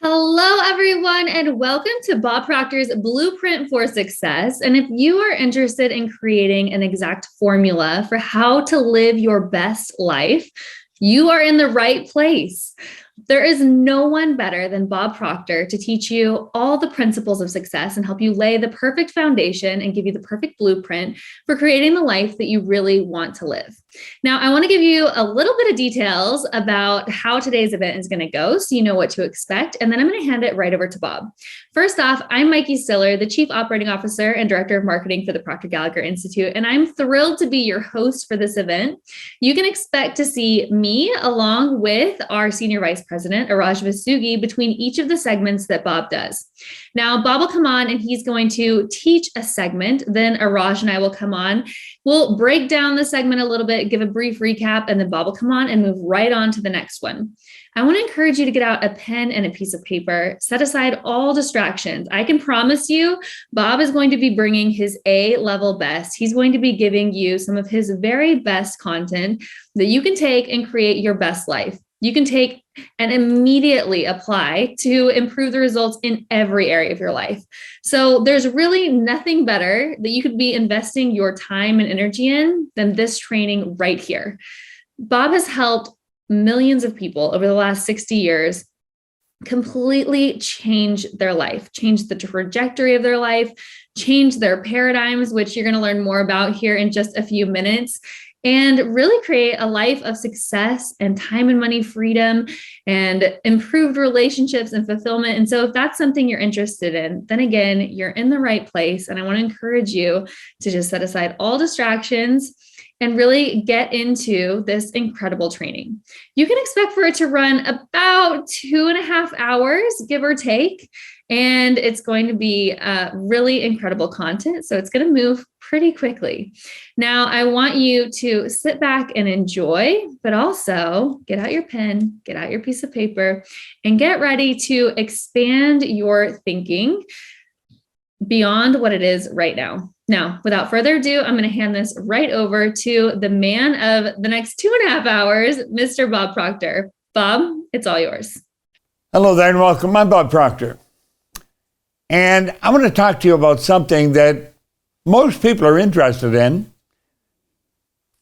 Hello, everyone, and welcome to Bob Proctor's Blueprint for Success. And if you are interested in creating an exact formula for how to live your best life, you are in the right place. There is no one better than Bob Proctor to teach you all the principles of success and help you lay the perfect foundation and give you the perfect blueprint for creating the life that you really want to live. Now, I want to give you a little bit of details about how today's event is going to go so you know what to expect, and then I'm going to hand it right over to Bob. First off, I'm Mikey Stiller, the Chief Operating Officer and Director of Marketing for the Proctor Gallagher Institute, and I'm thrilled to be your host for this event. You can expect to see me along with our Senior Vice President, Araj Vasugi, between each of the segments that Bob does. Now, Bob will come on and he's going to teach a segment. Then Araj and I will come on. We'll break down the segment a little bit, give a brief recap, and then Bob will come on and move right on to the next one. I want to encourage you to get out a pen and a piece of paper, set aside all distractions. I can promise you, Bob is going to be bringing his A-level best. He's going to be giving you some of his very best content that you can take and create your best life. You can take and immediately apply to improve the results in every area of your life. So there's really nothing better that you could be investing your time and energy in than this training right here. Bob has helped millions of people over the last 60 years completely change their life, change the trajectory of their life, change their paradigms, which you're going to learn more about here in just a few minutes, and really create a life of success and time and money freedom and improved relationships and fulfillment. And so if that's something you're interested in, then again, you're in the right place. And I want to encourage you to just set aside all distractions and really get into this incredible training. You can expect for it to run about 2.5 hours, give or take. And it's going to be really incredible content. So it's going to move pretty quickly. Now, I want you to sit back and enjoy, but also get out your pen, get out your piece of paper, and get ready to expand your thinking beyond what it is right now. Now, without further ado, I'm going to hand this right over to the man of the next 2.5 hours, Mr. Bob Proctor. Bob, it's all yours. Hello there and welcome. I'm Bob Proctor. And I want to talk to you about something that most people are interested in,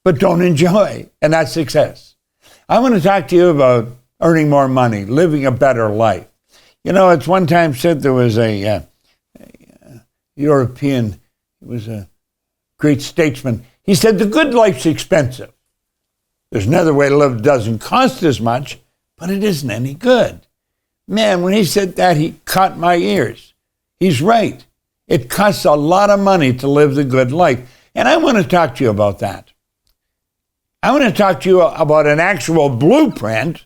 but don't enjoy, and that's success. I want to talk to you about earning more money, living a better life. You know, it's one time said there was a European, he was a great statesman. He said, the good life's expensive. There's another way to live that doesn't cost as much, but it isn't any good. Man, when he said that, he caught my ears. He's right. It costs a lot of money to live the good life. And I want to talk to you about that. I want to talk to you about an actual blueprint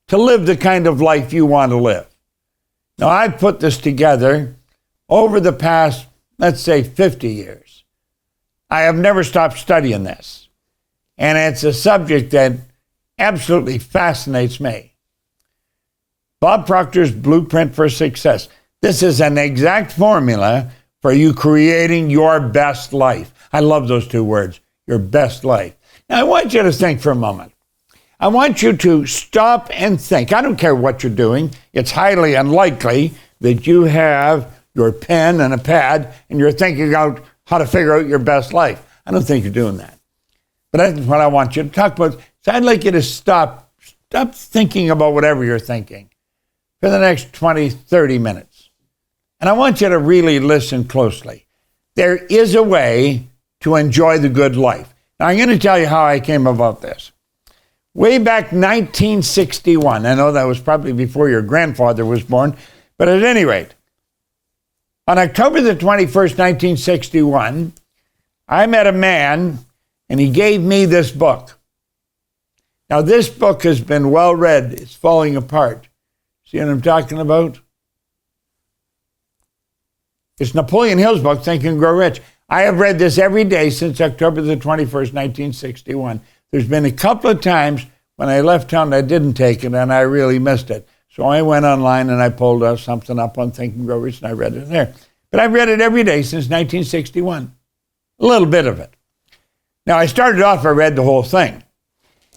to live the kind of life you want to live. Now, I've put this together over the past, let's say, 50 years. I have never stopped studying this. And it's a subject that absolutely fascinates me. Bob Proctor's Blueprint for Success. This is an exact formula for you creating your best life. I love those two words, your best life. Now, I want you to think for a moment. I want you to stop and think. I don't care what you're doing. It's highly unlikely that you have your pen and a pad and you're thinking out how to figure out your best life. I don't think you're doing that. But that's what I want you to talk about. So I'd like you to stop thinking about whatever you're thinking for the next 20, 30 minutes. And I want you to really listen closely. There is a way to enjoy the good life. Now, I'm going to tell you how I came about this. Way back 1961, I know that was probably before your grandfather was born, but at any rate, on October the 21st, 1961, I met a man, and he gave me this book. Now, this book has been well read. It's falling apart. See what I'm talking about? It's Napoleon Hill's book, Think and Grow Rich. I have read this every day since October the 21st, 1961. There's been a couple of times when I left town I didn't take it and I really missed it. So I went online and I pulled something up on Think and Grow Rich and I read it there. But I've read it every day since 1961. A little bit of it. Now I started off, I read the whole thing.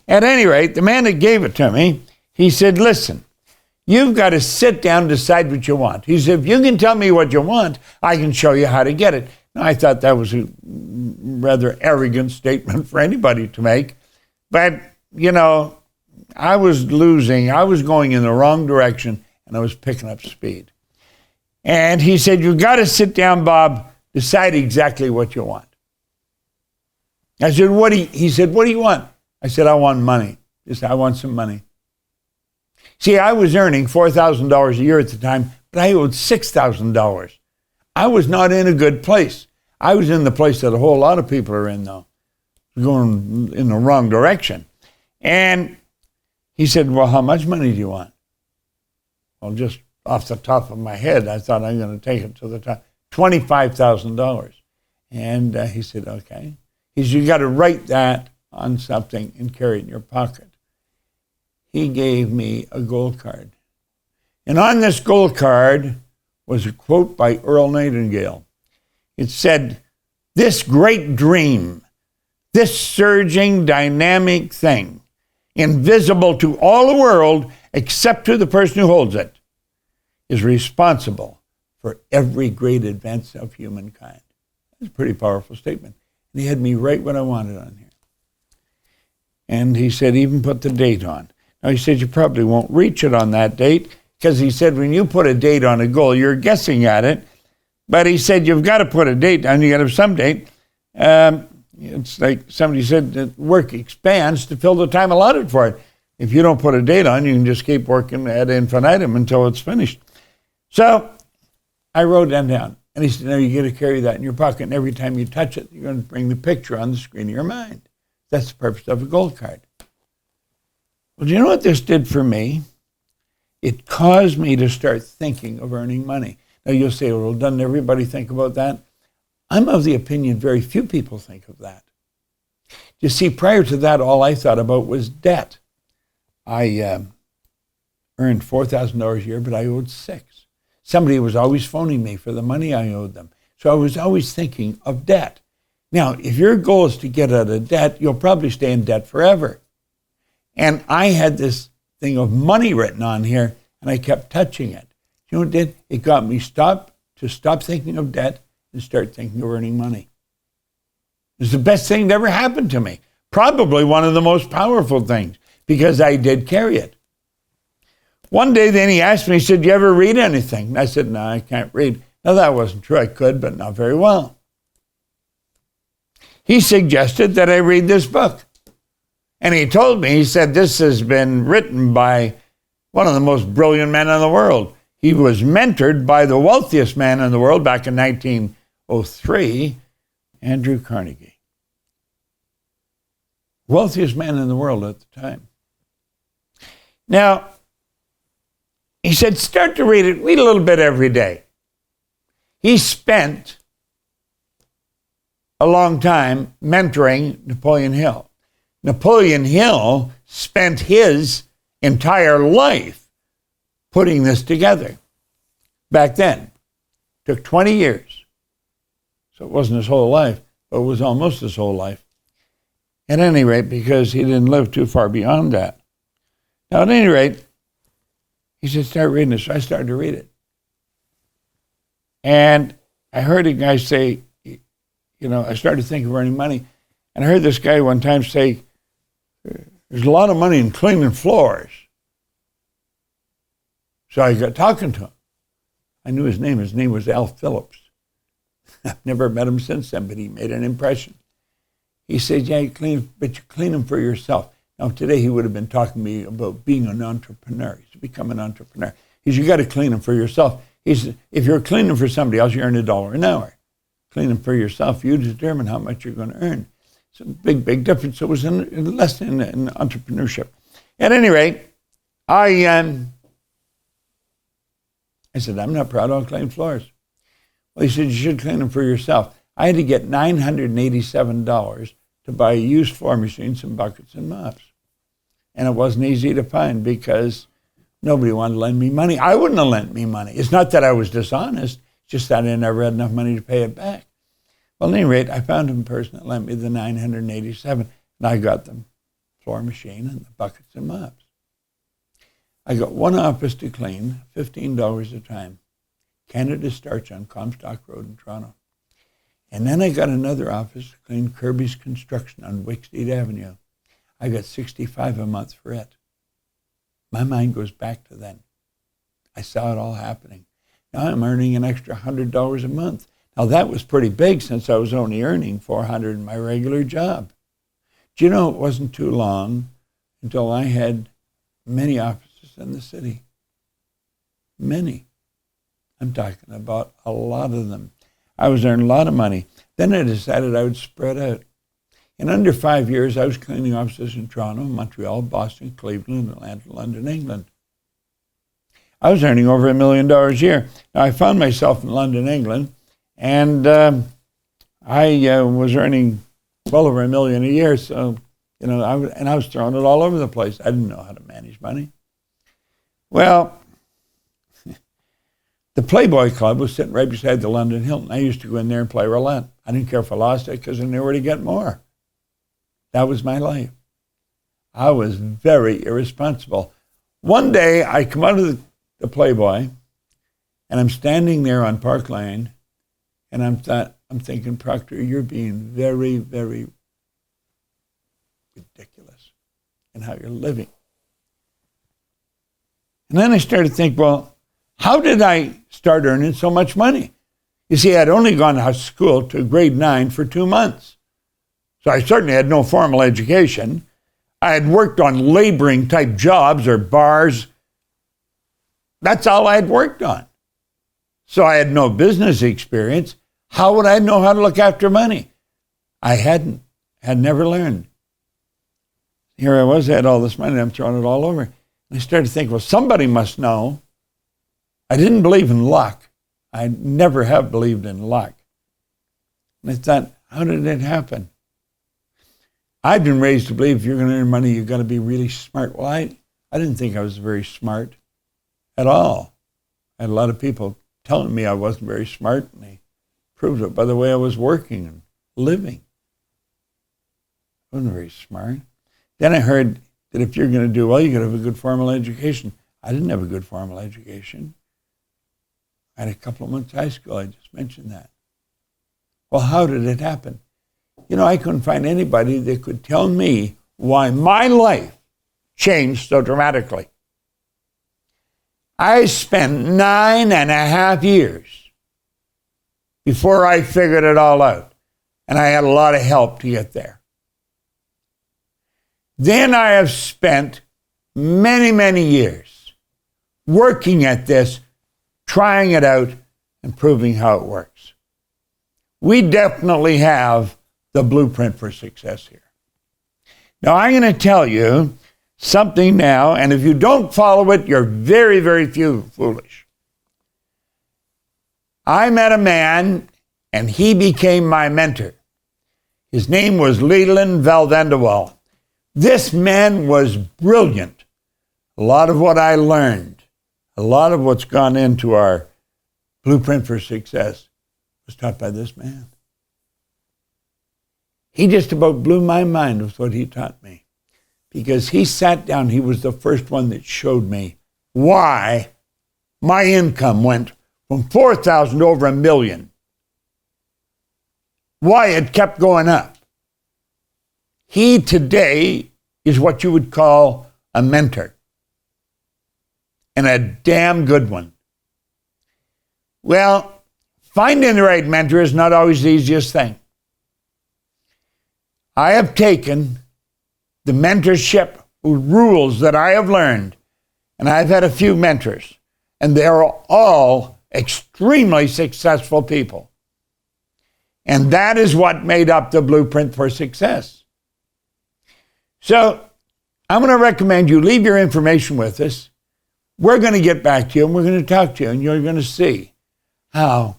At any rate, the man that gave it to me, he said, listen, You've got to sit down and decide what you want. He said, if you can tell me what you want, I can show you how to get it. Now, I thought that was a rather arrogant statement for anybody to make. But, I was losing. I was going in the wrong direction, and I was picking up speed. And he said, you've got to sit down, Bob, decide exactly what you want. I said, he said, what do you want? I said, I want money. I want some money. See, I was earning $4,000 a year at the time, but I owed $6,000. I was not in a good place. I was in the place that a whole lot of people are in, though, going in the wrong direction. And he said, well, how much money do you want? Well, just off the top of my head, I thought I'm going to take it to the top, $25,000. And he said, okay. He said, you got to write that on something and carry it in your pocket. He gave me a gold card. And on this gold card was a quote by Earl Nightingale. It said, this great dream, this surging, dynamic thing, invisible to all the world except to the person who holds it, is responsible for every great advance of humankind. That's a pretty powerful statement. And he had me write what I wanted on here. And he said, even put the date on. Now, he said, you probably won't reach it on that date, because he said, when you put a date on a goal, you're guessing at it. But he said, you've got to put a date on. You got to have some date. It's like somebody said, that work expands to fill the time allotted for it. If you don't put a date on, you can just keep working ad infinitum until it's finished. So I wrote that down. And he said, now you got to carry that in your pocket. And every time you touch it, you're going to bring the picture on the screen of your mind. That's the purpose of a gold card. Well, do you know what this did for me? It caused me to start thinking of earning money. Now you'll say, well, doesn't everybody think about that? I'm of the opinion very few people think of that. You see, prior to that, all I thought about was debt. I earned $4,000 a year, but I owed $6,000. Somebody was always phoning me for the money I owed them. So I was always thinking of debt. Now, if your goal is to get out of debt, you'll probably stay in debt forever. And I had this thing of money written on here, and I kept touching it. You know what it did? It got me to stop thinking of debt and start thinking of earning money. It was the best thing that ever happened to me. Probably one of the most powerful things, because I did carry it. One day then he asked me, he said, do you ever read anything? And I said, no, I can't read. Now that wasn't true. I could, but not very well. He suggested that I read this book. And he told me, he said, this has been written by one of the most brilliant men in the world. He was mentored by the wealthiest man in the world back in 1903, Andrew Carnegie. Wealthiest man in the world at the time. Now, he said, start to read it. Read a little bit every day. He spent a long time mentoring Napoleon Hill. Napoleon Hill spent his entire life putting this together. Back then, it took 20 years. So it wasn't his whole life, but it was almost his whole life. At any rate, because he didn't live too far beyond that. Now, at any rate, he said, start reading this. So I started to read it. And I heard a guy say, I started thinking of earning money. And I heard this guy one time say, there's a lot of money in cleaning floors. So I got talking to him. I knew his name. His name was Al Phillips. I've never met him since then, but he made an impression. He said, yeah, you clean them for yourself. Now, today he would have been talking to me about being an entrepreneur. He's become an entrepreneur. He said, you got to clean them for yourself. He said, if you're cleaning for somebody else, you earn $1 an hour. Clean them for yourself, you determine how much you're going to earn. It's a big, big difference. So it was a lesson in entrepreneurship. At any rate, I said, I'm not proud I'll clean floors. Well, he said, you should clean them for yourself. I had to get $987 to buy a used floor machine, some buckets and mops. And it wasn't easy to find because nobody wanted to lend me money. I wouldn't have lent me money. It's not that I was dishonest, it's just that I never had enough money to pay it back. Well, at any rate, I found a person that lent me the $987, and I got the floor machine and the buckets and mops. I got one office to clean, $15 a time. Canada Starch on Comstock Road in Toronto. And then I got another office to clean, Kirby's Construction on Wicksteed Avenue. I got $65 a month for it. My mind goes back to then. I saw it all happening. Now I'm earning an extra $100 a month. Now that was pretty big since I was only earning $400 in my regular job. Do you know it wasn't too long until I had many offices in the city? Many. I'm talking about a lot of them. I was earning a lot of money. Then I decided I would spread out. In under 5 years, I was cleaning offices in Toronto, Montreal, Boston, Cleveland, Atlanta, London, England. I was earning over $1 million a year. Now, I found myself in London, England, and I was earning well over $1 million a year. So, I was throwing it all over the place. I didn't know how to manage money. Well, the Playboy Club was sitting right beside the London Hilton. I used to go in there and play roulette. I didn't care if I lost it because I knew where to get more. That was my life. I was very irresponsible. One day I come out of the Playboy and I'm standing there on Park Lane and I'm thinking, Proctor, you're being very, very ridiculous in how you're living. And then I started to think, well, how did I start earning so much money? You see, I'd only gone to school to grade 9 for 2 months. So I certainly had no formal education. I had worked on laboring type jobs or bars. That's all I had worked on. So I had no business experience. How would I know how to look after money? I had never learned. Here I was, I had all this money, I'm throwing it all over. And I started to think, well, somebody must know. I didn't believe in luck. I never have believed in luck. And I thought, how did it happen? I've been raised to believe if you're going to earn money, you've got to be really smart. Well, I didn't think I was very smart at all. I had a lot of people telling me I wasn't very smart, and they proved it by the way I was working and living. I wasn't very smart. Then I heard that if you're going to do well, you got to have a good formal education. I didn't have a good formal education. I had a couple of months high school, I just mentioned that. Well, how did it happen? I couldn't find anybody that could tell me why my life changed so dramatically. I spent 9.5 years before I figured it all out, and I had a lot of help to get there. Then I have spent many, many years working at this, trying it out, and proving how it works. We definitely have the blueprint for success here. Now, I'm going to tell you something now, and if you don't follow it, you're very, very foolish. I met a man, and he became my mentor. His name was Leland Valvanderwall. This man was brilliant. A lot of what I learned, a lot of what's gone into our blueprint for success was taught by this man. He just about blew my mind with what he taught me, because he sat down, he was the first one that showed me why my income went from 4,000 to over $1 million. Why it kept going up. He today is what you would call a mentor, and a damn good one. Well, finding the right mentor is not always the easiest thing. I have taken the mentorship rules that I have learned, and I've had a few mentors, and they're all extremely successful people. And that is what made up the blueprint for success. So I'm going to recommend you leave your information with us. We're going to get back to you, and we're going to talk to you, and you're going to see how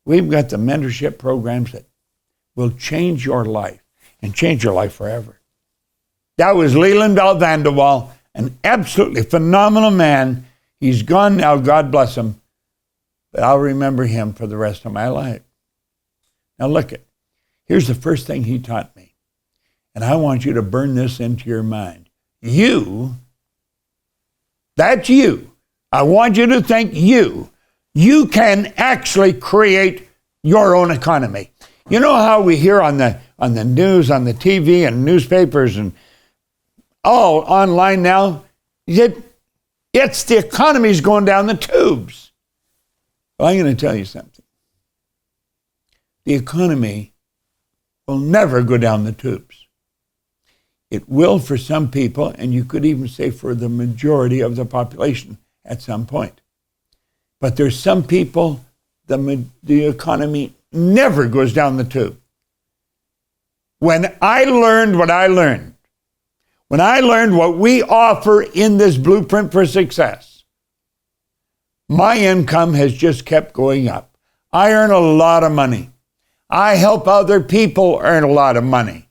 we've got the mentorship programs that will change your life and change your life forever. That was Leland Valvanderwall, an absolutely phenomenal man. He's gone now, God bless him, but I'll remember him for the rest of my life. Now look, here's the first thing he taught me, and I want you to burn this into your mind. You That's you. I want you to think you. You can actually create your own economy. You know how we hear on the news, on the TV and newspapers and all online now, it's the economy's going down the tubes. Well, I'm going to tell you something. The economy will never go down the tubes. It will for some people, and you could even say for the majority of the population at some point. But there's some people, the economy never goes down the tube. When I learned what I learned, when I learned what we offer in this Blueprint for Success, my income has just kept going up. I earn a lot of money. I help other people earn a lot of money.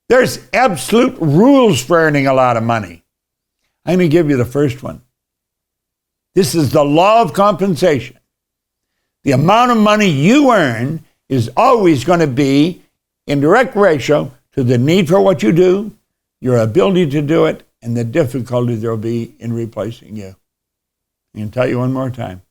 There's absolute rules for earning a lot of money. I'm going to give you the first one. This is the law of compensation. The amount of money you earn is always going to be in direct ratio to the need for what you do, your ability to do it, and the difficulty there will be in replacing you. I can tell you one more time.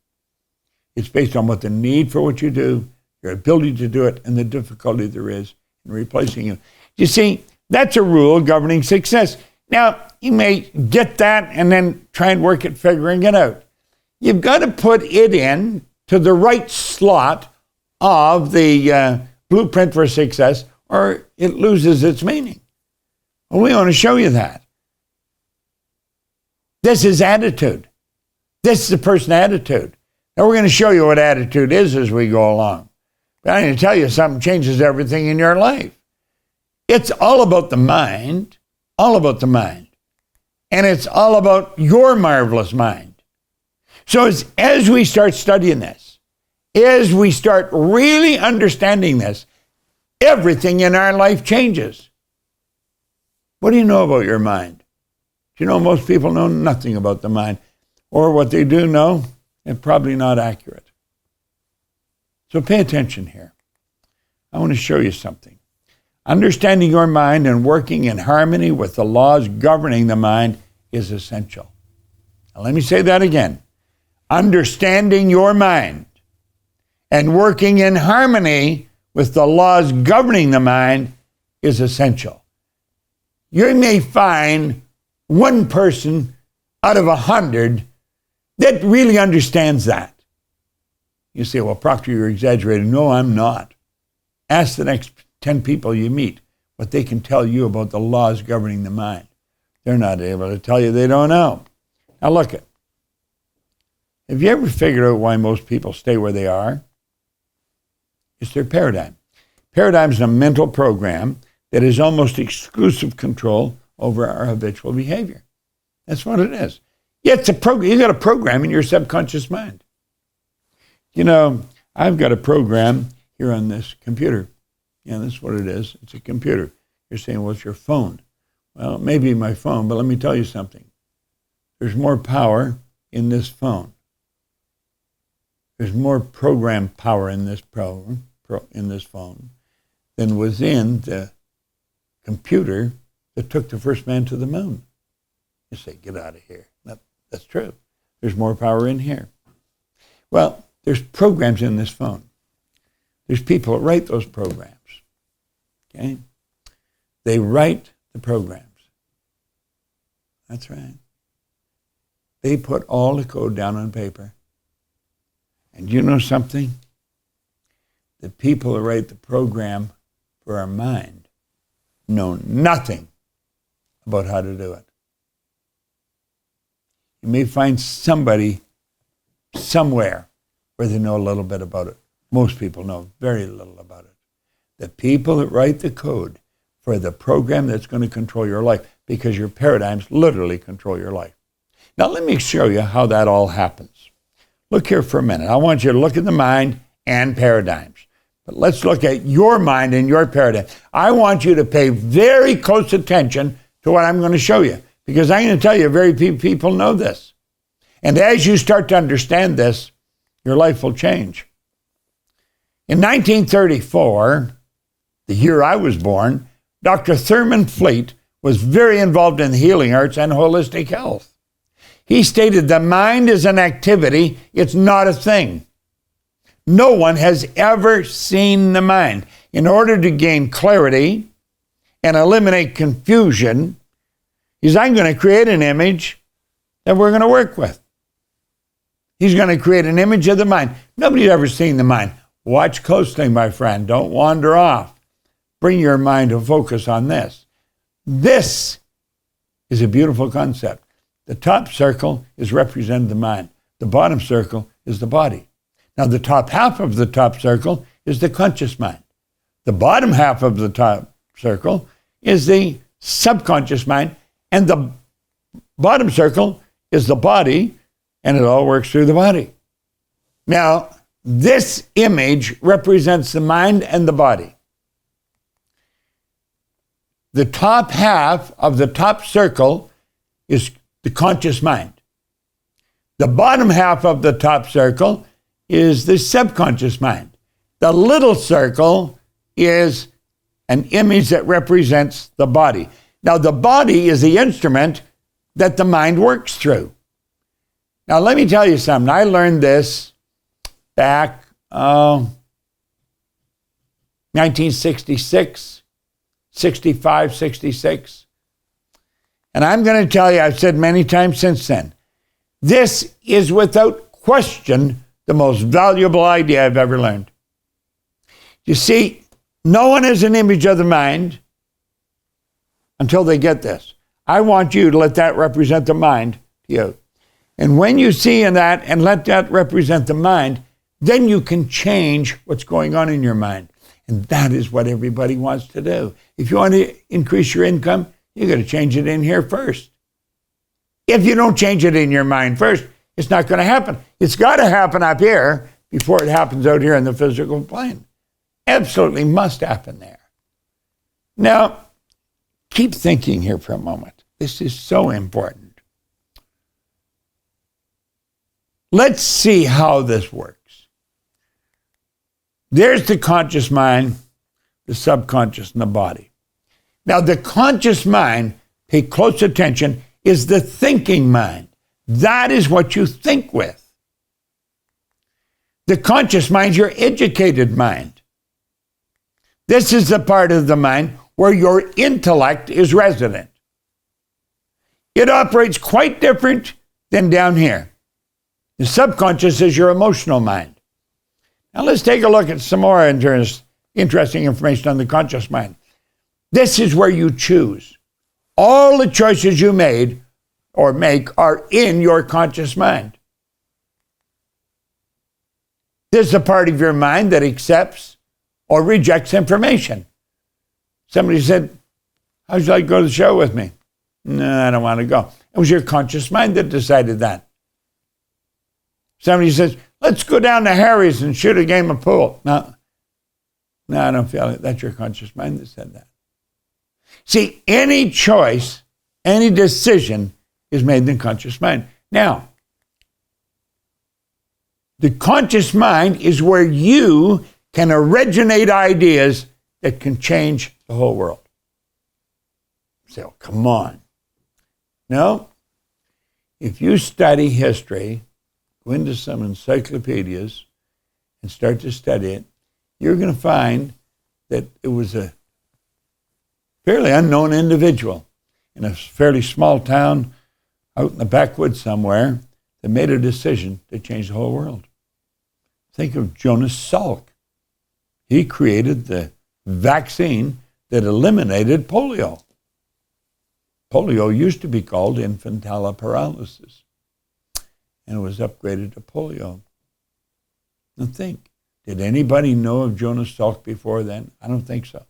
It's based on what the need for what you do, your ability to do it, and the difficulty there is in replacing you. You see, that's a rule governing success. Now, you may get that and then try and work at figuring it out. You've got to put it in to the right slot of the Blueprint for Success, or it loses its meaning. Well, we want to show you that. This is attitude. This is the person attitude. Now, we're going to show you what attitude is as we go along. But I'm going to tell you something changes everything in your life. It's all about the mind, all about the mind. And it's all about your marvelous mind. So as we start studying this, as we start really understanding this, everything in our life changes. What do you know about your mind? Do you know most people know nothing about the mind? Or what they do know, it's probably not accurate. So pay attention here. I want to show you something. Understanding your mind and working in harmony with the laws governing the mind is essential. Now, let me say that again. Understanding your mind and working in harmony with the laws governing the mind is essential. You may find one person out of 100 that really understands that. You say, well, Proctor, you're exaggerating. No, I'm not. Ask the next 10 people you meet what they can tell you about the laws governing the mind. They're not able to tell you they don't know. Now look at. Have you ever figured out why most people stay where they are? It's their paradigm. Paradigm is a mental program that is almost exclusive control over our habitual behavior. That's what it is. Yeah, it's a program. You got a program in your subconscious mind. You know, I've got a program here on this computer. Yeah, that's what it is. It's a computer. You're saying, well, it's your phone. Well, it may be my phone, but let me tell you something. There's more power in this phone. There's more program power in this in this phone than within the computer that took the first man to the moon. You say, get out of here. That's true. There's more power in here. Well, there's programs in this phone. There's people that write those programs. Okay? They write the programs. That's right. They put all the code down on paper. And you know something? The people who write the program for our mind know nothing about how to do it. You may find somebody somewhere where they know a little bit about it. Most people know very little about it. The people that write the code for the program that's going to control your life, because your paradigms literally control your life. Now let me show you how that all happens. Look here for a minute. I want you to look at the mind and paradigms. But let's look at your mind and your paradigm. I want you to pay very close attention to what I'm going to show you, because I'm going to tell you very few people know this. And as you start to understand this, your life will change. In 1934, the year I was born, Dr. Thurman Fleet was very involved in the healing arts and holistic health. He stated the mind is an activity, it's not a thing. No one has ever seen the mind. In order to gain clarity and eliminate confusion, I'm going to create an image that we're going to work with. He's going to create an image of the mind. Nobody's ever seen the mind. Watch closely, my friend. Don't wander off. Bring your mind to focus on this. This is a beautiful concept. The top circle is representing the mind. The bottom circle is the body. Now, the top half of the top circle is the conscious mind. The bottom half of the top circle is the subconscious mind, and the bottom circle is the body, and it all works through the body. Now, this image represents the mind and the body. The top half of the top circle is the conscious mind. The bottom half of the top circle is the subconscious mind. The little circle is an image that represents the body. Now, the body is the instrument that the mind works through. Now, let me tell you something. I learned this back 1966. 65, 66. And I'm going to tell you, I've said many times since then, this is without question the most valuable idea I've ever learned. You see, no one is an image of the mind until they get this. I want you to let that represent the mind to you. And when you see in that and let that represent the mind, then you can change what's going on in your mind. And that is what everybody wants to do. If you want to increase your income, you got to change it in here first. If you don't change it in your mind first, it's not going to happen. It's got to happen up here before it happens out here in the physical plane. Absolutely must happen there. Now, keep thinking here for a moment. This is so important. Let's see how this works. There's the conscious mind, the subconscious, and the body. Now, the conscious mind, pay close attention, is the thinking mind. That is what you think with. The conscious mind is your educated mind. This is the part of the mind where your intellect is resident. It operates quite different than down here. The subconscious is your emotional mind. Now let's take a look at some more interesting information on the conscious mind. This is where you choose. All the choices you made or make are in your conscious mind. This is a part of your mind that accepts or rejects information. Somebody said, how'd you like to go to the show with me? No, I don't want to go. It was your conscious mind that decided that. Somebody says, let's go down to Harry's and shoot a game of pool. No, I don't feel it. That's your conscious mind that said that. See, any choice, any decision is made in the conscious mind. Now, the conscious mind is where you can originate ideas that can change the whole world. You say, oh, come on. No. If you study history, go into some encyclopedias and start to study it, you're going to find that it was a fairly unknown individual in a fairly small town out in the backwoods somewhere that made a decision to change the whole world. Think of Jonas Salk. He created the vaccine that eliminated polio. Polio used to be called infantile paralysis, and it was upgraded to polio. Now think, did anybody know of Jonas Salk before then? I don't think so.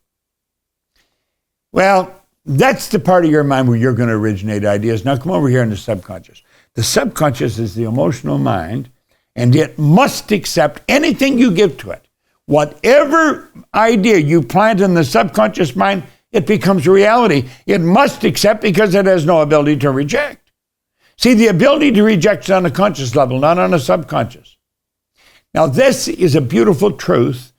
Well, that's the part of your mind where you're going to originate ideas. Now come over here in the subconscious. The subconscious is the emotional mind, and it must accept anything you give to it. Whatever idea you plant in the subconscious mind, it becomes reality. It must accept because it has no ability to reject. See, the ability to reject is on a conscious level, not on a subconscious. Now, this is a beautiful truth,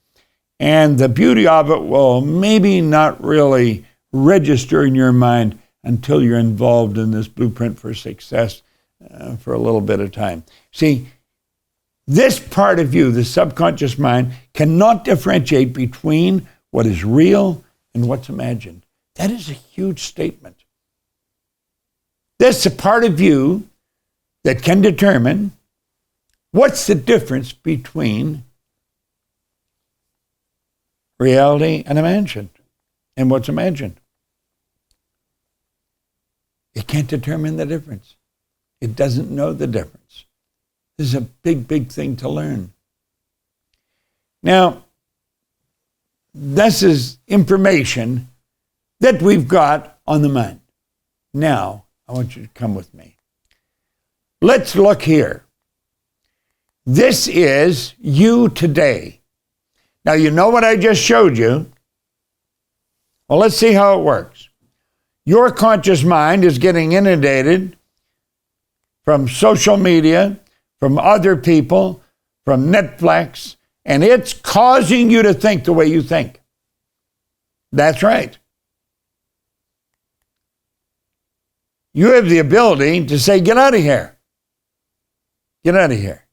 and the beauty of it will maybe not really register in your mind until you're involved in this blueprint for success for a little bit of time. See, this part of you, the subconscious mind, cannot differentiate between what is real and what's imagined. That is a huge statement. That's a part of you that can determine what's the difference between reality and imagined, and what's imagined. It can't determine the difference. It doesn't know the difference. This is a big, big thing to learn. Now, this is information that we've got on the mind. Now, I want you to come with me. Let's look here. This is you today. Now, you know what I just showed you? Well, let's see how it works. Your conscious mind is getting inundated from social media, from other people, from Netflix, and it's causing you to think the way you think. That's right. You have the ability to say, get out of here. Get out of here.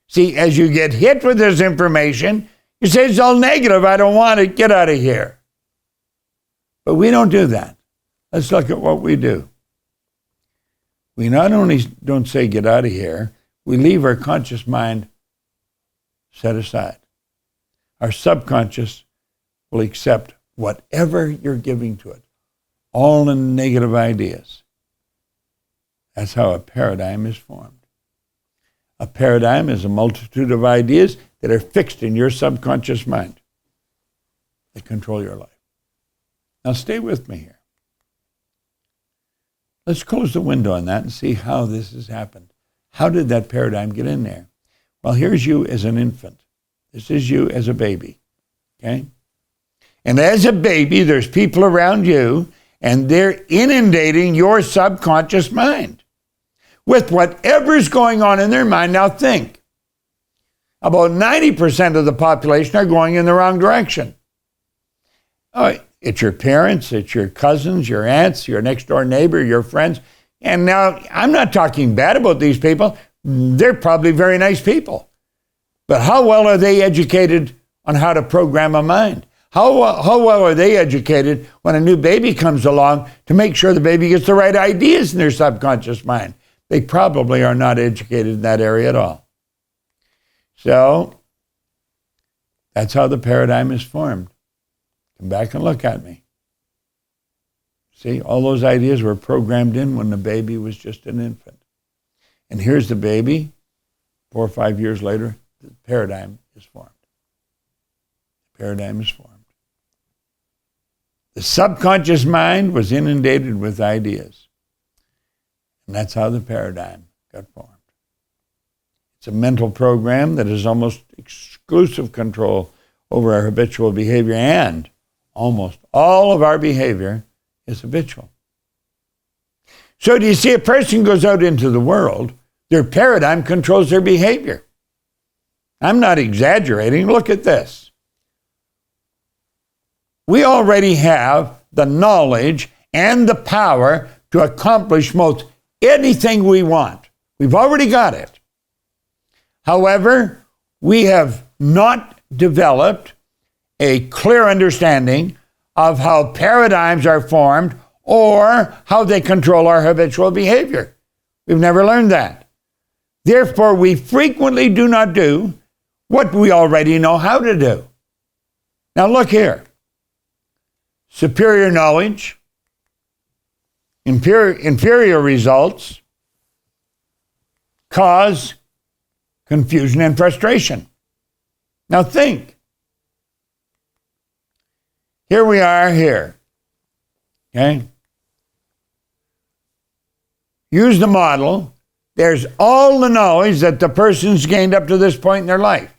See, as you get hit with this information, you say, it's all negative. I don't want it. Get out of here. But we don't do that. Let's look at what we do. We not only don't say, get out of here, we leave our conscious mind set aside. Our subconscious will accept whatever you're giving to it, all in negative ideas. That's how a paradigm is formed. A paradigm is a multitude of ideas that are fixed in your subconscious mind that control your life. Now stay with me here. Let's close the window on that and see how this has happened. How did that paradigm get in there? Well, here's you as an infant. This is you as a baby, okay? And as a baby, there's people around you, and they're inundating your subconscious mind with whatever's going on in their mind. Now think, about 90% of the population are going in the wrong direction. Oh, it's your parents, it's your cousins, your aunts, your next door neighbor, your friends. And now, I'm not talking bad about these people. They're probably very nice people. But how well are they educated on how to program a mind? How well are they educated when a new baby comes along to make sure the baby gets the right ideas in their subconscious mind? They probably are not educated in that area at all. So, that's how the paradigm is formed. Come back and look at me. See, all those ideas were programmed in when the baby was just an infant. And here's the baby, 4 or 5 years later, the paradigm is formed. The paradigm is formed. The subconscious mind was inundated with ideas. And that's how the paradigm got formed. It's a mental program that has almost exclusive control over our habitual behavior, and almost all of our behavior is habitual. So do you see, a person goes out into the world, their paradigm controls their behavior. I'm not exaggerating. Look at this. We already have the knowledge and the power to accomplish most anything we want. We've already got it. However, we have not developed a clear understanding of how paradigms are formed or how they control our habitual behavior. We've never learned that. Therefore, we frequently do not do what we already know how to do. Now look here. Superior knowledge, inferior results cause confusion and frustration. Now think. Here we are here. Okay? Use the model. There's all the knowledge that the person's gained up to this point in their life.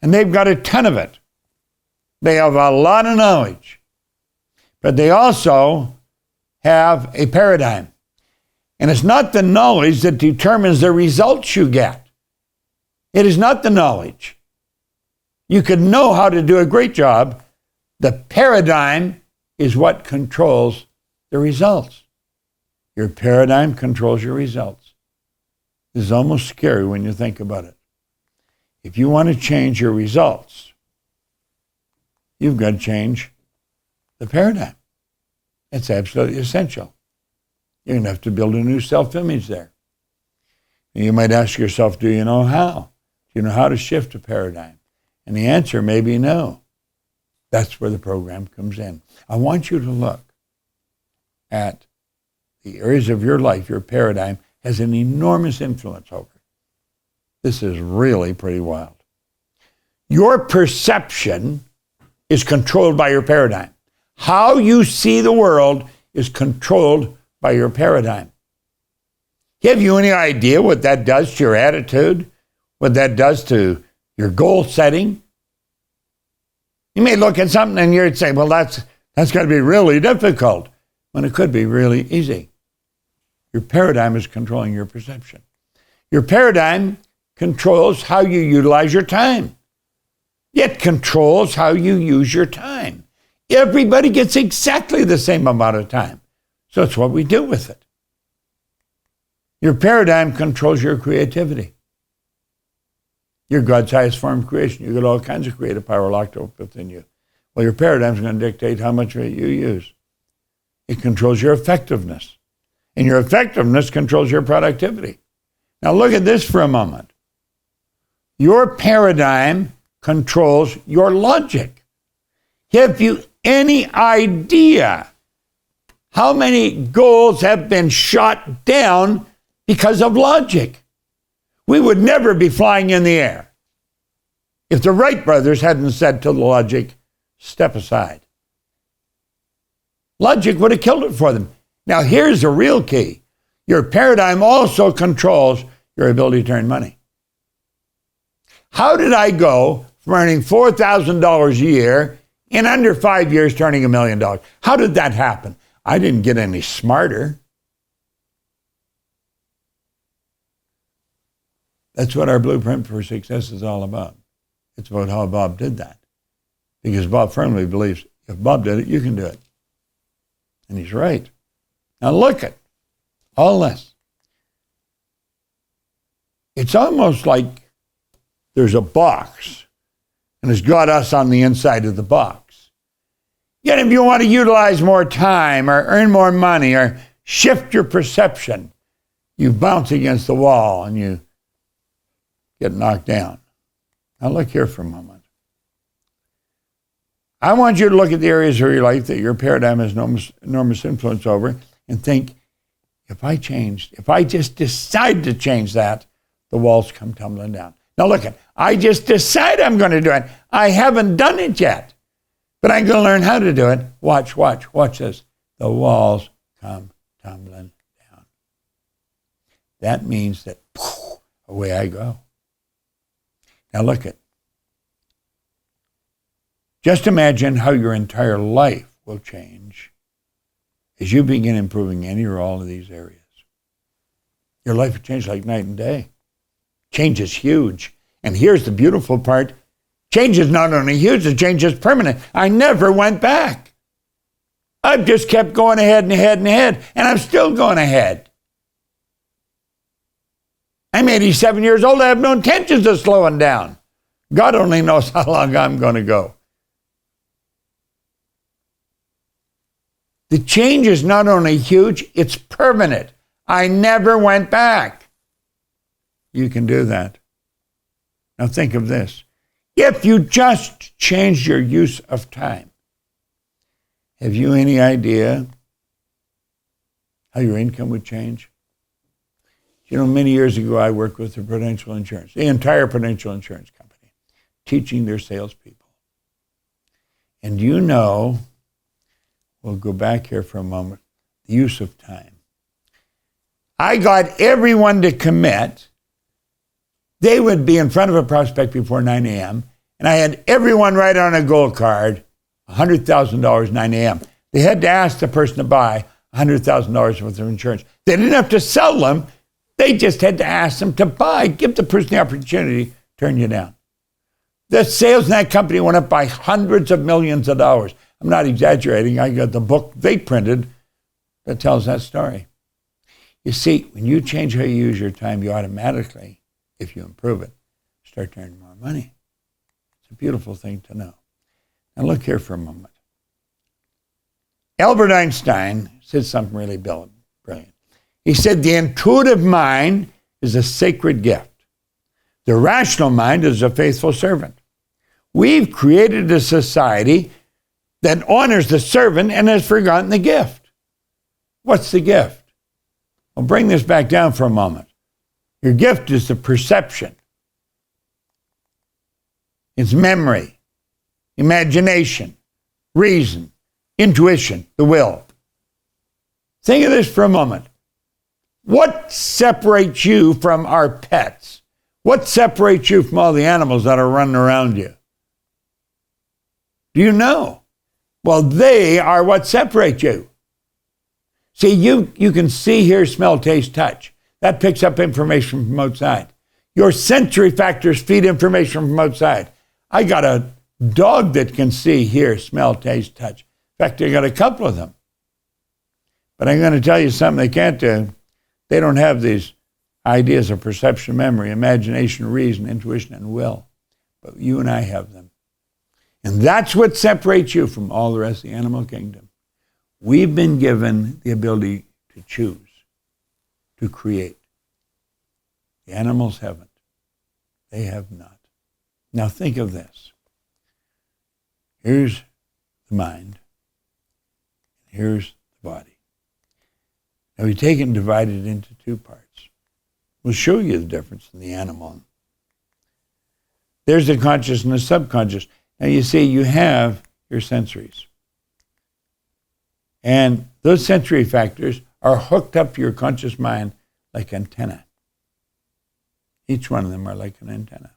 And they've got a ton of it. They have a lot of knowledge. But they also have a paradigm. And it's not the knowledge that determines the results you get. It is not the knowledge. You could know how to do a great job. The paradigm is what controls the results. Your paradigm controls your results. This is almost scary when you think about it. If you want to change your results, you've got to change the paradigm. It's absolutely essential. You're going to have to build a new self-image there. And you might ask yourself, do you know how? Do you know how to shift a paradigm? And the answer may be no. That's where the program comes in. I want you to look at the areas of your life, your paradigm has an enormous influence over. This is really pretty wild. Your perception is controlled by your paradigm. How you see the world is controlled by your paradigm. Have you any idea what that does to your attitude? What that does to your goal setting? You may look at something and you'd say, well, that's going to be really difficult, when it could be really easy. Your paradigm is controlling your perception. Your paradigm controls how you utilize your time. It controls how you use your time. Everybody gets exactly the same amount of time. So it's what we do with it. Your paradigm controls your creativity. You're God's highest form of creation. You've got all kinds of creative power locked up within you. Well, your paradigm is going to dictate how much of it you use. It controls your effectiveness. And your effectiveness controls your productivity. Now look at this for a moment. Your paradigm controls your logic. Have you any idea how many goals have been shot down because of logic? We would never be flying in the air if the Wright brothers hadn't said to the logic, step aside. Logic would have killed it for them. Now here's the real key. Your paradigm also controls your ability to earn money. How did I go from earning $4,000 a year in under 5 years to earning $1 million? How did that happen? I didn't get any smarter. That's what our blueprint for success is all about. It's about how Bob did that. Because Bob firmly believes if Bob did it, you can do it. And he's right. Now look at all this. It's almost like there's a box, and it's got us on the inside of the box. Yet if you want to utilize more time or earn more money or shift your perception, you bounce against the wall and you get knocked down. Now look here for a moment. I want you to look at the areas of your life that your paradigm has enormous influence over and think, if I just decide to change that, the walls come tumbling down. Now look at, I just decide I'm going to do it. I haven't done it yet, but I'm going to learn how to do it. Watch this. The walls come tumbling down. That means that away I go. Now look at, just imagine how your entire life will change as you begin improving any or all of these areas. Your life will change like night and day. Change is huge. And here's the beautiful part. Change is not only huge, the change is permanent. I never went back. I've just kept going ahead and ahead and ahead, and I'm still going ahead. I'm 87 years old. I have no intentions of slowing down. God only knows how long I'm going to go. The change is not only huge, it's permanent. I never went back. You can do that. Now think of this. If you just changed your use of time, have you any idea how your income would change? You know, many years ago, I worked with the Prudential Insurance, the entire Prudential Insurance Company, teaching their salespeople. And you know, we'll go back here for a moment, the use of time. I got everyone to commit. They would be in front of a prospect before 9 a.m., and I had everyone write on a goal card, $100,000 9 a.m. They had to ask the person to buy $100,000 worth of insurance. They didn't have to sell them. They just had to ask them to buy, give the person the opportunity to turn you down. The sales in that company went up by hundreds of millions of dollars. I'm not exaggerating. I got the book they printed that tells that story. You see, when you change how you use your time, you automatically, if you improve it, start to earn more money. It's a beautiful thing to know. Now look here for a moment. Albert Einstein said something really brilliant. He said, the intuitive mind is a sacred gift. The rational mind is a faithful servant. We've created a society that honors the servant and has forgotten the gift. What's the gift? I'll bring this back down for a moment. Your gift is the perception. It's memory, imagination, reason, intuition, the will. Think of this for a moment. What separates you from our pets? What separates you from all the animals that are running around you? Do you know? Well, they are what separates you. See, you can see, hear, smell, taste, touch. That picks up information from outside. Your sensory factors feed information from outside. I got a dog that can see, hear, smell, taste, touch. In fact, I got a couple of them. But I'm going to tell you something they can't do. They don't have these ideas of perception, memory, imagination, reason, intuition, and will. But you and I have them. And that's what separates you from all the rest of the animal kingdom. We've been given the ability to choose, to create. The animals haven't. They have not. Now think of this. Here's the mind. Here's the body. Now we take it and divide it into two parts. We'll show you the difference in the animal. There's the conscious and the subconscious. Now you see, you have your sensories. And those sensory factors are hooked up to your conscious mind like antenna. Each one of them are like an antenna.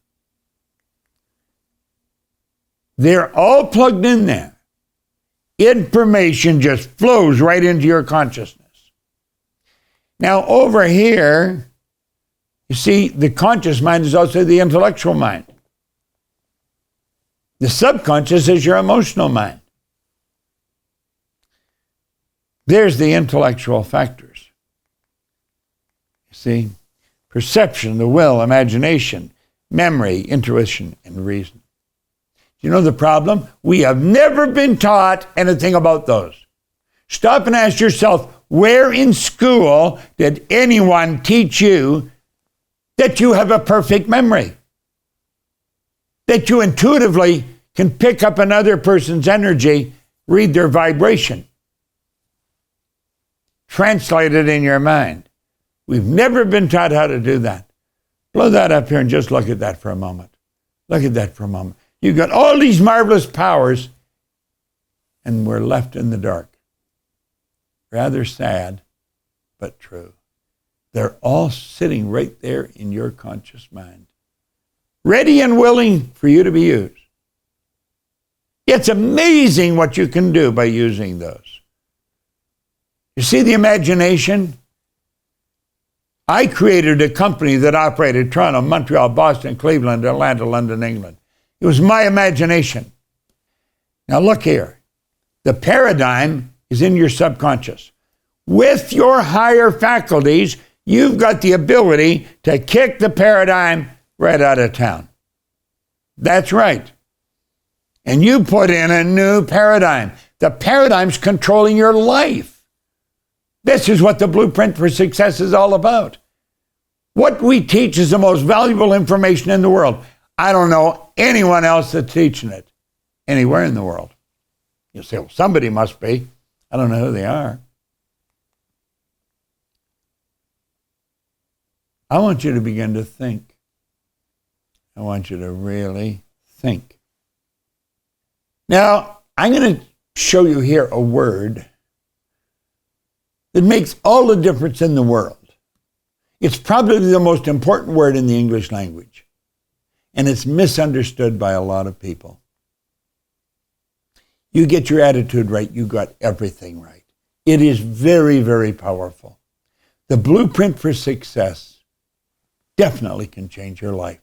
They're all plugged in there. Information just flows right into your consciousness. Now over here, you see, the conscious mind is also the intellectual mind. The subconscious is your emotional mind. There's the intellectual factors. You see, perception, the will, imagination, memory, intuition, and reason. You know the problem? We have never been taught anything about those. Stop and ask yourself, where in school did anyone teach you that you have a perfect memory? That you intuitively can pick up another person's energy, read their vibration, translate it in your mind. We've never been taught how to do that. Blow that up here and just look at that for a moment. Look at that for a moment. You've got all these marvelous powers, and we're left in the dark. Rather sad, but true. They're all sitting right there in your conscious mind, ready and willing for you to be used. It's amazing what you can do by using those. You see the imagination? I created a company that operated Toronto, Montreal, Boston, Cleveland, Atlanta, London, England. It was my imagination. Now look here. The paradigm is in your subconscious. With your higher faculties, you've got the ability to kick the paradigm right out of town. That's right. And you put in a new paradigm. The paradigm's controlling your life. This is what the Blueprint for Success is all about. What we teach is the most valuable information in the world. I don't know anyone else that's teaching it anywhere in the world. You say, well, somebody must be. I don't know who they are. I want you to begin to think. I want you to really think. Now, I'm going to show you here a word that makes all the difference in the world. It's probably the most important word in the English language, and it's misunderstood by a lot of people. You get your attitude right, you got everything right. It is very, very powerful. The Blueprint for Success definitely can change your life.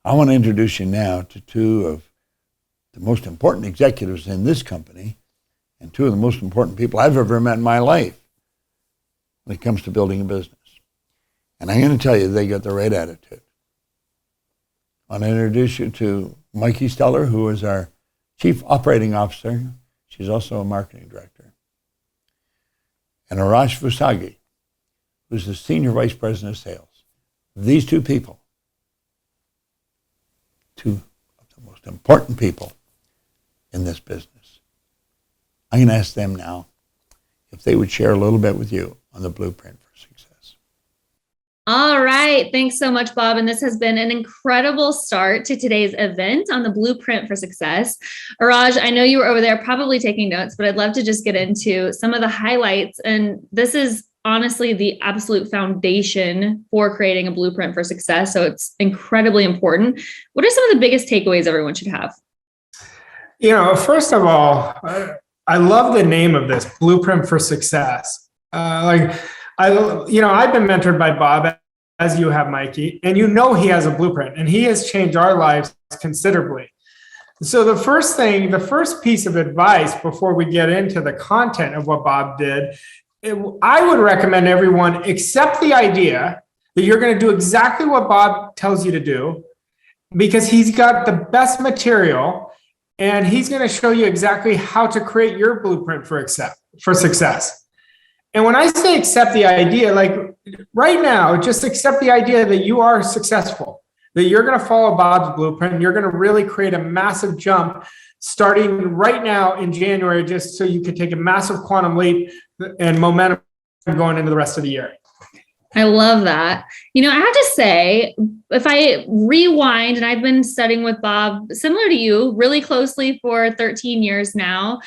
I want to introduce you now to two of the most important executives in this company and two of the most important people I've ever met in my life. when it comes to building a business. And I'm going to tell you, they got the right attitude. I want to introduce you to Mikey Steller, who is our Chief Operating Officer. She's also a marketing director. And Arash Vusagi, who's the Senior Vice President of Sales. These two people, two of the most important people in this business. I'm going to ask them now if they would share a little bit with you on the blueprint for success. All right. Thanks so much, Bob. And this has been an incredible start to today's event on the Blueprint for Success. Araj, I know you were over there probably taking notes, but I'd love to just get into some of the highlights. And this is honestly the absolute foundation for creating a blueprint for success. So it's incredibly important. What are some of the biggest takeaways everyone should have? First of all, I love the name of this, Blueprint for Success. I've been mentored by Bob, as you have, Mikey, and he has a blueprint, and he has changed our lives considerably. So the first piece of advice before we get into the content of what Bob did, I would recommend everyone accept the idea that you're going to do exactly what Bob tells you to do, because he's got the best material, and he's going to show you exactly how to create your blueprint for success. And when I say accept the idea, like right now, just accept the idea that you are successful, that you're going to follow Bob's blueprint, and you're going to really create a massive jump starting right now in January, just so you can take a massive quantum leap and momentum going into the rest of the year. I love that. I have to say, if I rewind, and I've been studying with Bob, similar to you, really closely for 13 years now.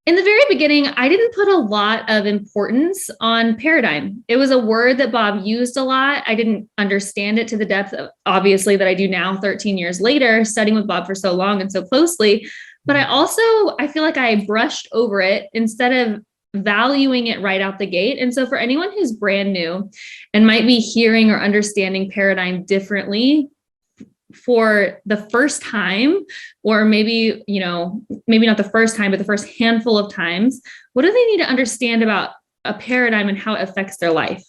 In the very beginning, I didn't put a lot of importance on paradigm. It was a word that Bob used a lot. I didn't understand it to the depth, obviously, that I do now, 13 years later, studying with Bob for so long and so closely. But I feel like I brushed over it instead of valuing it right out the gate. And so for anyone who's brand new and might be hearing or understanding paradigm differently for the first time, or maybe not the first time, but the first handful of times, what do they need to understand about a paradigm and how it affects their life?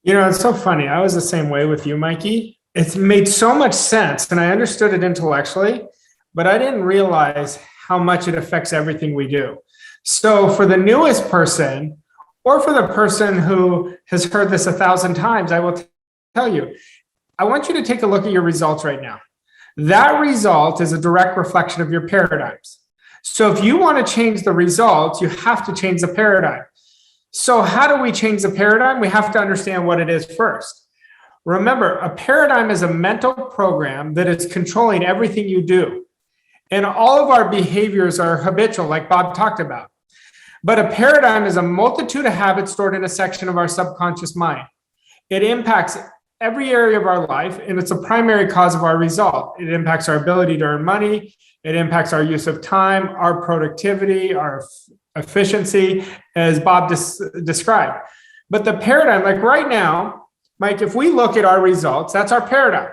It's so funny. I was the same way with you, Mikey. It's made so much sense, and I understood it intellectually, but I didn't realize how much it affects everything we do. So for the newest person, or for the person who has heard this 1,000 times, I will tell you, I want you to take a look at your results right now. That result is a direct reflection of your paradigms. So if you want to change the results, you have to change the paradigm. So how do we change the paradigm? We have to understand what it is first. Remember, a paradigm is a mental program that is controlling everything you do. And all of our behaviors are habitual, like Bob talked about. But a paradigm is a multitude of habits stored in a section of our subconscious mind. It impacts every area of our life, and it's a primary cause of our result. It impacts our ability to earn money. It impacts our use of time, our productivity, our efficiency, as Bob described. But the paradigm, like right now, Mike, if we look at our results, that's our paradigm.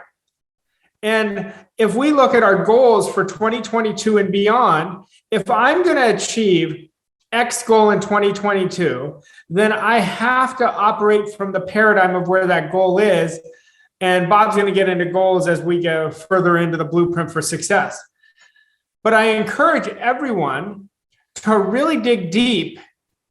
And if we look at our goals for 2022 and beyond, if I'm going to achieve X goal in 2022, then I have to operate from the paradigm of where that goal is. And Bob's going to get into goals as we go further into the blueprint for success. But I encourage everyone to really dig deep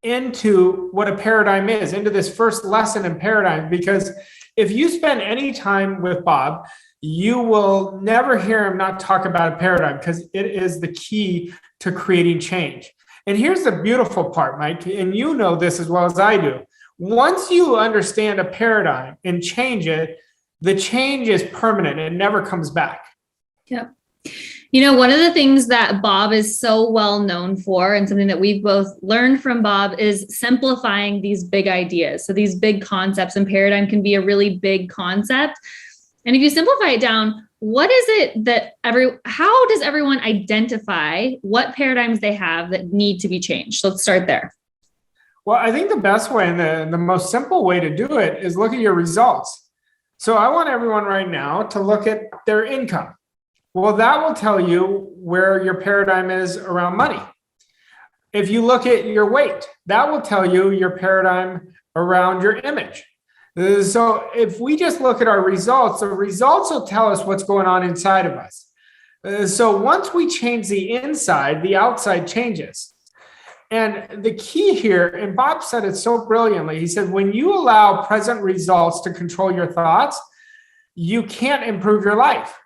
into what a paradigm is, into this first lesson in paradigm, because if you spend any time with Bob, you will never hear him not talk about a paradigm, because it is the key to creating change. And here's the beautiful part, Mike, and you know this as well as I do. Once you understand a paradigm and change it, the change is permanent. It never comes back. Yep. One of the things that Bob is so well known for, and something that we've both learned from Bob, is simplifying these big ideas. So these big concepts, and paradigm can be a really big concept. And if you simplify it down, what is it that how does everyone identify what paradigms they have that need to be changed? So let's start there. Well, I think the best way and the most simple way to do it is look at your results. So I want everyone right now to look at their income. Well, that will tell you where your paradigm is around money. If you look at your weight, that will tell you your paradigm around your image. So if we just look at our results, the results will tell us what's going on inside of us. So once we change the inside, the outside changes. And the key here, and Bob said it so brilliantly, he said, when you allow present results to control your thoughts, you can't improve your life.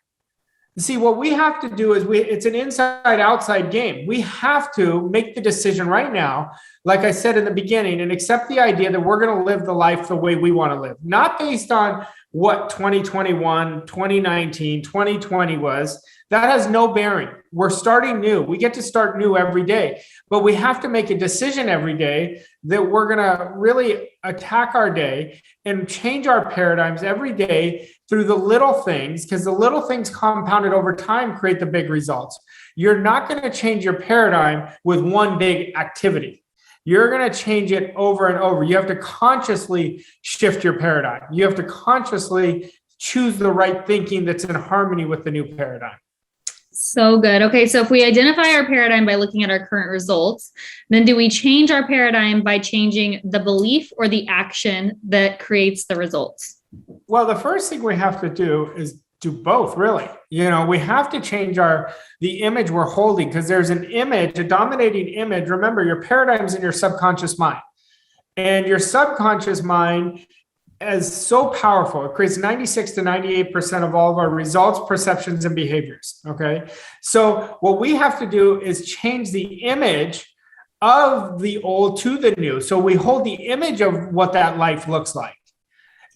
See, what we have to do is it's an inside outside game. We have to make the decision right now, like I said in the beginning, and accept the idea that we're going to live the life the way we want to live, not based on what 2021, 2019, 2020 was. That has no bearing. We're starting new. We get to start new every day, but we have to make a decision every day that we're going to really attack our day and change our paradigms every day through the little things, because the little things compounded over time create the big results. You're not going to change your paradigm with one big activity. You're going to change it over and over. You have to consciously shift your paradigm. You have to consciously choose the right thinking that's in harmony with the new paradigm. So good. Okay. So if we identify our paradigm by looking at our current results, then do we change our paradigm by changing the belief or the action that creates the results? Well, the first thing we have to do is do both, really. We have to change the image we're holding, because there's an image, a dominating image. Remember, your paradigm's in your subconscious mind. And your subconscious mind is so powerful. It creates 96 to 98% of all of our results, perceptions, and behaviors. Okay. So what we have to do is change the image of the old to the new. So we hold the image of what that life looks like.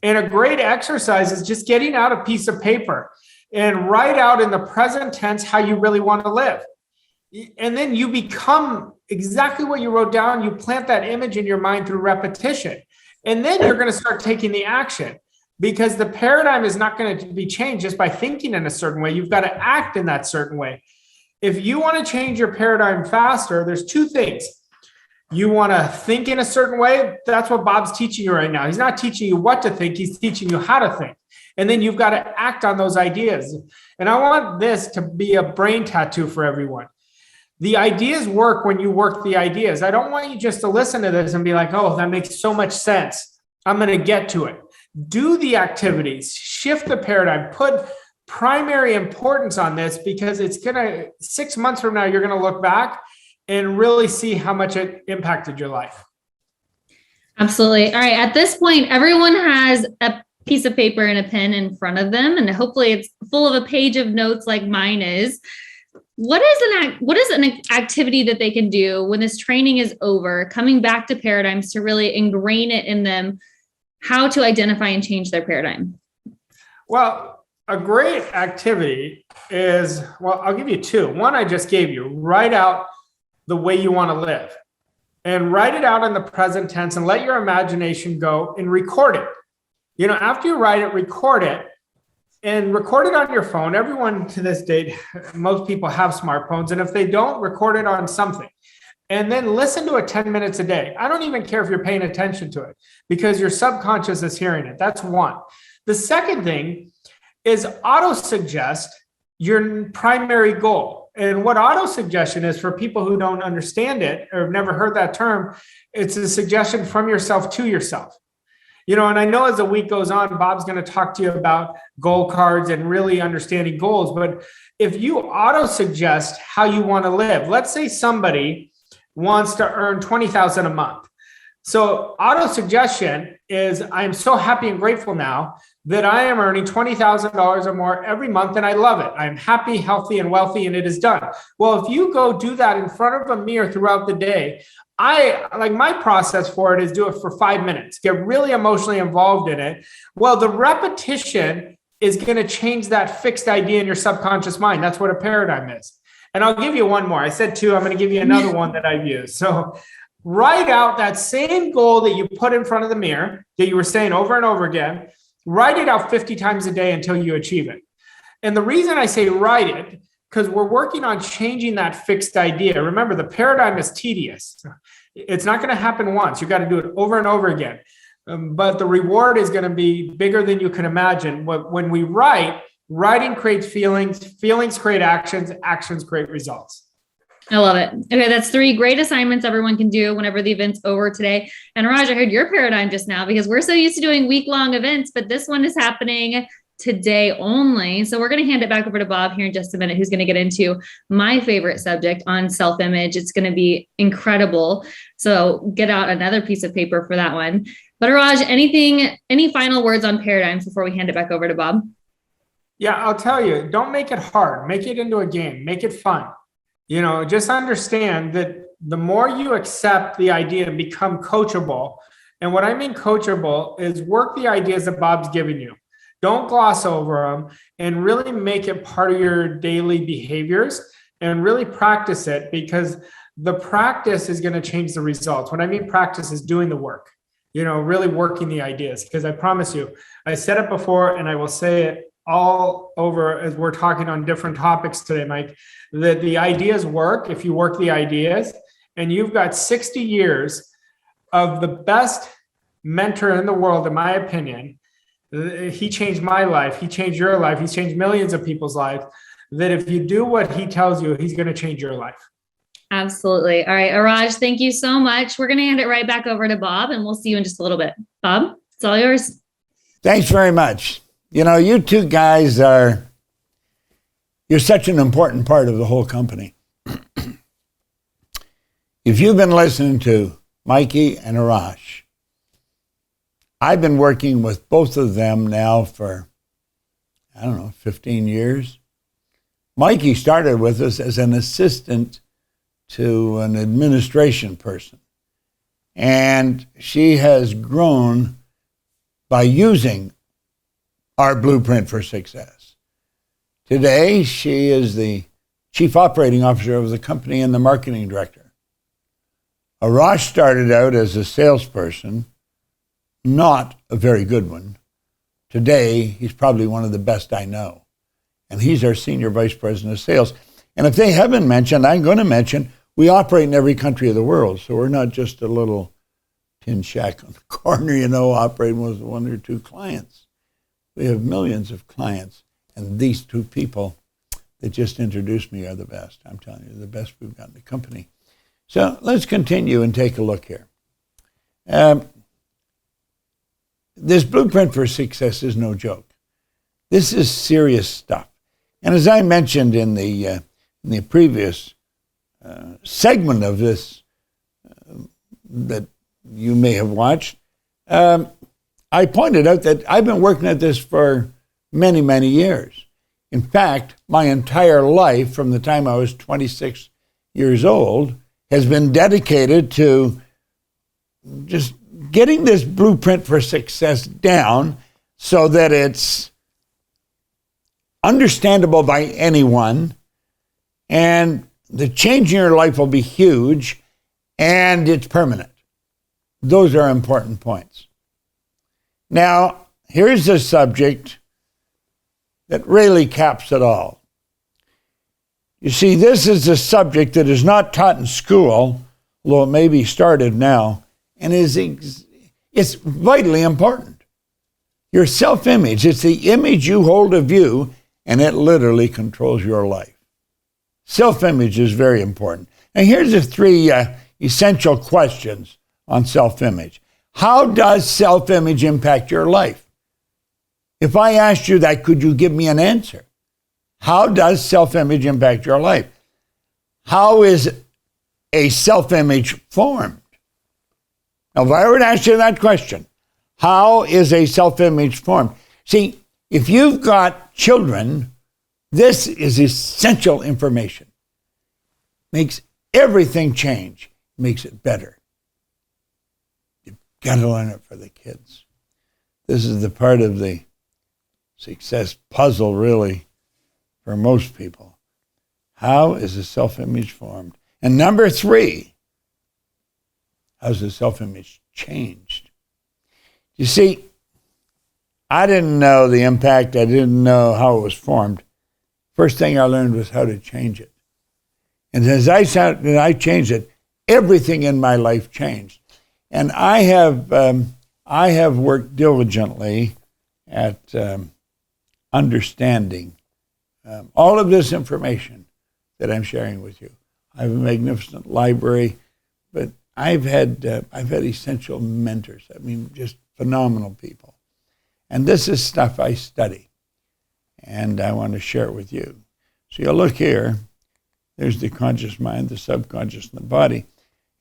And a great exercise is just getting out a piece of paper and write out in the present tense how you really want to live. And then you become exactly what you wrote down. You plant that image in your mind through repetition. And then you're going to start taking the action, because the paradigm is not going to be changed just by thinking in a certain way. You've got to act in that certain way. If you want to change your paradigm faster, there's two things. You want to think in a certain way. That's what Bob's teaching you right now. He's not teaching you what to think. He's teaching you how to think. And then you've got to act on those ideas. And I want this to be a brain tattoo for everyone. The ideas work when you work the ideas. I don't want you just to listen to this and be like, oh, that makes so much sense. I'm going to get to it. Do the activities, shift the paradigm, put primary importance on this, because it's going to, 6 months from now, you're going to look back and really see how much it impacted your life. Absolutely. All right. At this point, everyone has a piece of paper and a pen in front of them, and hopefully it's full of a page of notes like mine is. What is an activity that they can do when this training is over, coming back to paradigms to really ingrain it in them, how to identify and change their paradigm? Well, a great activity is, well, I'll give you two. One I just gave you. Write out the way you want to live, and write it out in the present tense, and let your imagination go and record it. After you write it, record it. And record it on your phone. Everyone to this date, most people have smartphones. And if they don't, record it on something. And then listen to it 10 minutes a day. I don't even care if you're paying attention to it, because your subconscious is hearing it. That's one. The second thing is auto-suggest your primary goal. And what auto-suggestion is, for people who don't understand it or have never heard that term, it's a suggestion from yourself to yourself. And I know as the week goes on, Bob's going to talk to you about goal cards and really understanding goals. But if you auto-suggest how you want to live, let's say somebody wants to earn $20,000 a month. So auto-suggestion is, I'm so happy and grateful now that I am earning $20,000 or more every month, and I love it. I'm happy, healthy, and wealthy, and it is done. Well, if you go do that in front of a mirror throughout the day, my process for it is do it for 5 minutes, get really emotionally involved in it. Well, the repetition is going to change that fixed idea in your subconscious mind. That's what a paradigm is. And I'll give you one more. I said two, I'm going to give you another one that I've used. So write out that same goal that you put in front of the mirror that you were saying over and over again. Write it out 50 times a day until you achieve it. And the reason I say write it, because we're working on changing that fixed idea. Remember, the paradigm is tedious. It's not going to happen once. You got to do it over and over again. But the reward is going to be bigger than you can imagine. When we write, writing creates feelings, feelings create actions, actions create results. I love it. Okay, that's 3 great assignments everyone can do whenever the event's over today. And Raj, I heard your paradigm just now because we're so used to doing week-long events, but this one is happening today only. So we're going to hand it back over to Bob here in just a minute, who's going to get into my favorite subject on self-image. It's going to be incredible. So get out another piece of paper for that one. But Raj, any final words on paradigms before we hand it back over to Bob? Yeah, I'll tell you, don't make it hard. Make it into a game. Make it fun. Just understand that the more you accept the idea and become coachable, and what I mean coachable is work the ideas that Bob's giving you. Don't gloss over them and really make it part of your daily behaviors and really practice it, because the practice is going to change the results. What I mean practice is doing the work, really working the ideas, because I promise you, I said it before and I will say it all over as we're talking on different topics today, Mike, that the ideas work if you work the ideas. And you've got 60 years of the best mentor in the world, in my opinion. He changed my life. He changed your life. He's changed millions of people's lives. That if you do what he tells you, he's going to change your life. Absolutely. All right, Raj, thank you so much. We're going to hand it right back over to Bob, and we'll see you in just a little bit. Bob, it's all yours. Thanks very much. You two guys you're such an important part of the whole company. If you've been listening to Mikey and Arash, I've been working with both of them now for, 15 years. Mikey started with us as an assistant to an administration person. And she has grown by using our Blueprint for Success. Today, she is the chief operating officer of the company and the marketing director. Arash started out as a salesperson, not a very good one. Today, he's probably one of the best I know. And he's our senior vice president of sales. And if they haven't mentioned, I'm going to mention, we operate in every country of the world. So we're not just a little tin shack on the corner, operating with 1 or 2 clients. We have millions of clients, and these 2 people that just introduced me are the best. I'm telling you, the best we've got in the company. So let's continue and take a look here. This Blueprint for Success is no joke. This is serious stuff. And as I mentioned in the previous segment of this that you may have watched, I pointed out that I've been working at this for many, many years. In fact, my entire life, from the time I was 26 years old, has been dedicated to just getting this Blueprint for Success down so that it's understandable by anyone, and the change in your life will be huge, and it's permanent. Those are important points. Now, here's a subject that really caps it all. You see, this is a subject that is not taught in school, although it may be started now, and it's vitally important. Your self-image, it's the image you hold of you, and it literally controls your life. Self-image is very important. And here's the 3 essential questions on self-image. How does self-image impact your life? If I asked you that, could you give me an answer? How does self-image impact your life? How is a self-image formed? Now, if I were to ask you that question, how is a self-image formed? See, if you've got children, this is essential information. Makes everything change, makes it better. You've got to learn it for the kids. This is the part of the success puzzle, really, for most people. How is a self-image formed? And number 3, how's the self-image changed? You see, I didn't know the impact. I didn't know how it was formed. First thing I learned was how to change it. And as I changed it, everything in my life changed. And I have worked diligently at understanding all of this information that I'm sharing with you. I have a magnificent library, but I've had essential mentors. I mean, just phenomenal people. And this is stuff I study, and I want to share it with you. So you'll look here. There's the conscious mind, the subconscious, and the body.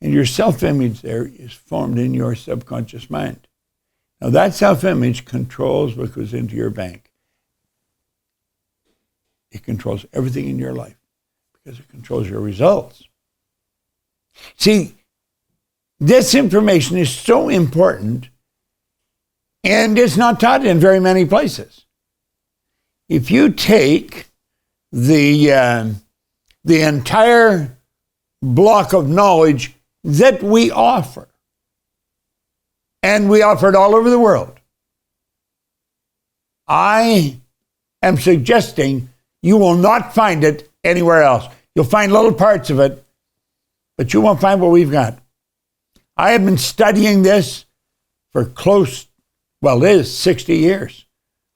And your self-image there is formed in your subconscious mind. Now that self-image controls what goes into your bank. It controls everything in your life because it controls your results. See, this information is so important, and it's not taught in very many places. If you take the entire block of knowledge that we offer, and we offer it all over the world, I am suggesting you will not find it anywhere else. You'll find little parts of it, but you won't find what we've got. I have been studying this for it is 60 years.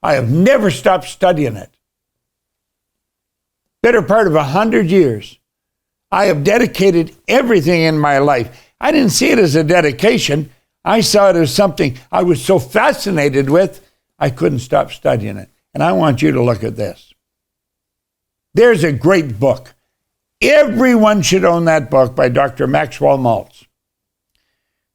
I have never stopped studying it. Better part of 100 years. I have dedicated everything in my life. I didn't see it as a dedication. I saw it as something I was so fascinated with, I couldn't stop studying it. And I want you to look at this. There's a great book. Everyone should own that book by Dr. Maxwell Maltz.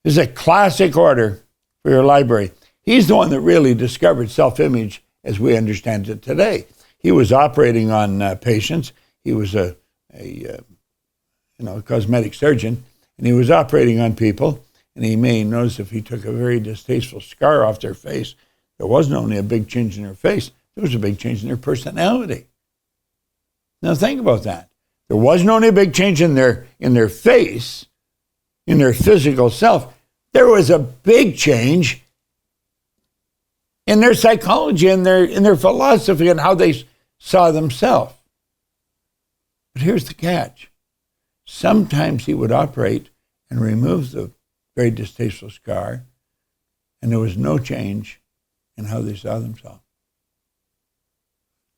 This is a classic order for your library. He's the one that really discovered self-image as we understand it today. He was operating on patients. He was a cosmetic surgeon, and he was operating on people. And he may notice if he took a very distasteful scar off their face, there wasn't only a big change in their face, there was a big change in their personality. Now think about that. There wasn't only a big change in their face, in their physical self. There was a big change in their psychology, in their philosophy, and how they saw themselves. But here's the catch. Sometimes he would operate and remove the very distasteful scar, and there was no change in how they saw themselves.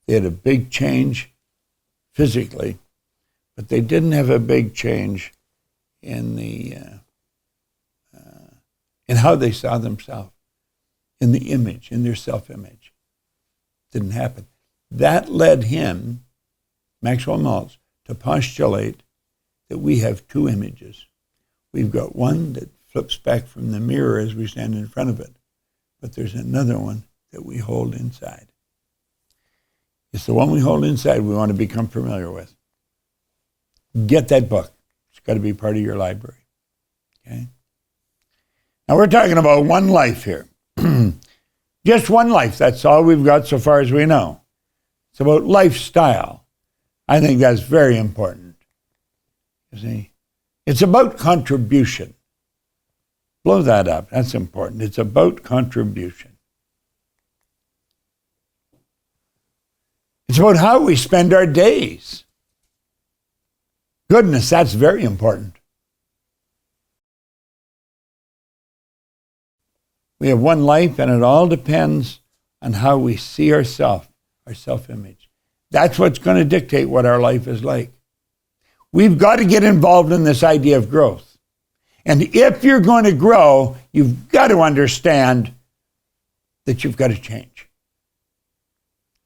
They had a big change physically, but they didn't have a big change in in how they saw themselves, in the image, in their self-image. Didn't happen. That led him, Maxwell Maltz, to postulate that we have two images. We've got one that flips back from the mirror as we stand in front of it, but there's another one that we hold inside. It's the one we hold inside we want to become familiar with. Get that book. It's got to be part of your library. Okay? Now we're talking about one life here. Just one life. That's all we've got so far as we know. It's about lifestyle. I think that's very important. You see? It's about contribution. Blow that up. That's important. It's about contribution. It's about how we spend our days. Goodness, that's very important. We have one life, and it all depends on how we see ourselves, our self-image. That's what's going to dictate what our life is like. We've got to get involved in this idea of growth. And if you're going to grow, you've got to understand that you've got to change.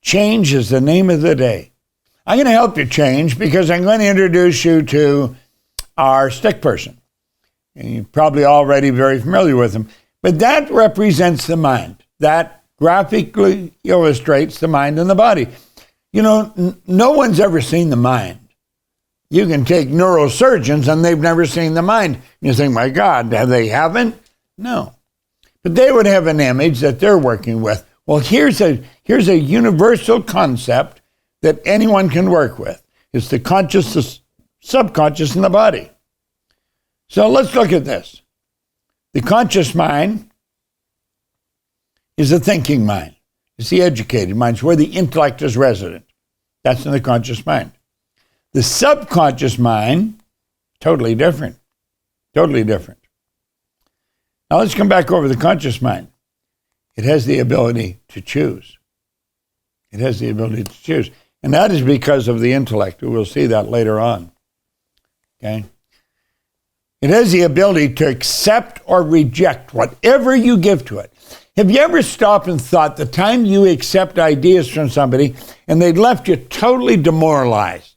Change is the name of the day. I'm going to help you change because I'm going to introduce you to our stick person. And you're probably already very familiar with him. But that represents the mind. That graphically illustrates the mind and the body. You know, no one's ever seen the mind. You can take neurosurgeons and they've never seen the mind. You think, my God, they haven't? No. But they would have an image that they're working with. Well, here's a universal concept that anyone can work with. It's the conscious, the subconscious, and the body. So let's look at this. The conscious mind is the thinking mind. It's the educated mind. It's where the intellect is resident. That's in the conscious mind. The subconscious mind, totally different. Totally different. Now let's come back over the conscious mind. It has the ability to choose. It has the ability to choose. And that is because of the intellect. We'll see that later on. Okay? It has the ability to accept or reject whatever you give to it. Have you ever stopped and thought the time you accept ideas from somebody and they left you totally demoralized?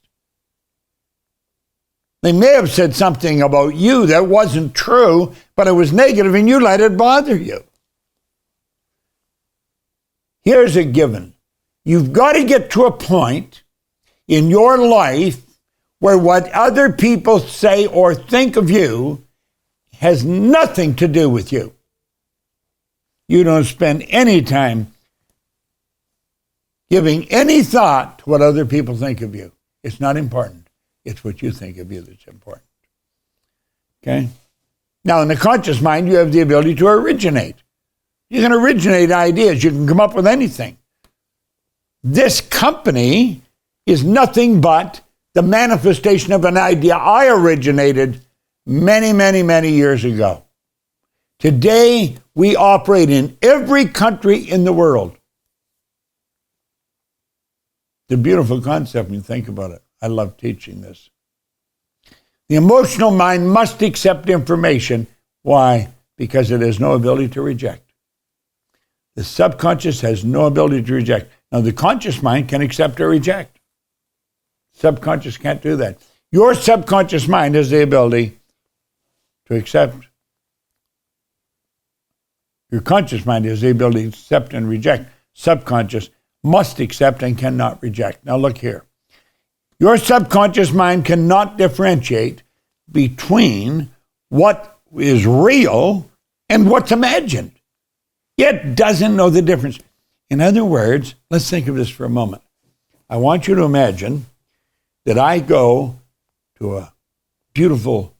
They may have said something about you that wasn't true, but it was negative and you let it bother you. Here's a given. You've got to get to a point in your life where what other people say or think of you has nothing to do with you. You don't spend any time giving any thought to what other people think of you. It's not important. It's what you think of you that's important. Okay? Now, in the conscious mind, you have the ability to originate. You can originate ideas. You can come up with anything. This company is nothing but the manifestation of an idea I originated many, many, many years ago. Today, we operate in every country in the world. It's a beautiful concept when you think about it. I love teaching this. The emotional mind must accept information. Why? Because it has no ability to reject. The subconscious has no ability to reject. Now, the conscious mind can accept or reject. Subconscious can't do that. Your subconscious mind has the ability to accept. Your conscious mind has the ability to accept and reject. Subconscious must accept and cannot reject. Now look here. Your subconscious mind cannot differentiate between what is real and what's imagined. It doesn't know the difference. In other words, let's think of this for a moment. I want you to imagine that I go to a beautiful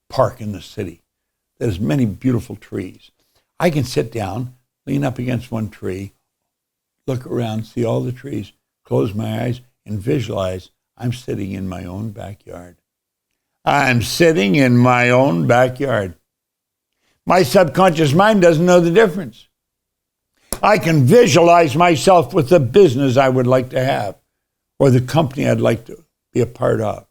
park in the city that has many beautiful trees. I can sit down, lean up against one tree, look around, see all the trees, close my eyes, and visualize I'm sitting in my own backyard. I'm sitting in my own backyard. My subconscious mind doesn't know the difference. I can visualize myself with the business I would like to have or the company I'd like to be a part of.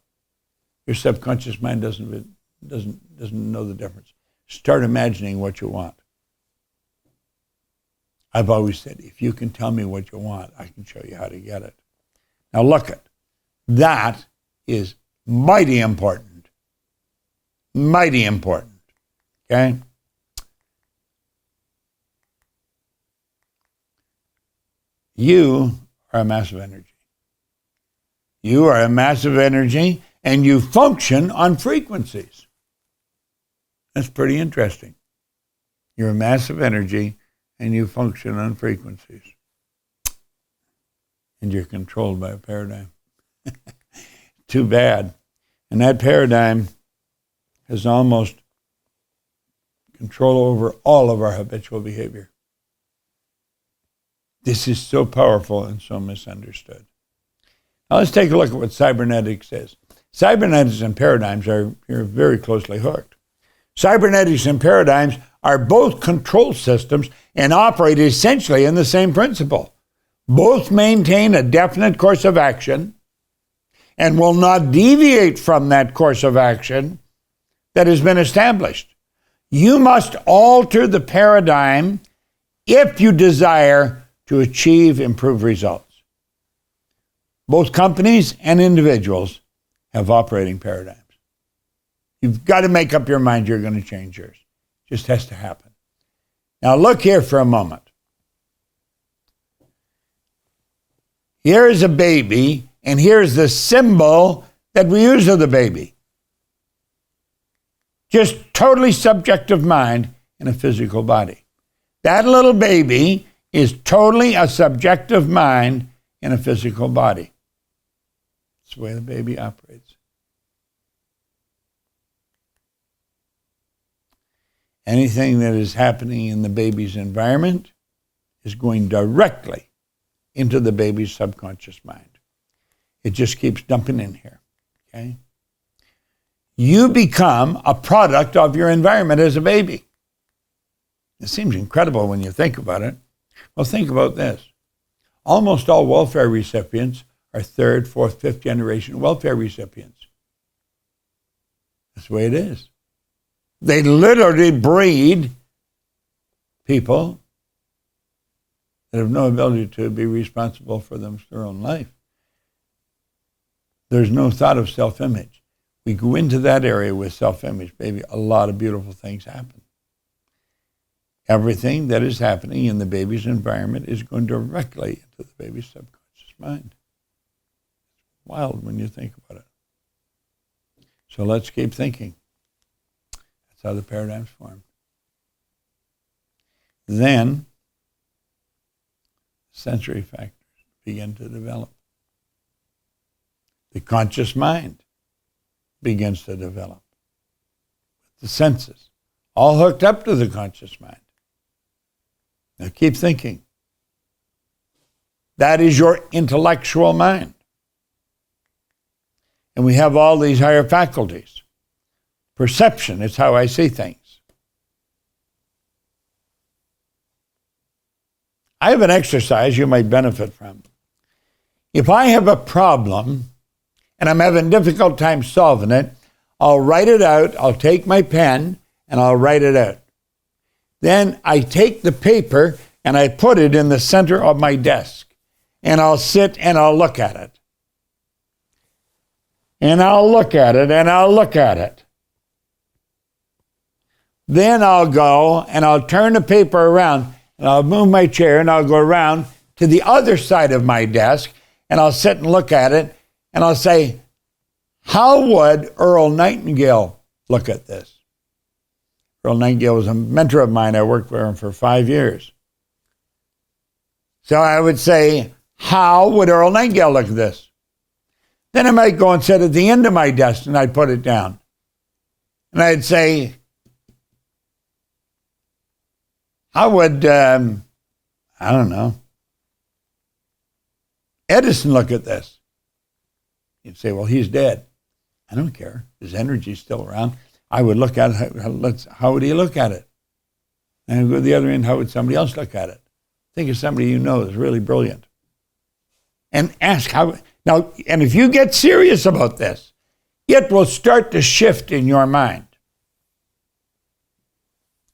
Your subconscious mind doesn't know the difference. Start imagining what you want. I've always said, if you can tell me what you want, I can show you how to get it. Now look at that is mighty important. Mighty important. Okay? You are a mass of energy. You are a mass of energy, and you function on frequencies. That's pretty interesting. You're a mass of energy, and you function on frequencies. And you're controlled by a paradigm. Too bad. And that paradigm has almost control over all of our habitual behavior. This is so powerful and so misunderstood. Now let's take a look at what cybernetics says. Cybernetics and paradigms are very closely hooked. Cybernetics and paradigms are both control systems and operate essentially in the same principle. Both maintain a definite course of action and will not deviate from that course of action that has been established. You must alter the paradigm if you desire to achieve improved results. Both companies and individuals have operating paradigms. You've got to make up your mind you're going to change yours. It just has to happen. Now look here for a moment. Here is a baby, and here's the symbol that we use of the baby. Just totally subjective mind in a physical body. That little baby is totally a subjective mind in a physical body. It's the way the baby operates. Anything that is happening in the baby's environment is going directly into the baby's subconscious mind. It just keeps dumping in here, okay? You become a product of your environment as a baby. It seems incredible when you think about it. Well, think about this. Almost all welfare recipients are third, fourth, fifth generation welfare recipients. That's the way it is. They literally breed people that have no ability to be responsible for their own life. There's no thought of self-image. We go into that area with self-image, baby, a lot of beautiful things happen. Everything that is happening in the baby's environment is going directly into the baby's subconscious mind. It's wild when you think about it. So let's keep thinking. That's how the paradigms form. Then, sensory factors begin to develop. The conscious mind begins to develop. The senses, all hooked up to the conscious mind. Now keep thinking. That is your intellectual mind. And we have all these higher faculties. Perception is how I see things. I have an exercise you might benefit from. If I have a problem and I'm having a difficult time solving it, I'll write it out, I'll take my pen, and I'll write it out. Then I take the paper and I put it in the center of my desk. And I'll sit and I'll look at it. And I'll look at it and I'll look at it. Then I'll go and I'll turn the paper around and I'll move my chair and I'll go around to the other side of my desk and I'll sit and look at it and I'll say, how would Earl Nightingale look at this? Earl Nightingale was a mentor of mine. I worked with him for 5 years. So I would say, how would Earl Nightingale look at this? Then I might go and sit at the end of my desk and I'd put it down. And I'd say, how would, I don't know, Edison look at this? You'd say, well, he's dead. I don't care. His energy's still around. I would look at it. How would he look at it? And I'd go to the other end. How would somebody else look at it? Think of somebody you know is really brilliant. And ask how. Now, and if you get serious about this, it will start to shift in your mind.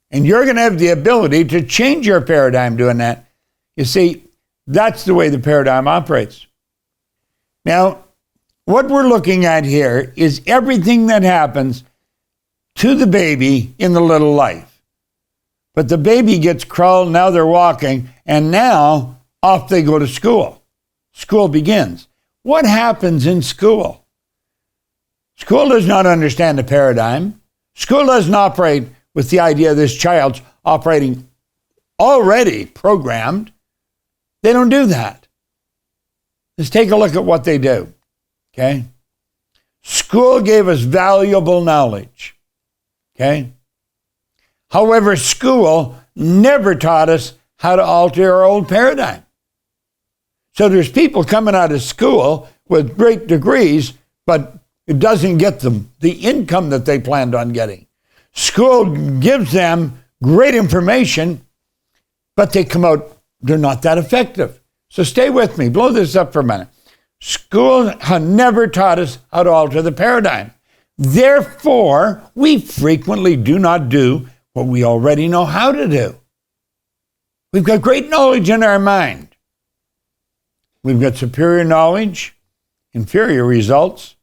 And you're going to have the ability to change your paradigm doing that. You see, that's the way the paradigm operates. Now, what we're looking at here is everything that happens to the baby in the little life. But the baby gets crawled, now they're walking, and now off they go to school. School begins. What happens in school? School does not understand the paradigm. School doesn't operate with the idea this child's operating already programmed. They don't do that. Let's take a look at what they do. Okay? School gave us valuable knowledge. Okay? However, school never taught us how to alter our old paradigm. So there's people coming out of school with great degrees, but it doesn't get them the income that they planned on getting. School gives them great information, but they come out, they're not that effective. So stay with me, blow this up for a minute. School never taught us how to alter the paradigm. Therefore, we frequently do not do what we already know how to do. We've got great knowledge in our mind. We've got superior knowledge, inferior results.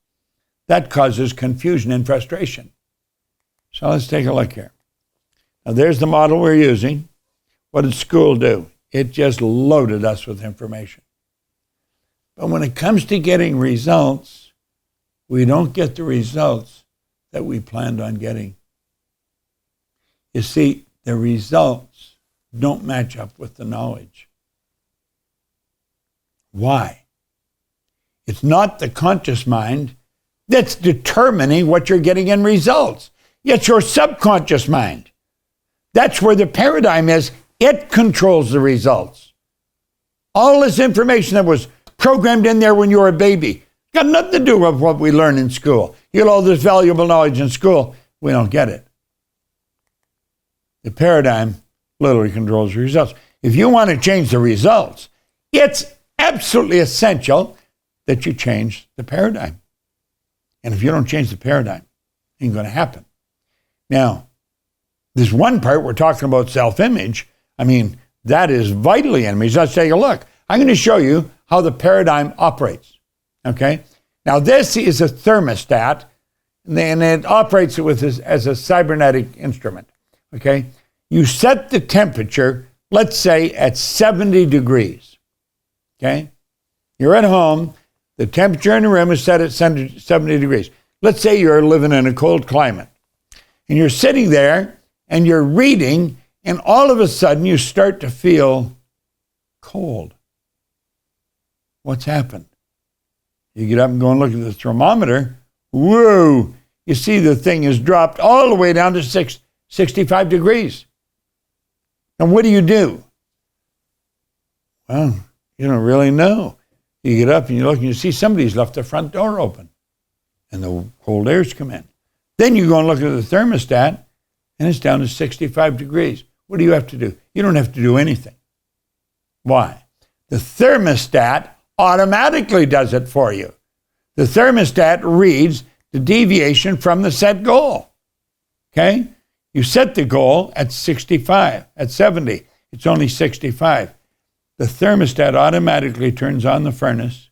That causes confusion and frustration. So let's take a look here. Now there's the model we're using. What did school do? It just loaded us with information. But when it comes to getting results, we don't get the results that we planned on getting. You see, the results don't match up with the knowledge. Why? It's not the conscious mind that's determining what you're getting in results. It's your subconscious mind. That's where the paradigm is. It controls the results. All this information that was programmed in there when you were a baby got nothing to do with what we learn in school. You get all this valuable knowledge in school, we don't get it. The paradigm literally controls the results. If you want to change the results, it's absolutely essential that you change the paradigm. And if you don't change the paradigm, Ain't going to happen. Now, this one part we're talking about self-image, I mean, that is vitally enemies. Let's take a look. I'm going to show you how the paradigm operates, okay? Now, this is a thermostat, and it operates as a cybernetic instrument, okay? You set the temperature, let's say, at 70 degrees, okay? You're at home. The temperature in the room is set at 70 degrees. Let's say you're living in a cold climate, and you're sitting there, and you're reading, and all of a sudden you start to feel cold. What's happened? You get up and go and look at the thermometer. Whoa! You see the thing has dropped all the way down to 65 degrees. And what do? Well, you don't really know. You get up and you look and you see somebody's left the front door open and the cold air's come in. Then you go and look at the thermostat and it's down to 65 degrees. What do you have to do? You don't have to do anything. Why? The thermostat automatically does it for you. The thermostat reads the deviation from the set goal. Okay? You set the goal at 65, at 70. It's only 65. The thermostat automatically turns on the furnace.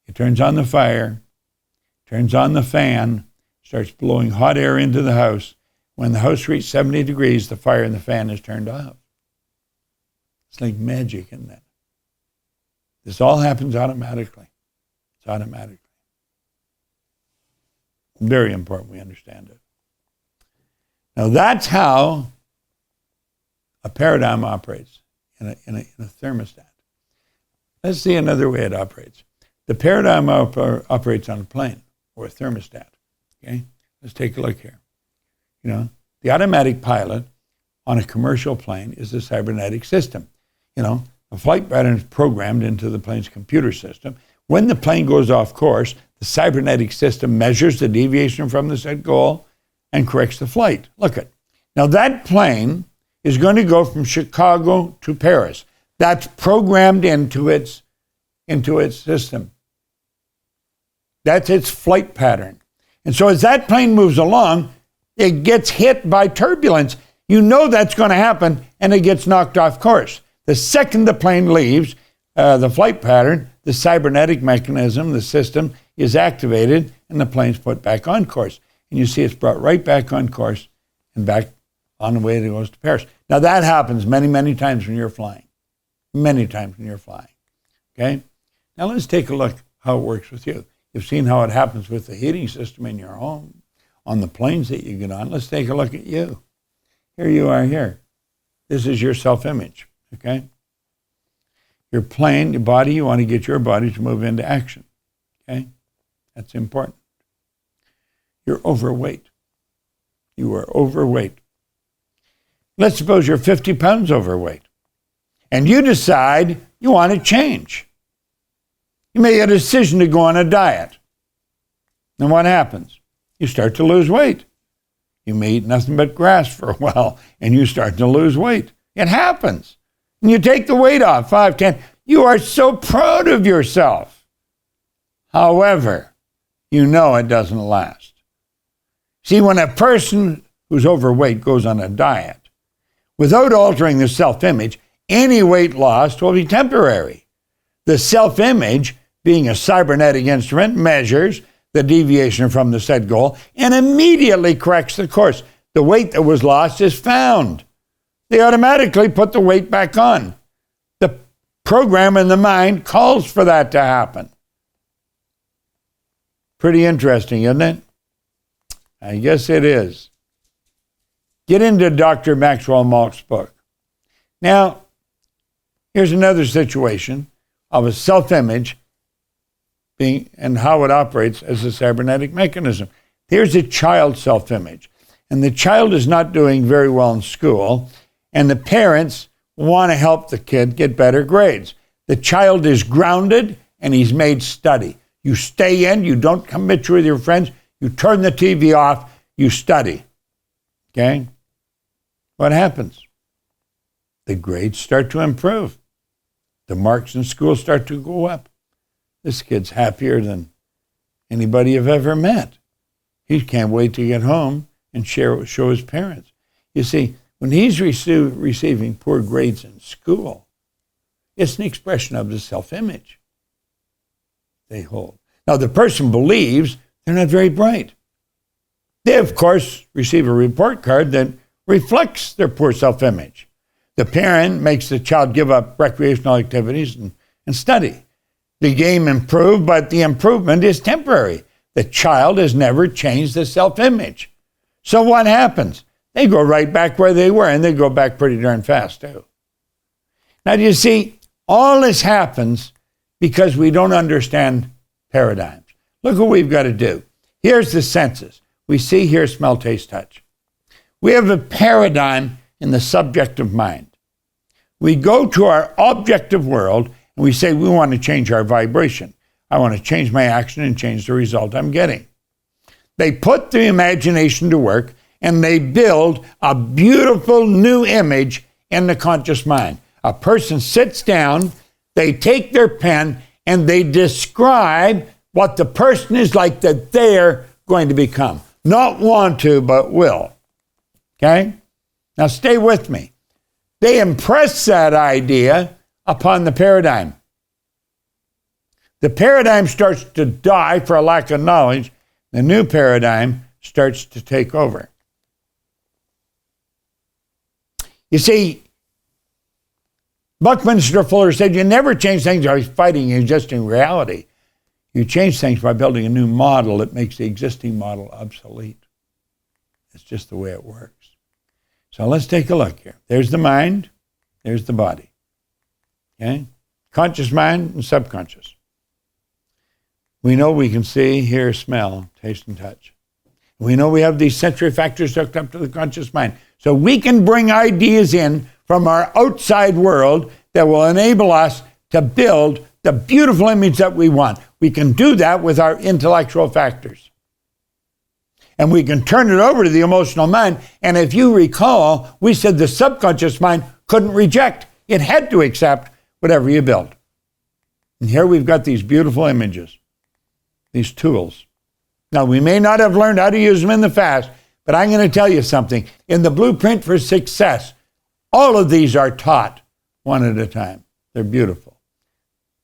It turns on the fire, turns on the fan, starts blowing hot air into the house. When the house reaches 70 degrees, the fire in the fan is turned off. It's like magic, isn't it? This all happens automatically. It's automatically. Very important we understand it. Now that's how a paradigm operates in a thermostat. Let's see another way it operates. The paradigm operates on a plane or a thermostat. Okay, let's take a look here. You know, the automatic pilot on a commercial plane is a cybernetic system. You know, the flight pattern is programmed into the plane's computer system. When the plane goes off course, the cybernetic system measures the deviation from the set goal and corrects the flight. Look at. Now that plane is going to go from Chicago to Paris. That's programmed into its system. That's its flight pattern. And so as that plane moves along, it gets hit by turbulence. You know that's going to happen, and it gets knocked off course. The second the plane leaves the flight pattern, the cybernetic mechanism, the system, is activated, and the plane's put back on course. And you see it's brought right back on course and back on the way it goes to Paris. Now that happens many, many times when you're flying. Many times when you're flying. Okay? Now let's take a look how it works with you. You've seen how it happens with the heating system in your home, on the planes that you get on. Let's take a look at you. Here you are here. This is your self-image, okay? Your plane, your body, you want to get your body to move into action, okay? That's important. You're overweight. You are overweight. Let's suppose you're 50 pounds overweight, and you decide you want to change. You make a decision to go on a diet. And what happens? You start to lose weight. You may eat nothing but grass for a while, and you start to lose weight. It happens. And you take the weight off, 5, 10. You are so proud of yourself. However, you know it doesn't last. See, when a person who's overweight goes on a diet, without altering the self-image, any weight loss will be temporary. The self-image, being a cybernetic instrument, measures the deviation from the set goal and immediately corrects the course. The weight that was lost is found. They automatically put the weight back on. The program in the mind calls for that to happen. Pretty interesting, isn't it? I guess it is. Get into Dr. Maxwell Maltz's book. Now, here's another situation of a self-image being and how it operates as a cybernetic mechanism. Here's a child's self-image, and the child is not doing very well in school, and the parents want to help the kid get better grades. The child is grounded, and he's made study. You stay in, you don't commit with your friends, you turn the TV off, you study. Okay? What happens? The grades start to improve. The marks in school start to go up. This kid's happier than anybody you've ever met. He can't wait to get home and show his parents. You see, when he's receiving poor grades in school, it's an expression of the self-image they hold. Now, the person believes they're not very bright. They, of course, receive a report card that reflects their poor self-image. The parent makes the child give up recreational activities and study. The game improved, but the improvement is temporary. The child has never changed the self-image. So what happens? They go right back where they were, and they go back pretty darn fast, too. Now, do you see, all this happens because we don't understand paradigms. Look what we've got to do. Here's the senses. We see, hear, smell, taste, touch. We have a paradigm in the subjective mind. We go to our objective world and we say we want to change our vibration. I want to change my action and change the result I'm getting. They put the imagination to work and they build a beautiful new image in the conscious mind. A person sits down, they take their pen, and they describe what the person is like that they're going to become. Not want to, but will. Okay? Now stay with me. They impress that idea upon the paradigm. The paradigm starts to die for a lack of knowledge. The new paradigm starts to take over. You see, Buckminster Fuller said, you never change things by fighting existing reality. You change things by building a new model that makes the existing model obsolete. It's just the way it works. So let's take a look here. There's the mind. There's the body. Okay? Conscious mind and subconscious. We know we can see, hear, smell, taste, and touch. We know we have these sensory factors hooked up to the conscious mind. So we can bring ideas in from our outside world that will enable us to build the beautiful image that we want. We can do that with our intellectual factors. And we can turn it over to the emotional mind. And if you recall, we said the subconscious mind couldn't reject. It had to accept whatever you built. And here we've got these beautiful images, these tools. Now, we may not have learned how to use them in the past, but I'm going to tell you something. In the Blueprint for Success, all of these are taught one at a time. They're beautiful.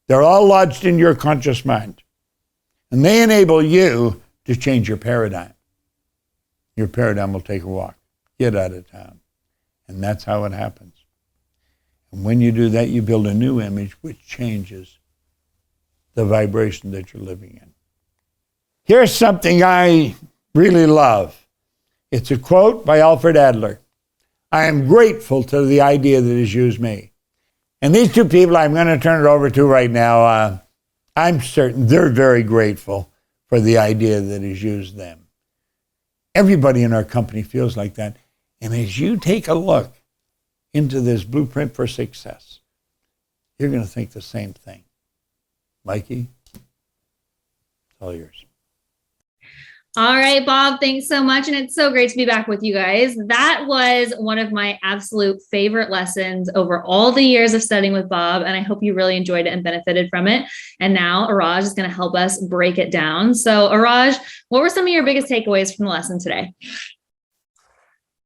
They're all lodged in your conscious mind. And they enable you to change your paradigm. Your paradigm will take a walk. Get out of town. And that's how it happens. And when you do that, you build a new image which changes the vibration that you're living in. Here's something I really love. It's a quote by Alfred Adler. I am grateful to the idea that has used me. And these two people I'm going to turn it over to right now, I'm certain they're very grateful for the idea that has used them. Everybody in our company feels like that. And as you take a look into this Blueprint for Success, you're going to think the same thing. Mikey, it's all yours. All right, Bob, thanks so much. And it's so great to be back with you guys. That was one of my absolute favorite lessons over all the years of studying with Bob. And I hope you really enjoyed it and benefited from it. And now Araj is going to help us break it down. So Araj, what were some of your biggest takeaways from the lesson today?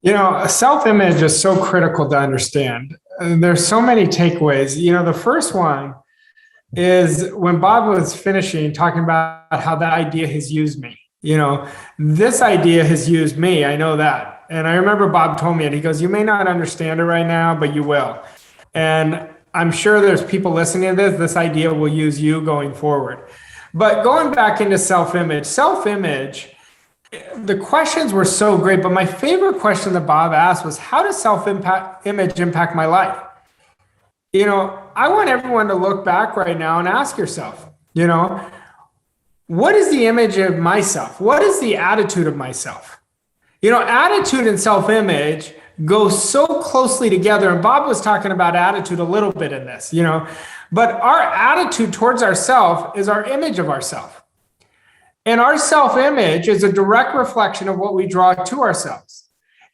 You know, self-image is so critical to understand. There's so many takeaways. You know, the first one is when Bob was finishing talking about how that idea has used me. You know, this idea has used me. I know that. And I remember Bob told me it. He goes, you may not understand it right now, but you will. And I'm sure there's people listening to this. This idea will use you going forward. But going back into self-image, the questions were so great. But my favorite question that Bob asked was, how does self-image impact my life? You know, I want everyone to look back right now and ask yourself, you know, what is the image of myself? What is the attitude of myself? You know, attitude and self-image go so closely together. And Bob was talking about attitude a little bit in this, you know, but our attitude towards ourselves is our image of ourselves. And our self-image is a direct reflection of what we draw to ourselves.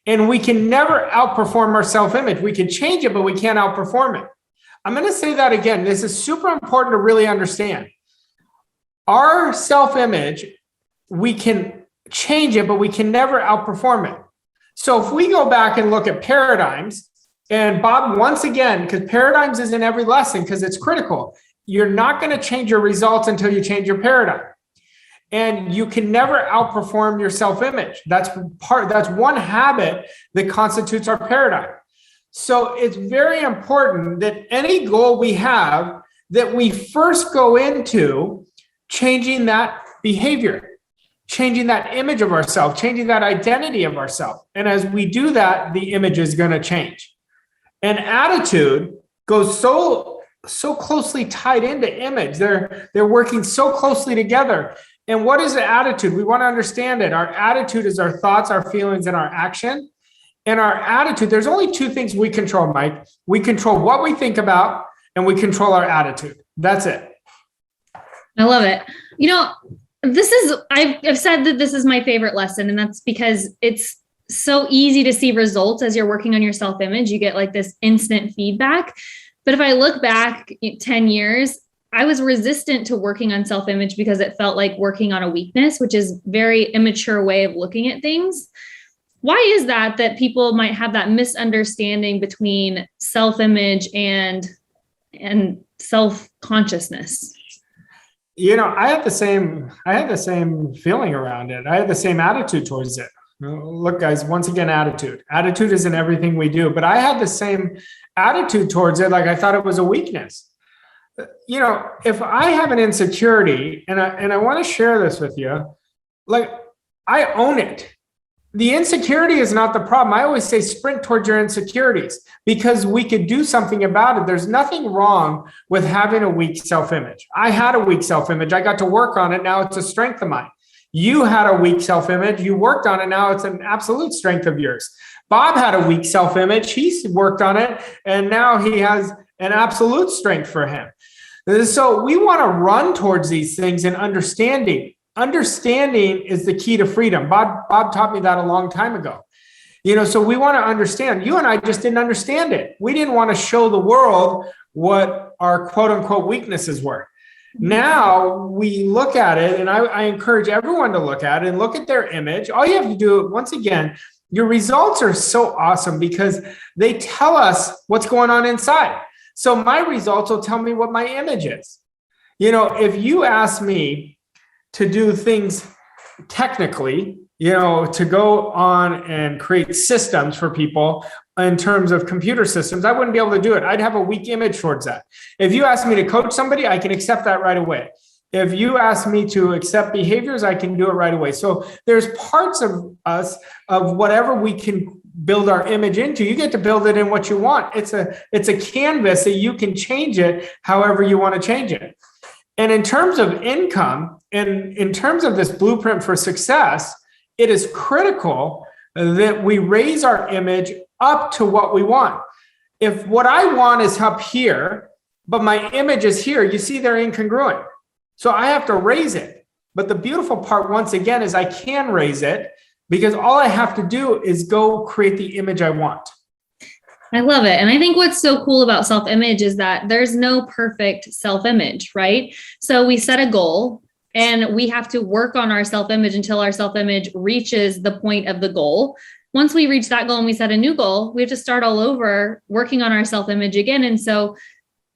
And we can never outperform our self-image. We can change it, but we can't outperform it. I'm going to say that again. This is super important to really understand. Our self-image, we can change it, but we can never outperform it. So if we go back and look at paradigms, and Bob, once again, because paradigms is in every lesson because it's critical, you're not going to change your results until you change your paradigm. And you can never outperform your self-image. That's one habit that constitutes our paradigm. So it's very important that any goal we have, that we first go into changing that behavior, changing that image of ourselves, changing that identity of ourselves. And as we do that, the image is going to change. And attitude goes so closely tied into image. They're working so closely together. And what is the attitude? We want to understand it. Our attitude is our thoughts, our feelings, and our action. And our attitude, there's only two things we control, Mike. We control what we think about, and we control our attitude. That's it. I love it. I've said that this is my favorite lesson, and that's because it's so easy to see results as you're working on your self-image. You get like this instant feedback. But if I look back 10 years, I was resistant to working on self-image because it felt like working on a weakness, which is a very immature way of looking at things. Why is that people might have that misunderstanding between self-image and self-consciousness? I had the same feeling around it. I had the same attitude towards it. Look, guys, once again, attitude. Attitude is in everything we do, but I had the same attitude towards it. Like I thought it was a weakness. If I have an insecurity, and I want to share this with you, like I own it. The insecurity is not the problem. I always say sprint towards your insecurities because we could do something about it. There's nothing wrong with having a weak self-image. I had a weak self-image. I got to work on it. Now it's a strength of mine. You had a weak self-image. You worked on it. Now it's an absolute strength of yours. Bob had a weak self-image. He's worked on it. And now he has an absolute strength for him. So we want to run towards these things and understanding. Understanding is the key to freedom. Bob taught me that a long time ago. So we want to understand. You and I just didn't understand it. We didn't want to show the world what our quote unquote weaknesses were. Now we look at it, and I encourage everyone to look at it and look at their image. All you have to do, once again, your results are so awesome because they tell us what's going on inside. So my results will tell me what my image is. If you ask me to do things technically, to go on and create systems for people in terms of computer systems, I wouldn't be able to do it. I'd have a weak image towards that. If you ask me to coach somebody, I can accept that right away. If you ask me to accept behaviors, I can do it right away. So there's parts of us, of whatever we can build our image into. You get to build it in what you want. It's a canvas that you can change it however you want to change it. And in terms of income, and in terms of this blueprint for success, it is critical that we raise our image up to what we want. If what I want is up here, but my image is here, you see they're incongruent. So I have to raise it. But the beautiful part, once again, is I can raise it because all I have to do is go create the image I want. I love it. And I think what's so cool about self-image is that there's no perfect self-image, right? So we set a goal and we have to work on our self-image until our self-image reaches the point of the goal. Once we reach that goal and we set a new goal, we have to start all over working on our self-image again. And so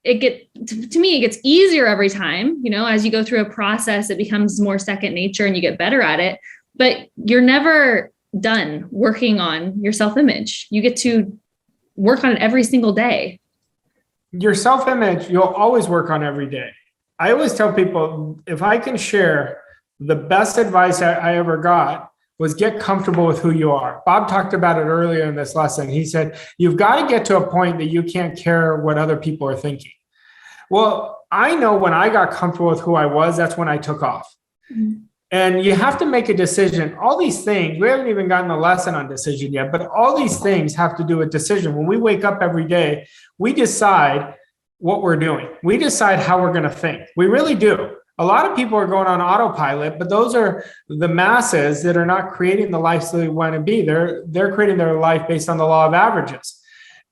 to me, it gets easier every time, as you go through a process, it becomes more second nature and you get better at it, but you're never done working on your self-image. You get to work on it every single day. Your self-image, you'll always work on every day. I always tell people, if I can share the best advice I ever got was get comfortable with who you are. Bob talked about it earlier in this lesson. He said, you've got to get to a point that you can't care what other people are thinking. Well, I know when I got comfortable with who I was, that's when I took off. Mm-hmm. And you have to make a decision. All these things, we haven't even gotten a lesson on decision yet, but all these things have to do with decision. When we wake up every day, we decide what we're doing. We decide how we're going to think. We really do. A lot of people are going on autopilot, but those are the masses that are not creating the lives they want to be. They're creating their life based on the law of averages.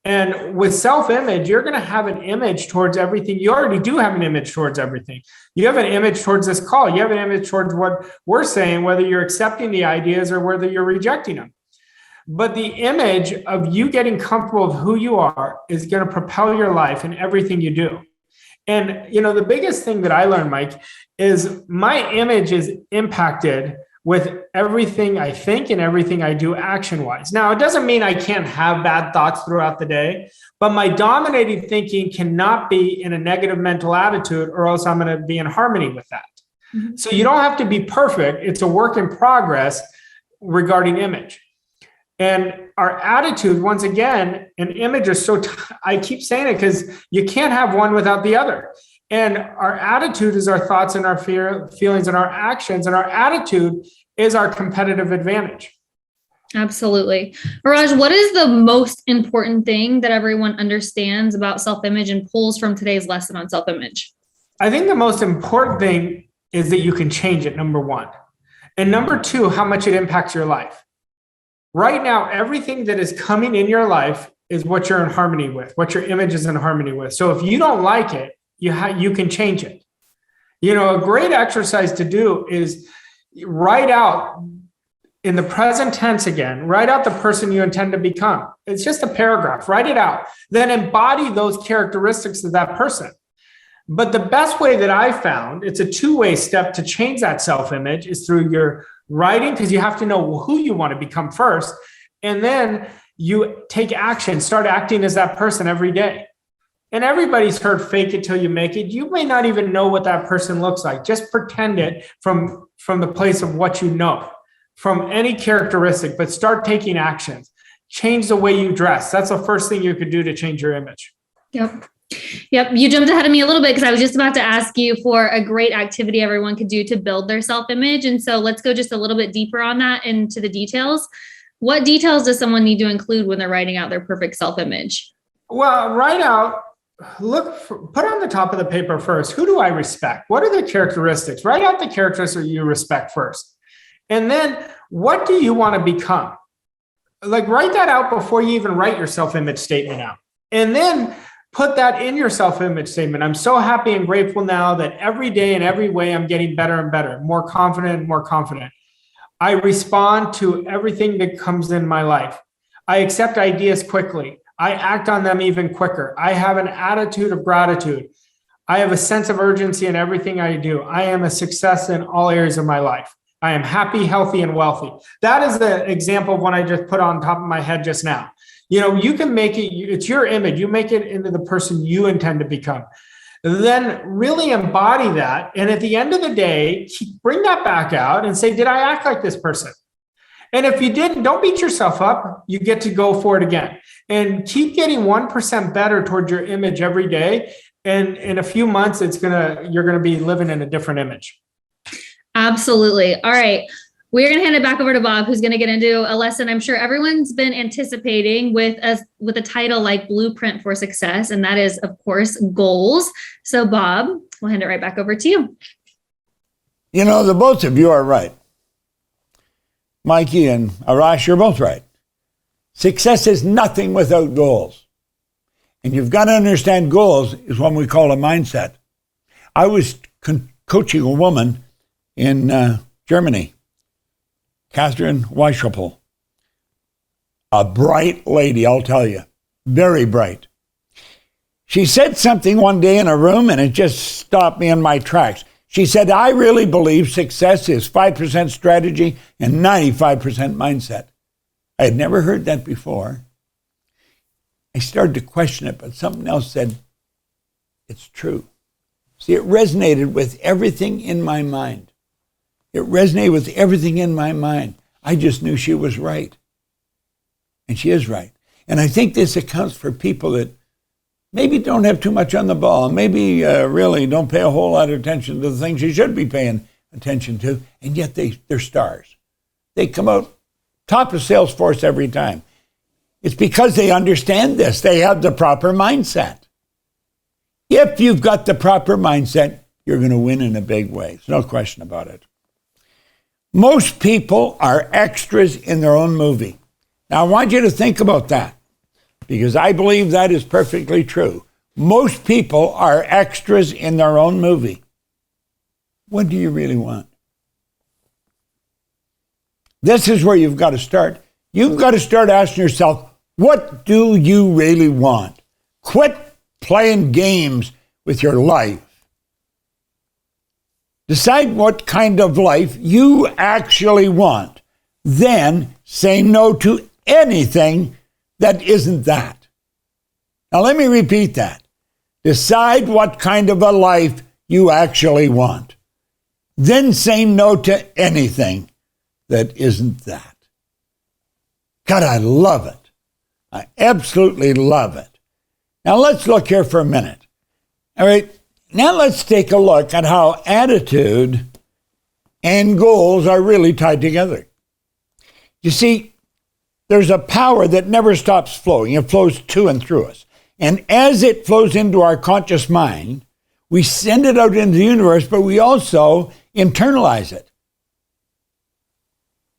And with self-image, you're going to have an image towards everything. You already do have an image towards everything. You have an image towards this call. You have an image towards what we're saying, whether you're accepting the ideas or whether you're rejecting them. But the image of you getting comfortable with who you are is going to propel your life in everything you do. And, the biggest thing that I learned, Mike, is my image is impacted with everything I think and everything I do action-wise. Now, it doesn't mean I can't have bad thoughts throughout the day, but my dominating thinking cannot be in a negative mental attitude, or else I'm going to be in harmony with that. Mm-hmm. So you don't have to be perfect. It's a work in progress regarding image. And our attitude, once again, an image is I keep saying it because you can't have one without the other. And our attitude is our thoughts and our feelings and our actions. And our attitude is our competitive advantage. Absolutely. Raj, what is the most important thing that everyone understands about self-image and pulls from today's lesson on self-image? I think the most important thing is that you can change it, number one. And number two, how much it impacts your life. Right now, everything that is coming in your life is what you're in harmony with, what your image is in harmony with. So if you don't like it, you can change it. A great exercise to do is write out in the present tense again, write out the person you intend to become. It's just a paragraph, write it out, then embody those characteristics of that person. But the best way that I found, it's a two-way step to change that self-image, is through your writing, because you have to know who you want to become first. And then you take action, start acting as that person every day. And everybody's heard fake it till you make it. You may not even know what that person looks like. Just pretend it from the place of what you know, from any characteristic, but start taking actions. Change the way you dress. That's the first thing you could do to change your image. Yep. You jumped ahead of me a little bit because I was just about to ask you for a great activity everyone could do to build their self-image. And so let's go just a little bit deeper on that into the details. What details does someone need to include when they're writing out their perfect self-image? Well, put on the top of the paper first, who do I respect? What are the characteristics? Write out the characteristics you respect first. And then what do you want to become? Write that out before you even write your self-image statement out. And then put that in your self-image statement. I'm so happy and grateful now that every day in every way, I'm getting better and better, more confident and more confident. I respond to everything that comes in my life. I accept ideas quickly. I act on them even quicker. I have an attitude of gratitude. I have a sense of urgency in everything I do. I am a success in all areas of my life. I am happy, healthy, and wealthy. That is the example of one I just put on top of my head just now. You can make it, it's your image. You make it into the person you intend to become. Then really embody that. And at the end of the day, bring that back out and say, did I act like this person? And if you didn't, don't beat yourself up. You get to go for it again. And keep getting 1% better towards your image every day. And in a few months, you're going to be living in a different image. Absolutely. All right. We're going to hand it back over to Bob, who's going to get into a lesson I'm sure everyone's been anticipating with a title like Blueprint for Success. And that is, of course, goals. So Bob, we'll hand it right back over to you. The both of you are right. Mikey and Arash, you're both right. Success is nothing without goals. And you've got to understand goals is what we call a mindset. I was coaching a woman in Germany, Catherine Weischappel, a bright lady, I'll tell you, very bright. She said something one day in a room and it just stopped me in my tracks. She said, I really believe success is 5% strategy and 95% mindset. I had never heard that before. I started to question it, but something else said, it's true. See, it resonated with everything in my mind. It resonated with everything in my mind. I just knew she was right. And she is right. And I think this accounts for people that maybe don't have too much on the ball, maybe really don't pay a whole lot of attention to the things you should be paying attention to, and yet they're stars. They come out top of Salesforce every time. It's because they understand this. They have the proper mindset. If you've got the proper mindset, you're going to win in a big way. There's no question about it. Most people are extras in their own movie. Now, I want you to think about that. because I believe that is perfectly true. Most people are extras in their own movie. What do you really want? This is where you've got to start. You've got to start asking yourself, what do you really want? Quit playing games with your life. Decide what kind of life you actually want. Then say no to anything that isn't that. Now let me repeat that. Decide what kind of a life you actually want. Then say no to anything that isn't that. God, I love it. I absolutely love it. Now let's look here for a minute. All right, now let's take a look at how attitude and goals are really tied together. You see, there's a power that never stops flowing. It flows to and through us. And as it flows into our conscious mind, we send it out into the universe, but we also internalize it.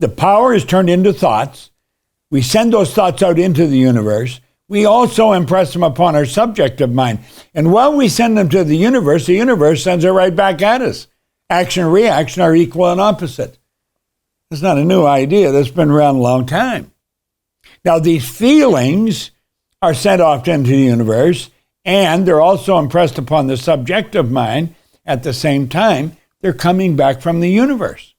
The power is turned into thoughts. We send those thoughts out into the universe. We also impress them upon our subjective mind. And while we send them to the universe sends it right back at us. Action and reaction are equal and opposite. It's not a new idea. That's been around a long time. Now, these feelings are sent off into the universe, and they're also impressed upon the subjective mind. At the same time, they're coming back from the universe.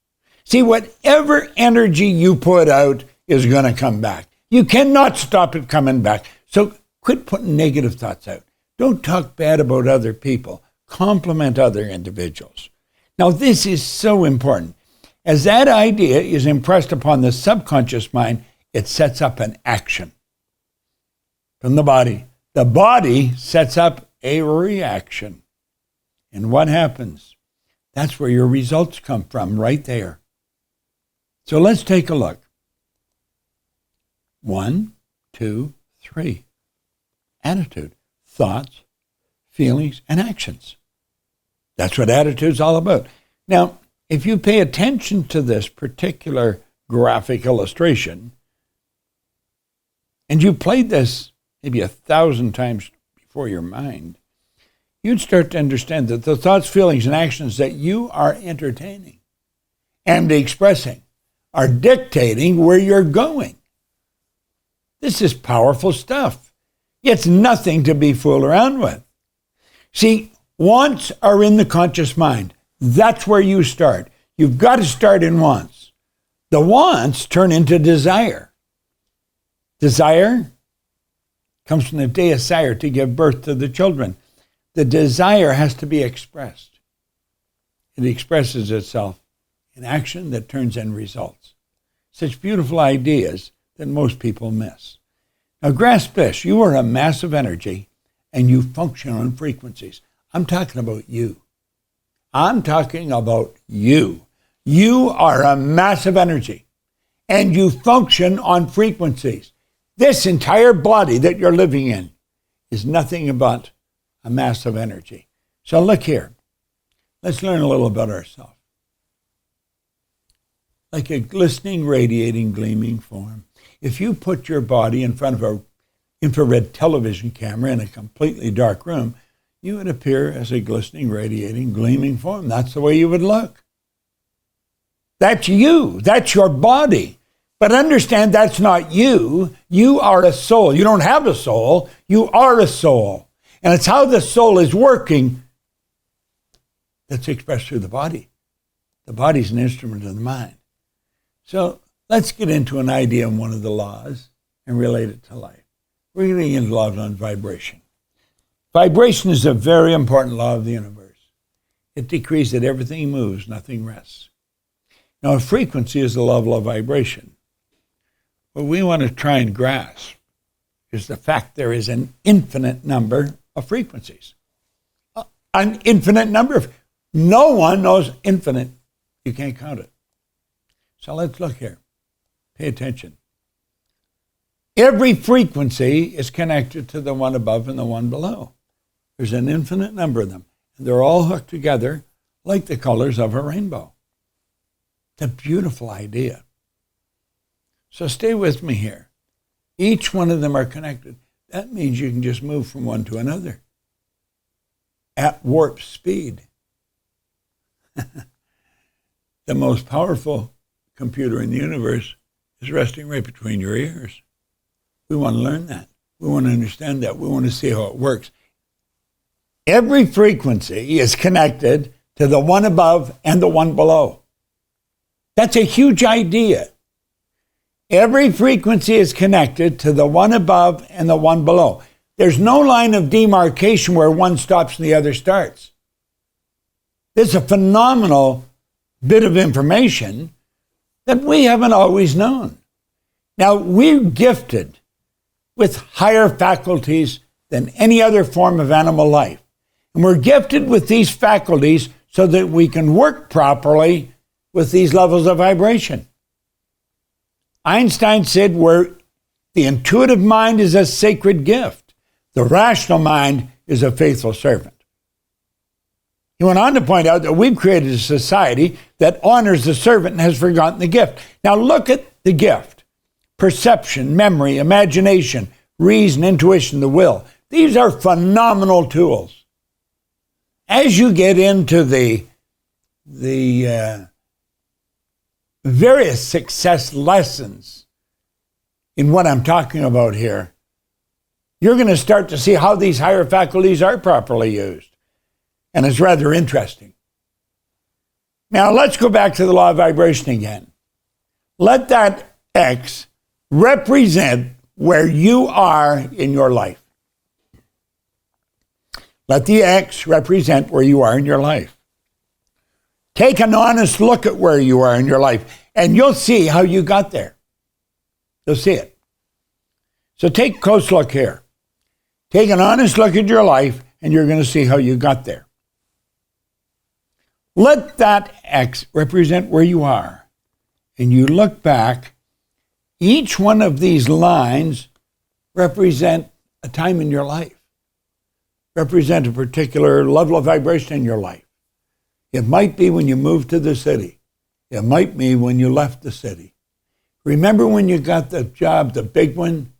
See, whatever energy you put out is going to come back. You cannot stop it coming back. So quit putting negative thoughts out. Don't talk bad about other people. Compliment other individuals. Now, this is so important. As that idea is impressed upon the subconscious mind, it sets up an action from the body. The body sets up a reaction. And what happens? That's where your results come from, right there. So let's take a look. 1, 2, 3. Attitude, thoughts, feelings, and actions. That's what attitude's all about. Now, if you pay attention to this particular graphic illustration, and you played this maybe 1,000 times before your mind, you'd start to understand that the thoughts, feelings, and actions that you are entertaining and expressing are dictating where you're going. This is powerful stuff. It's nothing to be fooled around with. See, wants are in the conscious mind. That's where you start. You've got to start in wants. The wants turn into desire. Desire comes from the day of sire to give birth to the children. The desire has to be expressed. It expresses itself in action that turns in results. Such beautiful ideas that most people miss. Now grasp this. You are a mass of energy and you function on frequencies. I'm talking about you. I'm talking about you. You are a mass of energy and you function on frequencies. This entire body that you're living in is nothing but a mass of energy. So look here. Let's learn a little about ourselves. Like a glistening, radiating, gleaming form. If you put your body in front of an infrared television camera in a completely dark room, you would appear as a glistening, radiating, gleaming form. That's the way you would look. That's you. That's your body. But understand that's not you. You are a soul. You don't have a soul. You are a soul. And it's how the soul is working that's expressed through the body. The body's an instrument of the mind. So let's get into an idea on one of the laws and relate it to life. We're getting into laws on vibration. Vibration is a very important law of the universe. It decrees that everything moves, nothing rests. Now, a frequency is the level of vibration. What we want to try and grasp is the fact there is an infinite number of frequencies. An infinite number of, no one knows infinite. You can't count it. So let's look here. Pay attention. Every frequency is connected to the one above and the one below. There's an infinite number of them. And they're all hooked together like the colors of a rainbow. It's a beautiful idea. So stay with me here. Each one of them are connected. that means you can just move from one to another at warp speed. The most powerful computer in the universe is resting right between your ears. We want to learn that. We want to understand that. We want to see how it works. Every frequency is connected to the one above and the one below. That's a huge idea. Every frequency is connected to the one above and the one below. There's no line of demarcation where one stops and the other starts. This is a phenomenal bit of information that we haven't always known. Now, we're gifted with higher faculties than any other form of animal life. And we're gifted with these faculties so that we can work properly with these levels of vibration. Einstein said the intuitive mind is a sacred gift. The rational mind is a faithful servant. He went on to point out that we've created a society that honors the servant and has forgotten the gift. Now look at the gift. Perception, memory, imagination, reason, intuition, the will. These are phenomenal tools. As you get into the various success lessons in what I'm talking about here, you're going to start to see how these higher faculties are properly used. And it's rather interesting. Now, let's go back to the law of vibration again. Let that X represent where you are in your life. Let the X represent where you are in your life. Take an honest look at where you are in your life, and you'll see how you got there. You'll see it. So take a close look here. Take an honest look at your life, and you're going to see how you got there. Let that X represent where you are. And you look back, each one of these lines represent a time in your life, represent a particular level of vibration in your life. It might be when you moved to the city. It might be when you left the city. Remember when you got the job, the big one?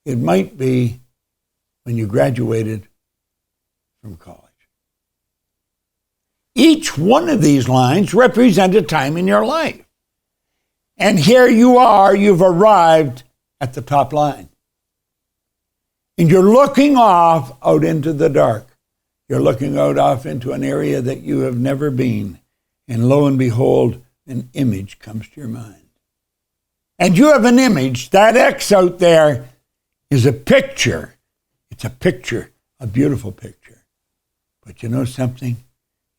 It might be when you graduated from college. Each one of these lines represents a time in your life. And here you are, you've arrived at the top line. And you're looking off out into the dark. You're looking out off into an area that you have never been. And lo and behold, an image comes to your mind. And you have an image. That X out there is a picture. It's a picture, a beautiful picture. But you know something?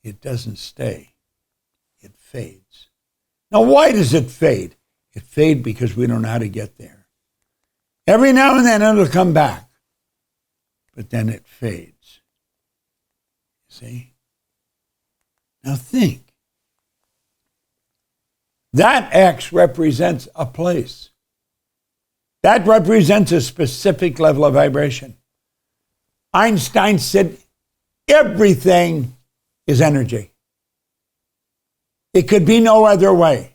It doesn't stay. It fades. Now, why does it fade? It fades because we don't know how to get there. Every now and then it'll come back. But then it fades. See? Now think. That X represents a place. That represents a specific level of vibration. Einstein said everything is energy. It could be no other way.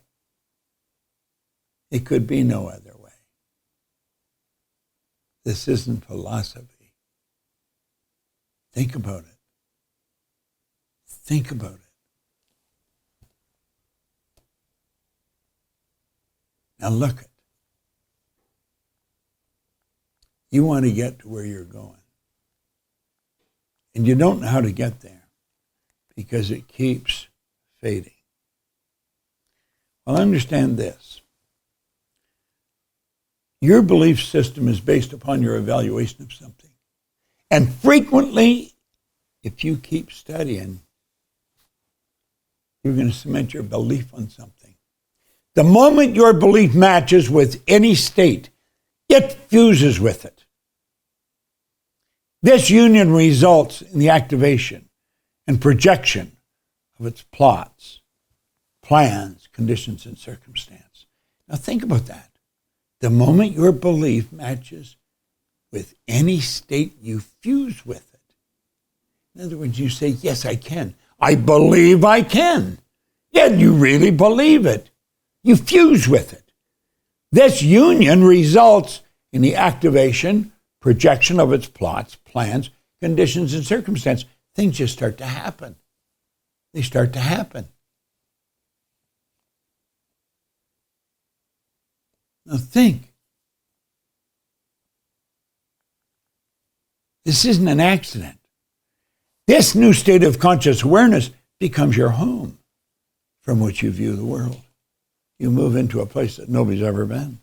It could be no other way. This isn't philosophy. Think about it. Think about it. Now look it. You want to get to where you're going. And you don't know how to get there because it keeps fading. Well, understand this. Your belief system is based upon your evaluation of something. And frequently, if you keep studying, you're going to cement your belief on something. The moment your belief matches with any state, it fuses with it. This union results in the activation and projection of its plots, plans, conditions, and circumstance. Now think about that. The moment your belief matches with any state, you fuse with it. In other words, you say, yes, I can. I believe I can. Yeah, you really believe it. You fuse with it. This union results in the activation, projection of its plots, plans, conditions, and circumstance, things just start to happen. They start to happen. Now think. This isn't an accident. This new state of conscious awareness becomes your home from which you view the world. You move into a place that nobody's ever been.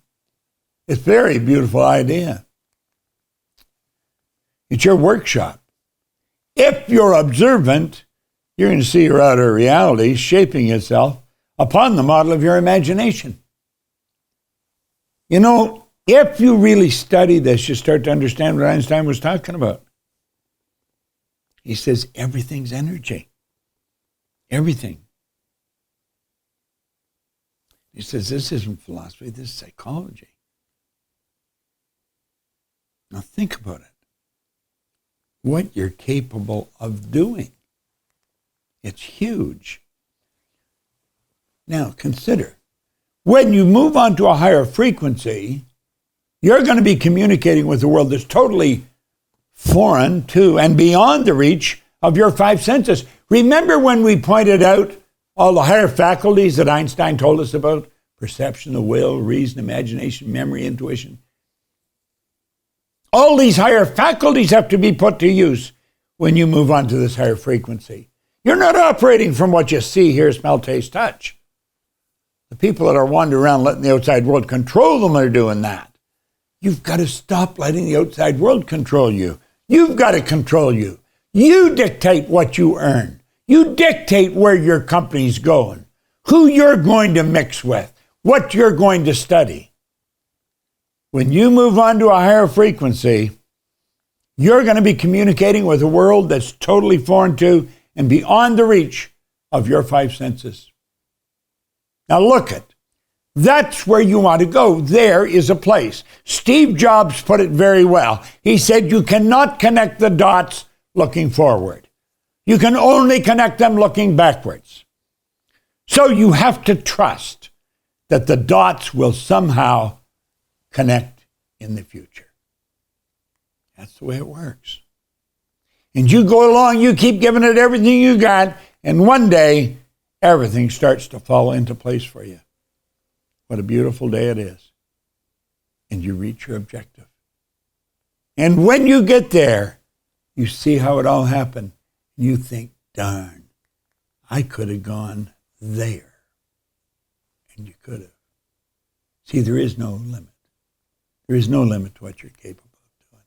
It's a very beautiful idea. It's your workshop. If you're observant, you're going to see your outer reality shaping itself upon the model of your imagination. You know, if you really study this, you start to understand what Einstein was talking about. He says everything's energy. Everything. He says this isn't philosophy, this is psychology. Now think about it. What you're capable of doing. It's huge. Now consider, when you move on to a higher frequency, you're going to be communicating with a world that's totally foreign to and beyond the reach of your five senses. Remember when we pointed out all the higher faculties that Einstein told us about? Perception, the will, reason, imagination, memory, intuition. All these higher faculties have to be put to use when you move on to this higher frequency. You're not operating from what you see, hear, smell, taste, touch. The people that are wandering around letting the outside world control them are doing that. You've got to stop letting the outside world control you. You've got to control you. You dictate what you earn. You dictate where your company's going, who you're going to mix with, what you're going to study. When you move on to a higher frequency, you're going to be communicating with a world that's totally foreign to and beyond the reach of your five senses. Now look it. That's where you want to go. There is a place. Steve Jobs put it very well. He said you cannot connect the dots looking forward. You can only connect them looking backwards. So you have to trust that the dots will somehow connect in the future. That's the way it works. And you go along, you keep giving it everything you got, and one day, everything starts to fall into place for you. What a beautiful day it is. And you reach your objective. And when you get there, you see how it all happened. You think, darn, I could have gone there. And you could have. See, there is no limit. There is no limit to what you're capable of doing.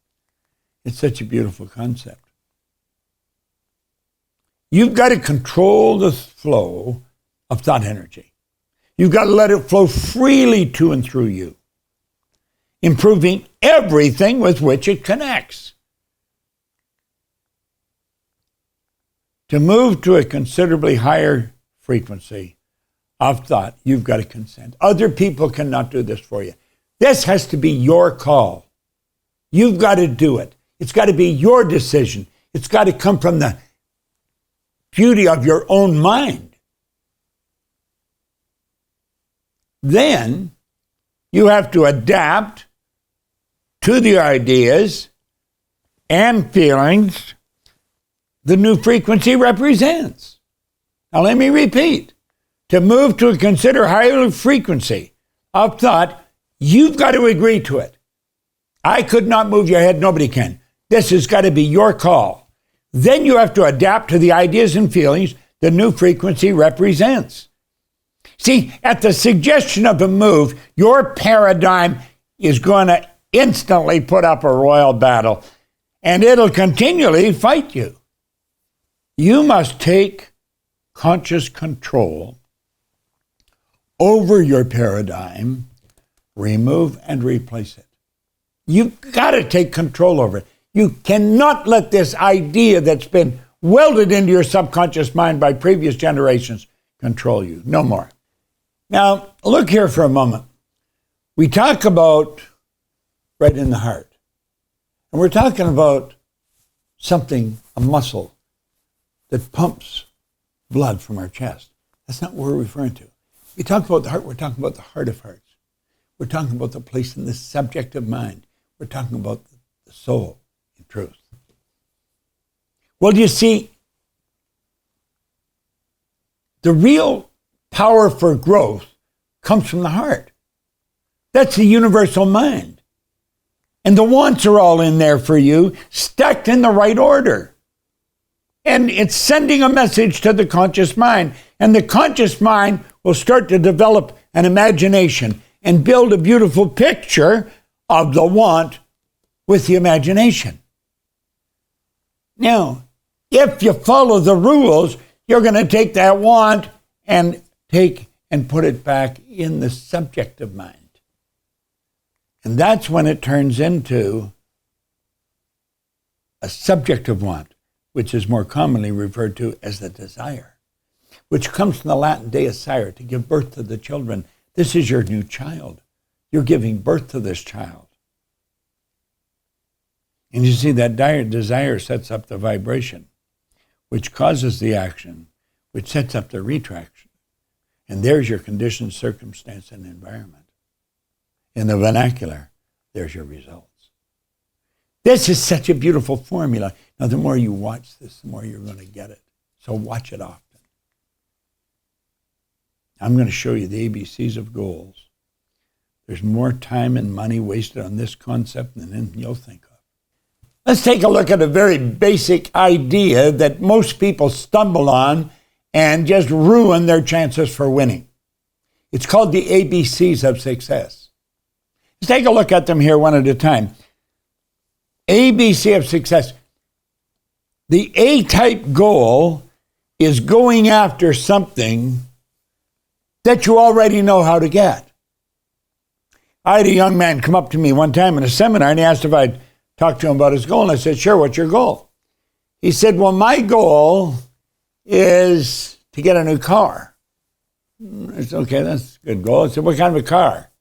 It's such a beautiful concept. You've got to control the flow of thought energy. You've got to let it flow freely to and through you, improving everything with which it connects. To move to a considerably higher frequency of thought, you've got to consent. Other people cannot do this for you. This has to be your call. You've got to do it. It's got to be your decision. It's got to come from the beauty of your own mind. Then you have to adapt to the ideas and feelings the new frequency represents. Now let me repeat. To move to a consider higher frequency of thought, you've got to agree to it. I could not move your head, nobody can. This has got to be your call. Then you have to adapt to the ideas and feelings the new frequency represents. See, at the suggestion of a move, your paradigm is going to instantly put up a royal battle, and it'll continually fight you. You must take conscious control over your paradigm, remove and replace it. You've got to take control over it. You cannot let this idea that's been welded into your subconscious mind by previous generations control you. No more. Now, look here for a moment. We talk about right in the heart. And we're talking about something, a muscle, that pumps blood from our chest. That's not what we're referring to. We talk about the heart, we're talking about the heart of hearts. We're talking about the place in the subjective mind. We're talking about the soul in truth. Well, you see, the real power for growth comes from the heart. That's the universal mind. And the wants are all in there for you, stacked in the right order. And it's sending a message to the conscious mind. And the conscious mind will start to develop an imagination and build a beautiful picture of the want with the imagination. Now, if you follow the rules, you're going to take that want and put it back in the subjective mind. And that's when it turns into a subjective want, which is more commonly referred to as the desire, which comes from the Latin deicere, to give birth to the children. This is your new child. You're giving birth to this child. And you see that desire sets up the vibration, which causes the action, which sets up the retraction. And there's your condition, circumstance, and environment. In the vernacular, there's your results. This is such a beautiful formula. Now, the more you watch this, the more you're going to get it. So watch it often. I'm going to show you the ABCs of goals. There's more time and money wasted on this concept than you'll think of. Let's take a look at a very basic idea that most people stumble on and just ruin their chances for winning. It's called the ABCs of success. Let's take a look at them here one at a time. ABC of success. The A-type goal is going after something that you already know how to get. I had a young man come up to me one time in a seminar and he asked if I'd talk to him about his goal. And I said, sure, what's your goal? He said, well, my goal is to get a new car. I said, okay, that's a good goal. I said, what kind of a car?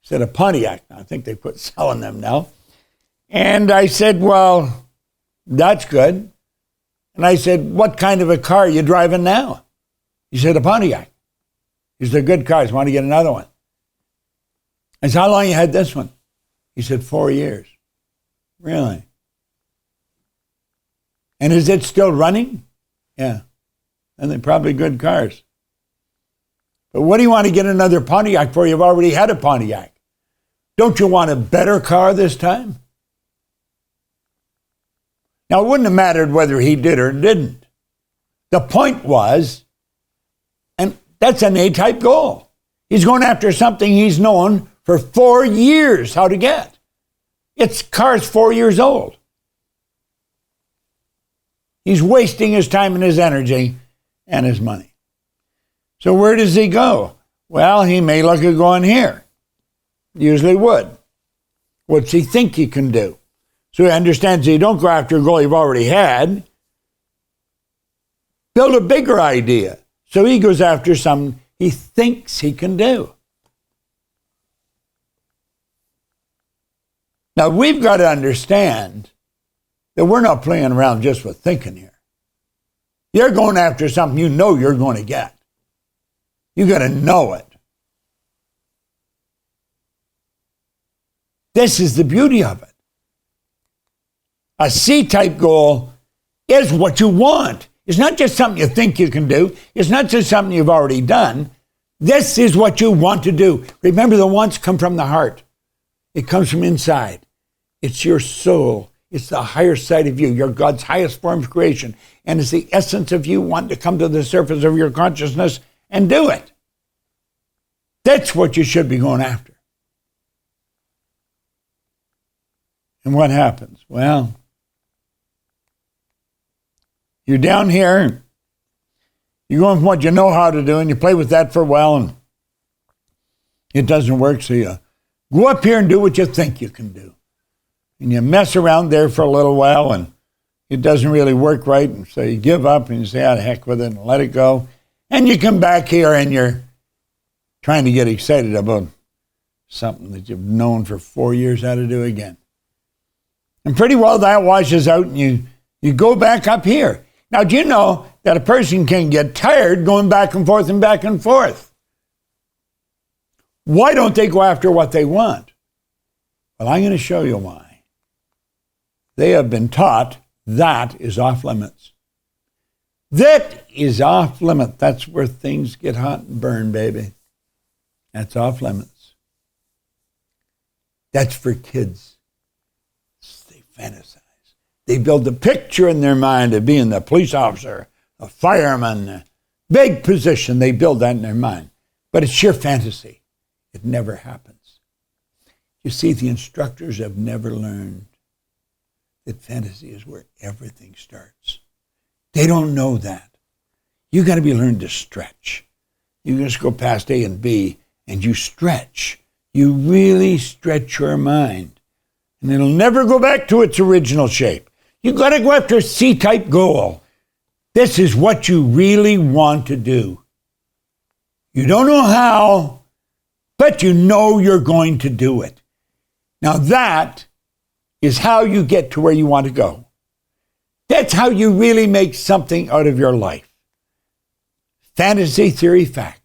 He said, a Pontiac. I think they quit selling them now. And I said, well, that's good. And I said, what kind of a car are you driving now? He said, a Pontiac. He said, good cars. Want to get another one? I said, how long you had this one? He said, 4 years. Really? And is it still running? Yeah. And they're probably good cars. But what do you want to get another Pontiac for? You've already had a Pontiac. Don't you want a better car this time? Now, it wouldn't have mattered whether he did or didn't. The point was, and that's an A-type goal. He's going after something he's known for 4 years how to get. Its car's 4 years old. He's wasting his time and his energy and his money. So where does he go? Well, he may look at going here. Usually would. What's he think he can do? So he understands that you don't go after a goal you've already had. Build a bigger idea. So he goes after something he thinks he can do. Now, we've got to understand that we're not playing around just with thinking here. You're going after something you know you're going to get. You got to know it. This is the beauty of it. A C-type goal is what you want. It's not just something you think you can do. It's not just something you've already done. This is what you want to do. Remember, the wants come from the heart. It comes from inside. It's your soul. It's the higher side of you. You're God's highest form of creation. And it's the essence of you wanting to come to the surface of your consciousness and do it. That's what you should be going after. And what happens? Well, you're down here. You're going from what you know how to do, and you play with that for a while, and it doesn't work, so you go up here and do what you think you can do. And you mess around there for a little while, and it doesn't really work right, and so you give up, and you say, the heck with it, and let it go. And you come back here, and you're trying to get excited about something that you've known for 4 years how to do again. And pretty well that washes out, and you go back up here. Now, do you know that a person can get tired going back and forth and back and forth? Why don't they go after what they want? Well, I'm going to show you why. they have been taught that is off limits. That is off limit. That's where things get hot and burn, baby. That's off limits. That's for kids. They fantasize. They build a picture in their mind of being the police officer, a fireman, a big position. They build that in their mind. But it's sheer fantasy. It never happens. You see, the instructors have never learned that fantasy is where everything starts. They don't know that. You got to be learned to stretch. You just go past A and B and you stretch. You really stretch your mind. And it'll never go back to its original shape. You got to go after a C-type goal. This is what you really want to do. You don't know how, but you know you're going to do it. Now that is how you get to where you want to go. That's how you really make something out of your life. Fantasy, theory, fact.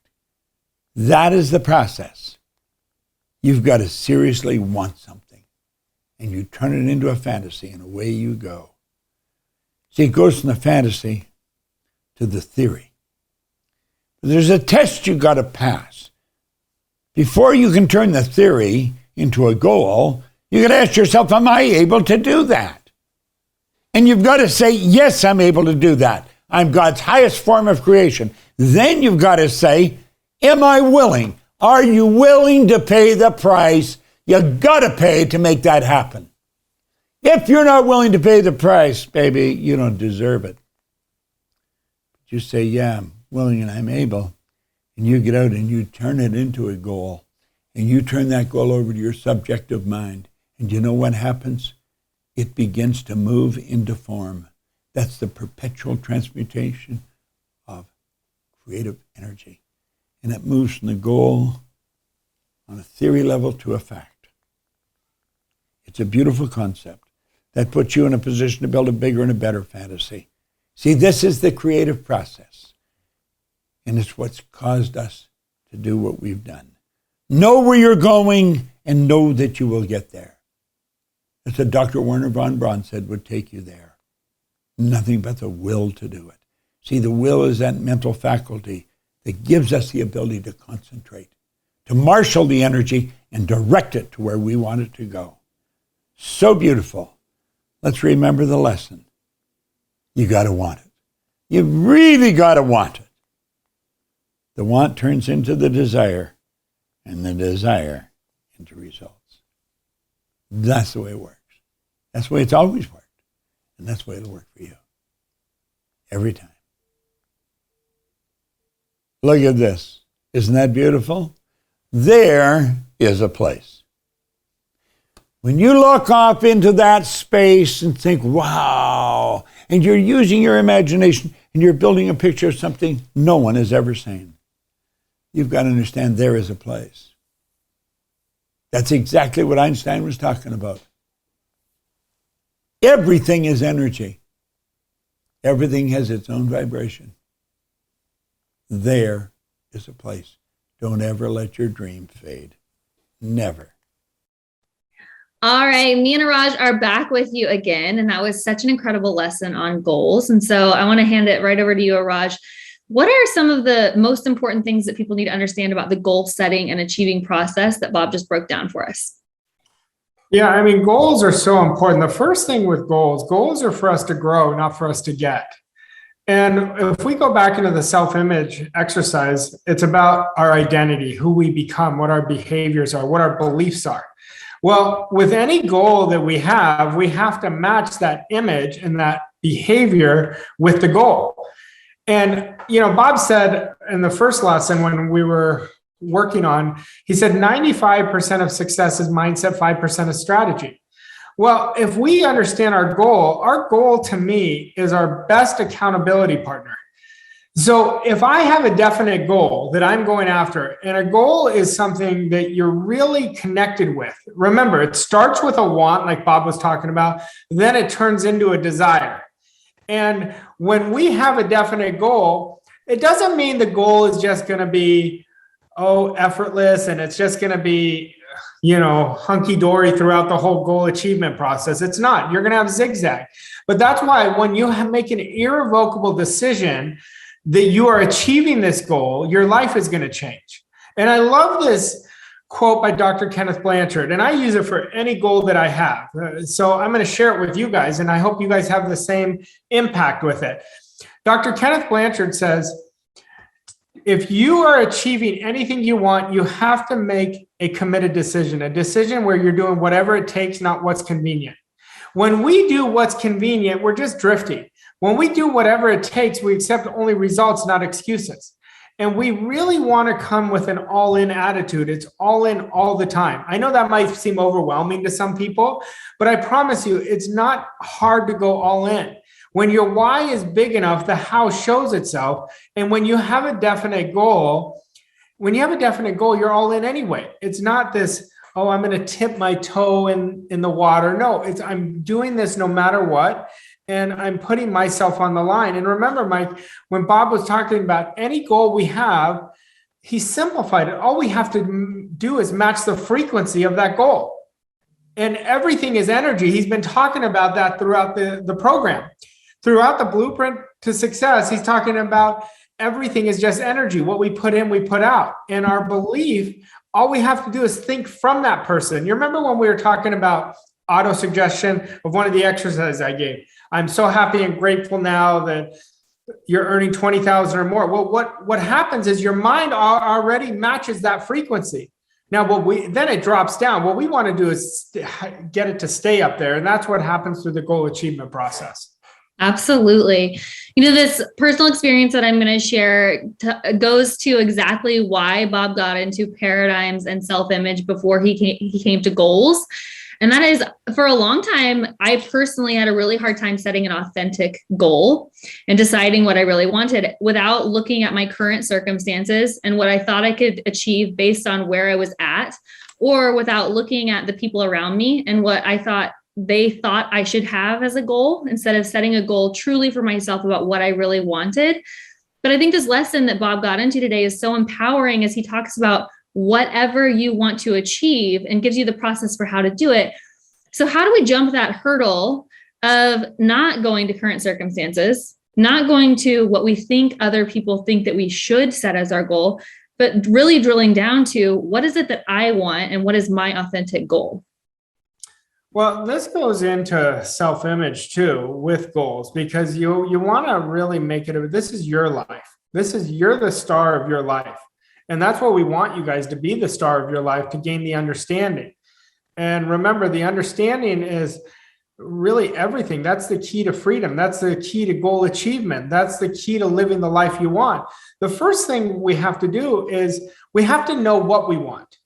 That is the process. You've got to seriously want something. And you turn it into a fantasy, and away you go. See, it goes from the fantasy to the theory. There's a test you got to pass. Before you can turn the theory into a goal, you got to ask yourself, am I able to do that? And you've got to say, yes, I'm able to do that. I'm God's highest form of creation. Then you've got to say, am I willing? Are you willing to pay the price you got to pay to make that happen? If you're not willing to pay the price, baby, you don't deserve it. But you say, yeah, I'm willing and I'm able. And you get out and you turn it into a goal. And you turn that goal over to your subjective mind. And you know what happens? It begins to move into form. That's the perpetual transmutation of creative energy. And it moves from the goal on a theory level to a fact. It's a beautiful concept that puts you in a position to build a bigger and a better fantasy. See, this is the creative process. And it's what's caused us to do what we've done. Know where you're going and know that you will get there. That's what Dr. Werner von Braun said would take you there. Nothing but the will to do it. See, the will is that mental faculty that gives us the ability to concentrate, to marshal the energy and direct it to where we want it to go. So beautiful. Let's remember the lesson. You got to want it. You really got to want it. The want turns into the desire, and the desire into results. That's the way it works. That's the way it's always worked. And that's the way it'll work for you. Every time. Look at this. Isn't that beautiful? There is a place. When you look off into that space and think, wow, and you're using your imagination and you're building a picture of something no one has ever seen, you've got to understand there is a place. That's exactly what Einstein was talking about. Everything is energy. Everything has its own vibration. There is a place. Don't ever let your dream fade. Never. All right, me and Araj are back with you again, and that was such an incredible lesson on goals. And so I want to hand it right over to you, Araj. What are some of the most important things that people need to understand about the goal setting and achieving process that Bob just broke down for us? Yeah, I mean, goals are so important. The first thing with goals are for us to grow, not for us to get. And if we go back into the self-image exercise, it's about our identity, who we become, what our behaviors are, what our beliefs are. Well, with any goal that we have to match that image and that behavior with the goal. And, Bob said in the first lesson when we were working on, he said 95% of success is mindset, 5% is strategy. Well, if we understand our goal to me is our best accountability partner. So if I have a definite goal that I'm going after, and a goal is something that you're really connected with, remember, it starts with a want, like Bob was talking about, then it turns into a desire. And when we have a definite goal, it doesn't mean the goal is just going to be, effortless, and it's just going to be hunky-dory throughout the whole goal achievement process. It's not. You're going to have zigzag. But that's why when you make an irrevocable decision that you are achieving this goal, your life is going to change. And I love this quote by Dr. Kenneth Blanchard, and I use it for any goal that I have. So I'm going to share it with you guys, and I hope you guys have the same impact with it. Dr. Kenneth Blanchard says, if you are achieving anything you want, you have to make a committed decision, a decision where you're doing whatever it takes, not what's convenient. When we do what's convenient, we're just drifting. When we do whatever it takes, we accept only results, not excuses. And we really want to come with an all-in attitude. It's all in all the time. I know that might seem overwhelming to some people, but I promise you, it's not hard to go all in. When your why is big enough, the how shows itself. And when you have a definite goal, you're all in anyway. It's not this, oh, I'm going to tip my toe in the water. No, I'm doing this no matter what. And I'm putting myself on the line. And remember, Mike, when Bob was talking about any goal we have, he simplified it. All we have to do is match the frequency of that goal. And everything is energy. He's been talking about that throughout the program. Throughout the Blueprint to Success, he's talking about everything is just energy. What we put in, we put out. And our belief, all we have to do is think from that person. You remember when we were talking about auto-suggestion of one of the exercises I gave? I'm so happy and grateful now that you're earning 20,000 or more. Well, what happens is your mind already matches that frequency. Now, then it drops down. What we want to do is get it to stay up there. And that's what happens through the goal achievement process. Absolutely. This personal experience that I'm going to share goes to exactly why Bob got into paradigms and self-image before he came to goals. And that is, for a long time, I personally had a really hard time setting an authentic goal and deciding what I really wanted without looking at my current circumstances and what I thought I could achieve based on where I was at, or without looking at the people around me and what I thought they thought I should have as a goal, instead of setting a goal truly for myself about what I really wanted. But I think this lesson that Bob got into today is so empowering as he talks about whatever you want to achieve and gives you the process for how to do it. So how do we jump that hurdle of not going to current circumstances, not going to what we think other people think that we should set as our goal, but really drilling down to what is it that I want and what is my authentic goal? Well, this goes into self-image too with goals, because you want to really make it, this is your life. You're the star of your life. And that's what we want you guys to be, the star of your life, to gain the understanding. And remember, the understanding is really everything. That's the key to freedom. That's the key to goal achievement. That's the key to living the life you want. The first thing we have to do is we have to know what we want.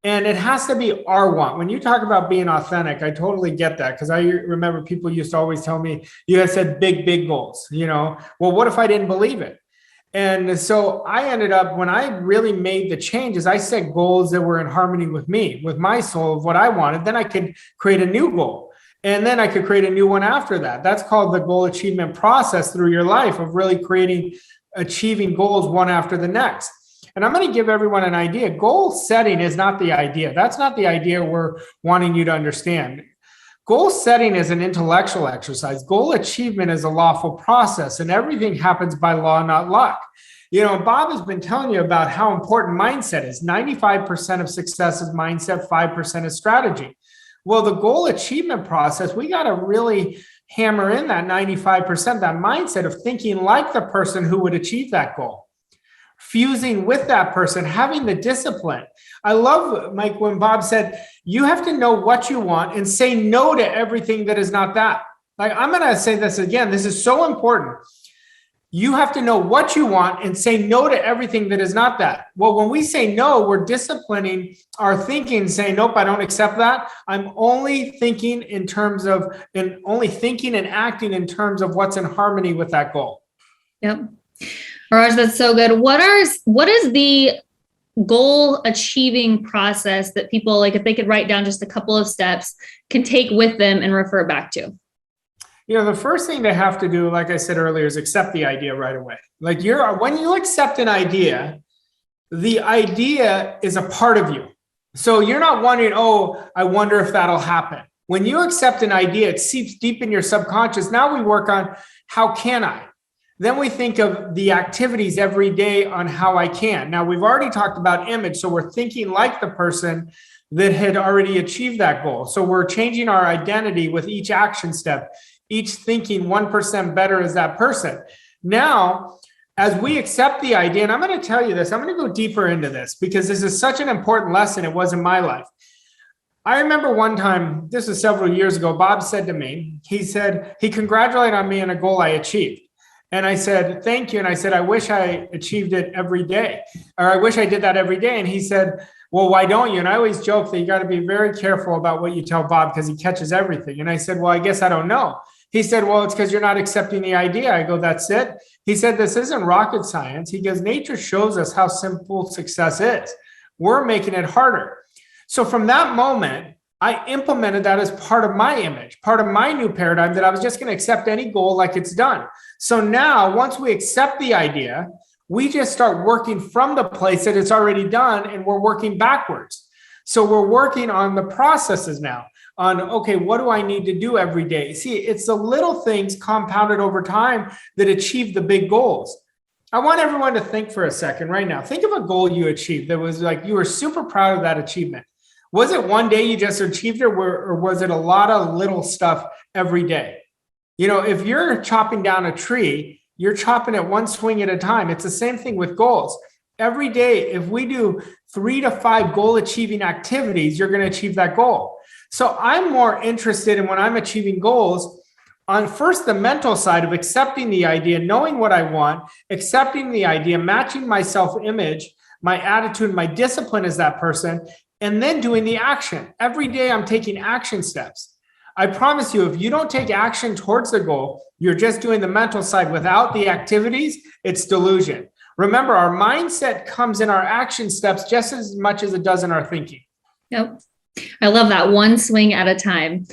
And it has to be our want. When you talk about being authentic, I totally get that, because I remember people used to always tell me, you guys said big goals, well, what if I didn't believe it? And so I ended up, when I really made the changes, I set goals that were in harmony with me, with my soul, of what I wanted. Then I could create a new goal. And then I could create a new one after that. That's called the goal achievement process through your life, of really achieving goals one after the next. And I'm going to give everyone an idea. Goal setting is not the idea. That's not the idea we're wanting you to understand. Goal setting is an intellectual exercise. Goal achievement is a lawful process, and everything happens by law, not luck. Bob has been telling you about how important mindset is. 95% of success is mindset, 5% is strategy. Well, the goal achievement process, we got to really hammer in that 95%, that mindset of thinking like the person who would achieve that goal. Fusing with that person, having the discipline. I love, Mike, when Bob said, you have to know what you want and say no to everything that is not that. Like, I'm going to say this again. This is so important. You have to know what you want and say no to everything that is not that. Well, when we say no, we're disciplining our thinking, saying, nope, I don't accept that. I'm only thinking in terms of, and only thinking and acting in terms of what's in harmony with that goal. Yep. Raj, that's so good. What is the goal achieving process that people, like, if they could write down just a couple of steps, can take with them and refer back to? The first thing they have to do, like I said earlier, is accept the idea right away. Like, when you accept an idea, the idea is a part of you. So you're not wondering, oh, I wonder if that'll happen. When you accept an idea, it seeps deep in your subconscious. Now we work on how can I? Then we think of the activities every day on how I can. Now we've already talked about image. So we're thinking like the person that had already achieved that goal. So we're changing our identity with each action step, each thinking 1% better as that person. Now, as we accept the idea, and I'm going to tell you this, I'm going to go deeper into this because this is such an important lesson. It was in my life. I remember one time, this was several years ago, Bob said to me, he congratulated on me on a goal I achieved. And I said, thank you. And I said, I wish I achieved it every day, or I wish I did that every day. And he said, well, why don't you? And I always joke that you got to be very careful about what you tell Bob because he catches everything. And I said, well, I guess I don't know. He said, well, it's because you're not accepting the idea. I go, that's it. He said, this isn't rocket science. He goes, nature shows us how simple success is. We're making it harder. So from that moment, I implemented that as part of my image, part of my new paradigm that I was just going to accept any goal like it's done. So now once we accept the idea, we just start working from the place that it's already done and we're working backwards. So we're working on the processes now on, okay, what do I need to do every day? See, it's the little things compounded over time that achieve the big goals. I want everyone to think for a second right now. Think of a goal you achieved that was like you were super proud of that achievement. Was it one day you just achieved it, or was it a lot of little stuff every day? You know, if you're chopping down a tree, you're chopping it one swing at a time. It's the same thing with goals. Every day, if we do 3 to 5 goal achieving activities, you're going to achieve that goal. So I'm more interested in when I'm achieving goals on first the mental side of accepting the idea, knowing what I want, accepting the idea, matching my self-image, my attitude, my discipline as that person, and then doing the action. Every day I'm taking action steps. I promise you, if you don't take action towards the goal, you're just doing the mental side without the activities, it's delusion. Remember, our mindset comes in our action steps just as much as it does in our thinking. Yep. I love that, one swing at a time.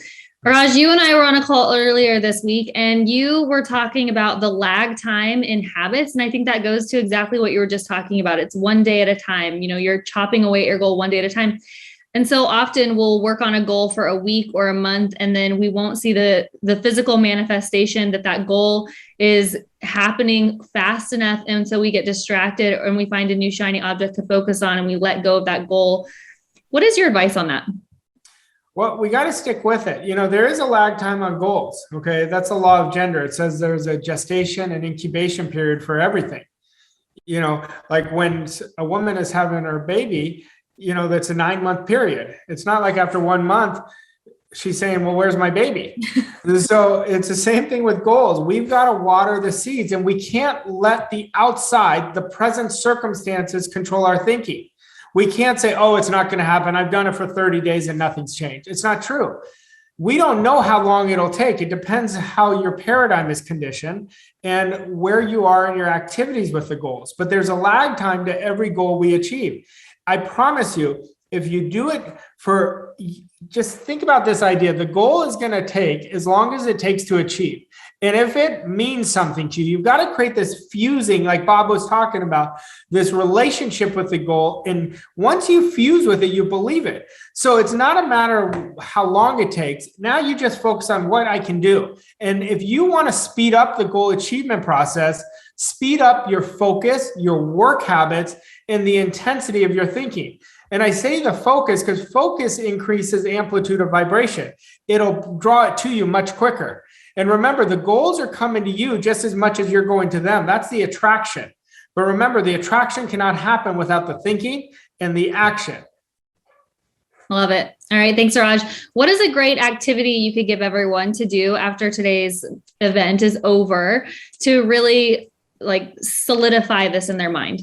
Raj, you and I were on a call earlier this week, and you were talking about the lag time in habits. And I think that goes to exactly what you were just talking about. It's one day at a time. You know, you're chopping away at your goal one day at a time. And so often we'll work on a goal for a week or a month, and then we won't see the physical manifestation that goal is happening fast enough. And so we get distracted and we find a new shiny object to focus on and we let go of that goal. What is your advice on that? Well, we got to stick with it. You know, there is a lag time on goals. Okay. That's a law of gender. It says there's a gestation and incubation period for everything. You know, like when a woman is having her baby, you know, that's a 9-month period. It's not like after 1 month, she's saying, well, where's my baby? So it's the same thing with goals. We've got to water the seeds, and we can't let the outside, the present circumstances control our thinking. We can't say, oh, it's not going to happen. I've done it for 30 days and nothing's changed. It's not true. We don't know how long it'll take. It depends how your paradigm is conditioned and where you are in your activities with the goals. But there's a lag time to every goal we achieve. I promise you, if you do it for, just think about this idea. The goal is going to take as long as it takes to achieve. And if it means something to you, you've got to create this fusing, like Bob was talking about, this relationship with the goal. And once you fuse with it, you believe it. So it's not a matter of how long it takes. Now you just focus on what I can do. And if you want to speed up the goal achievement process, speed up your focus, your work habits, and the intensity of your thinking. And I say the focus because focus increases amplitude of vibration. It'll draw it to you much quicker. And remember, the goals are coming to you just as much as you're going to them. That's the attraction. But remember, the attraction cannot happen without the thinking and the action. Love it. All right. Thanks, Raj. What is a great activity you could give everyone to do after today's event is over to really solidify this in their mind?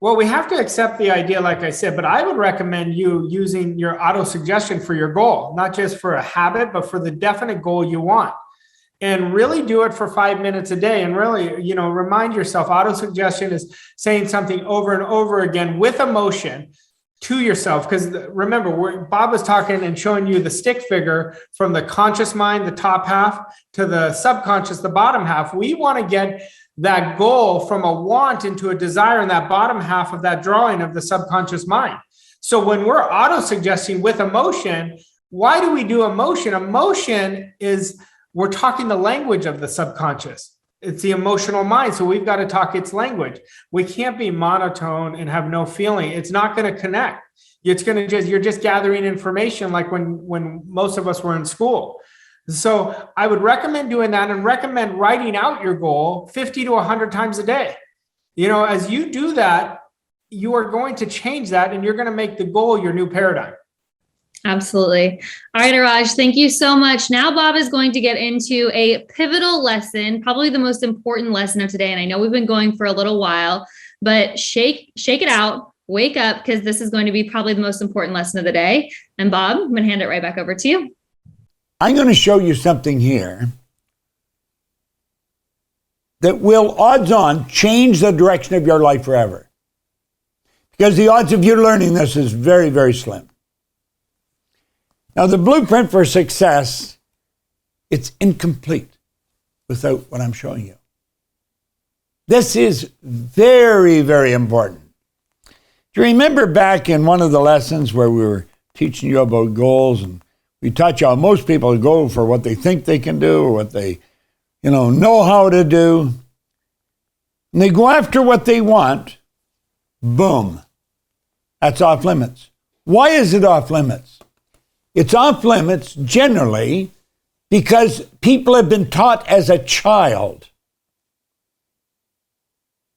Well, we have to accept the idea, like I said, but I would recommend you using your auto suggestion for your goal, not just for a habit, but for the definite goal you want. And really do it for 5 minutes a day. And really, remind yourself, auto suggestion is saying something over and over again with emotion to yourself. Because remember, Bob was talking and showing you the stick figure from the conscious mind, the top half, to the subconscious, the bottom half. We want to get that goal from a want into a desire in that bottom half of that drawing of the subconscious mind. So when we're auto-suggesting with emotion, why do we do emotion? Emotion is, we're talking the language of the subconscious. It's the emotional mind. So we've got to talk its language. We can't be monotone and have no feeling. It's not going to connect. It's going to you're just gathering information like when most of us were in school. So I would recommend doing that and recommend writing out your goal 50 to 100 times a day. As you do that, you are going to change that and you're going to make the goal your new paradigm. Absolutely. All right, Araj, thank you so much. Now Bob is going to get into a pivotal lesson, probably the most important lesson of today. And I know we've been going for a little while, but shake it out, wake up, because this is going to be probably the most important lesson of the day. And Bob, I'm going to hand it right back over to you. I'm going to show you something here that will, odds on, change the direction of your life forever. Because the odds of you learning this is very, very slim. Now, the blueprint for success, it's incomplete without what I'm showing you. This is very, very important. Do you remember back in one of the lessons where we were teaching you about goals, and we taught you how most people go for what they think they can do or what they, know how to do. And they go after what they want, boom, that's off limits. Why is it off limits? It's off limits generally because people have been taught as a child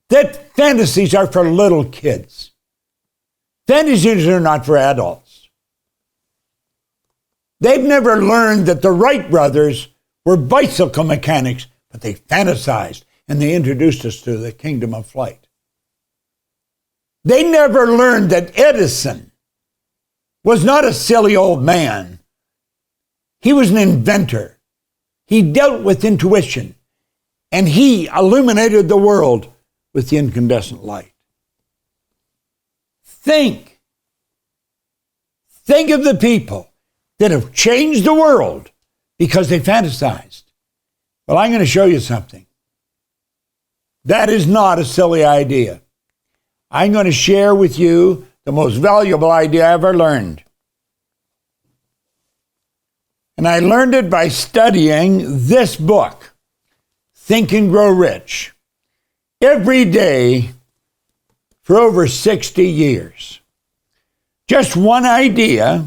that fantasies are for little kids. Fantasies are not for adults. They've never learned that the Wright brothers were bicycle mechanics, but they fantasized and they introduced us to the kingdom of flight. They never learned that Edison was not a silly old man. He was an inventor. He dealt with intuition, and he illuminated the world with the incandescent light. Think of the people that have changed the world because they fantasized. Well, I'm going to show you something. That is not a silly idea. I'm going to share with you the most valuable idea I ever learned. And I learned it by studying this book, Think and Grow Rich, every day for over 60 years. Just one idea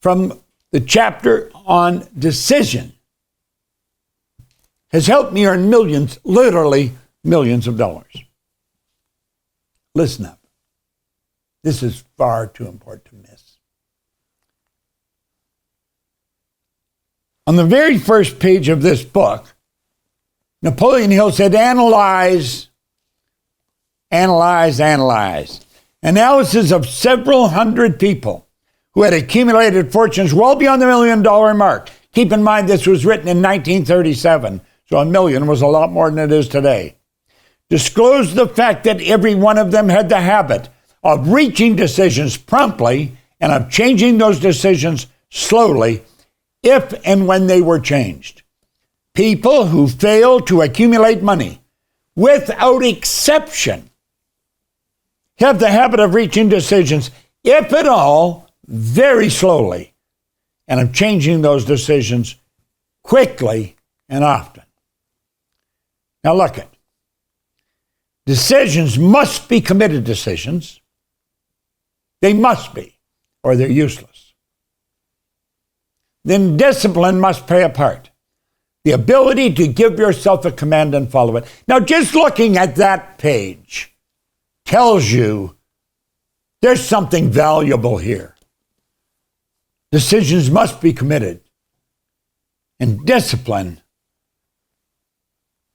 from the chapter on decision has helped me earn millions, literally millions of dollars. Listen up. This is far too important to miss. On the very first page of this book, Napoleon Hill said, analyze. Analysis of several hundred people who had accumulated fortunes well beyond the $1 million mark. Keep in mind this was written in 1937, so $1 million was a lot more than it is today. Disclosed the fact that every one of them had the habit of reaching decisions promptly and of changing those decisions slowly if and when they were changed. People who fail to accumulate money, without exception, have the habit of reaching decisions, if at all, very slowly, and of changing those decisions quickly and often. Now look it. Decisions must be committed decisions. They must be, or they're useless. Then discipline must play a part. The ability to give yourself a command and follow it. Now, just looking at that page tells you there's something valuable here. Decisions must be committed. And discipline,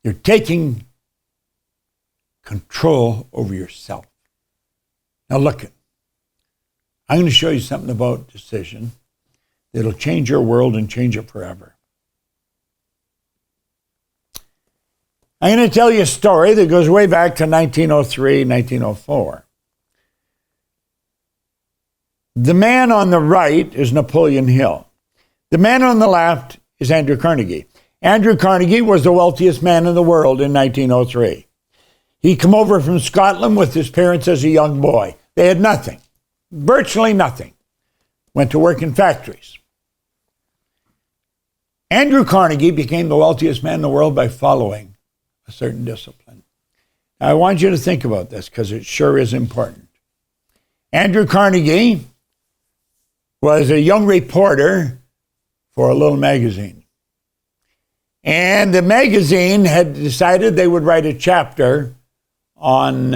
you're taking control over yourself. Now look it. I'm going to show you something about decision that'll change your world and change it forever. I'm going to tell you a story that goes way back to 1903, 1904. The man on the right is Napoleon Hill. The man on the left is Andrew Carnegie. Andrew Carnegie was the wealthiest man in the world in 1903. He came over from Scotland with his parents as a young boy. They had nothing. virtually nothing. Went to work in factories. Andrew Carnegie became the wealthiest man in the world by following a certain discipline. Now, I want you to think about this because it sure is important. Andrew Carnegie was a young reporter for a little magazine. And the magazine had decided they would write a chapter on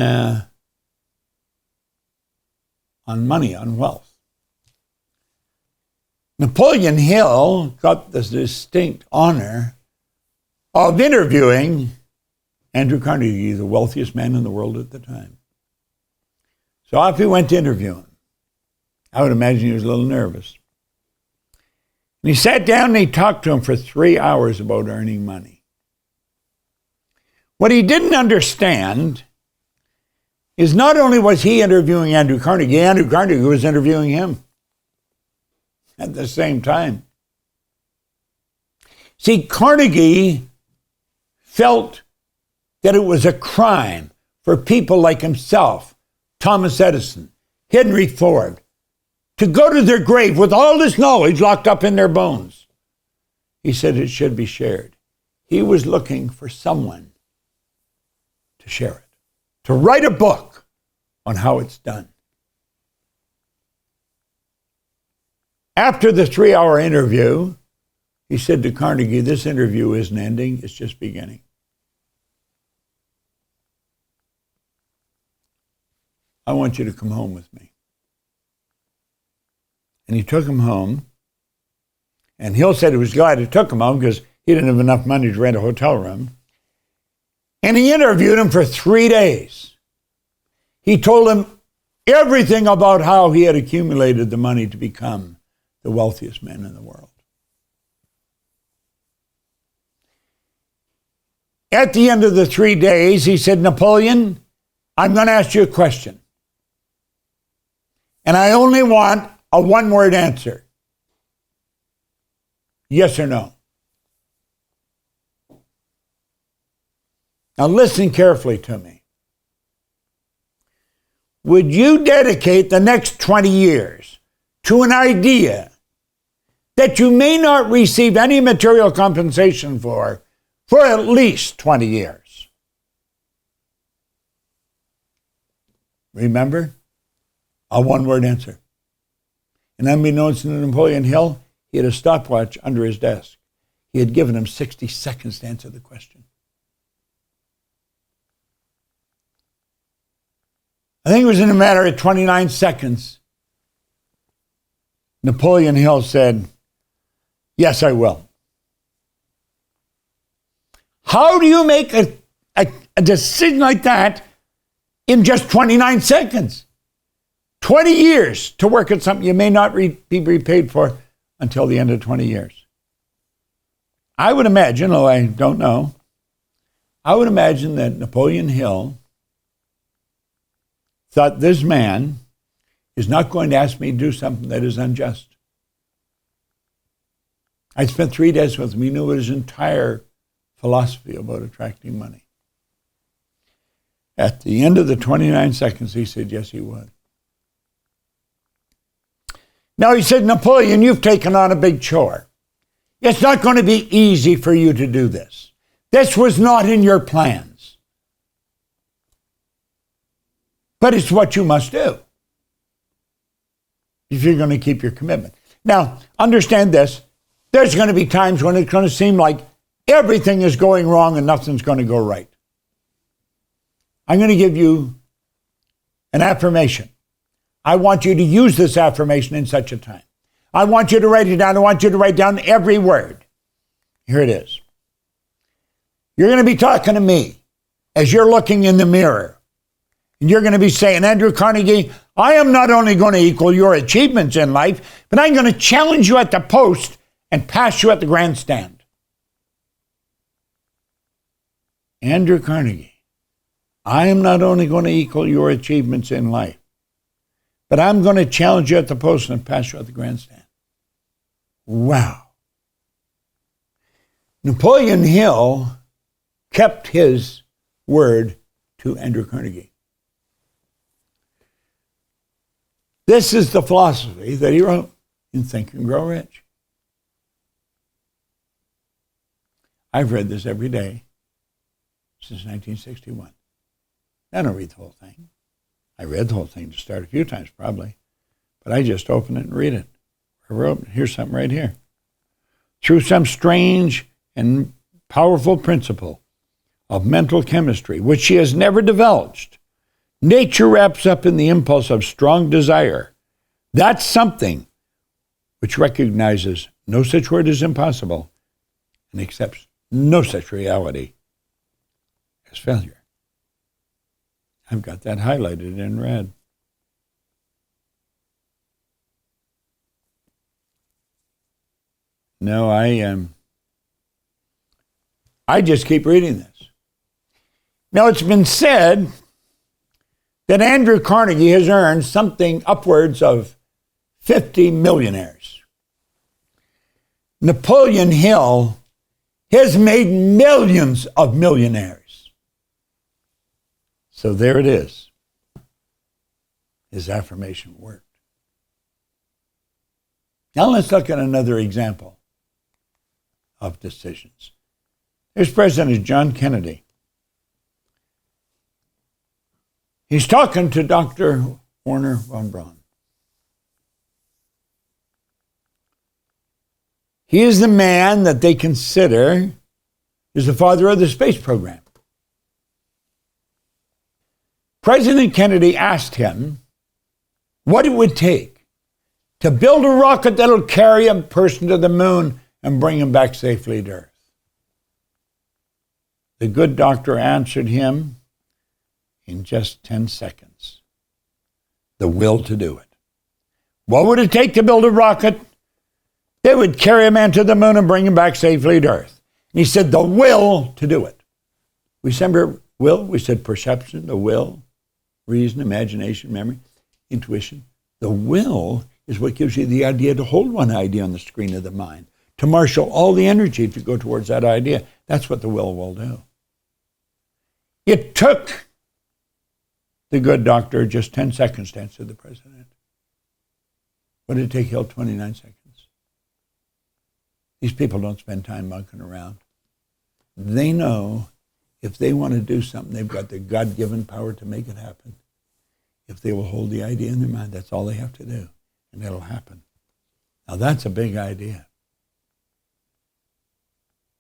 money, on wealth. Napoleon Hill got the distinct honor of interviewing Andrew Carnegie, the wealthiest man in the world at the time. So off he went to interview him. I would imagine he was a little nervous. And he sat down and he talked to him for 3 hours about earning money. What he didn't understand is not only was he interviewing Andrew Carnegie was interviewing him at the same time. See, Carnegie felt that it was a crime for people like himself, Thomas Edison, Henry Ford, to go to their grave with all this knowledge locked up in their bones. He said it should be shared. He was looking for someone to share it, to write a book on how it's done. After the 3-hour interview, he said to Carnegie, "This interview isn't ending, it's just beginning." I want you to come home with me. And he took him home. And Hill said he was glad he took him home because he didn't have enough money to rent a hotel room. And he interviewed him for 3 days. He told him everything about how he had accumulated the money to become the wealthiest man in the world. At the end of the 3 days, he said, "Napoleon, I'm going to ask you a question. And I only want a one-word answer. Yes or no." Now listen carefully to me. Would you dedicate the next 20 years to an idea that you may not receive any material compensation for at least 20 years? Remember? A one-word answer. And unbeknownst to Napoleon Hill, he had a stopwatch under his desk. He had given him 60 seconds to answer the question. I think it was in a matter of 29 seconds. Napoleon Hill said, "Yes, I will." How do you make a decision like that in just 29 seconds? 20 years to work at something you may not be repaid for until the end of 20 years. I would imagine, although I don't know, I would imagine that Napoleon Hill thought this man is not going to ask me to do something that is unjust. I spent 3 days with him. He knew his entire philosophy about attracting money. At the end of the 29 seconds, he said, yes, he would. Now, he said, "Napoleon, you've taken on a big chore. It's not going to be easy for you to do this. This was not in your plans. But it's what you must do if you're going to keep your commitment." Now, understand this. There's going to be times when it's going to seem like everything is going wrong and nothing's going to go right. I'm going to give you an affirmation. I want you to use this affirmation in such a time. I want you to write it down. I want you to write down every word. Here it is. You're going to be talking to me as you're looking in the mirror. And you're going to be saying, "Andrew Carnegie, I am not only going to equal your achievements in life, but I'm going to challenge you at the post and pass you at the grandstand." Andrew Carnegie, I am not only going to equal your achievements in life, but I'm going to challenge you at the post and pass you at the grandstand. Wow. Napoleon Hill kept his word to Andrew Carnegie. This is the philosophy that he wrote in Think and Grow Rich. I've read this every day since 1961. I don't read the whole thing. I read the whole thing to start a few times probably, but I just open it and read it. I wrote, here's something right here. Through some strange and powerful principle of mental chemistry, which she has never divulged, nature wraps up in the impulse of strong desire. That's something which recognizes no such word as impossible and accepts no such reality as failure. I've got that highlighted in red. No, I just keep reading this. Now, it's been said that Andrew Carnegie has earned something upwards of 50 millionaires. Napoleon Hill has made millions of millionaires. So there it is. His affirmation worked. Now let's look at another example of decisions. Here's President John Kennedy. He's talking to Dr. Wernher von Braun. He is the man that they consider is the father of the space program. President Kennedy asked him what it would take to build a rocket that'll carry a person to the moon and bring him back safely to Earth. The good doctor answered him in just 10 seconds. The will to do it. What would it take to build a rocket that would carry a man to the moon and bring him back safely to Earth? And he said, the will to do it. We remember will, we said perception, the will, reason, imagination, memory, intuition. The will is what gives you the idea to hold one idea on the screen of the mind, to marshal all the energy to go towards that idea. That's what the will do. It took the good doctor just 10 seconds to answer the president. What did it take Hill 29 seconds? These people don't spend time monkeying around. They know if they want to do something, they've got the God-given power to make it happen. If they will hold the idea in their mind, that's all they have to do, and it'll happen. Now, that's a big idea.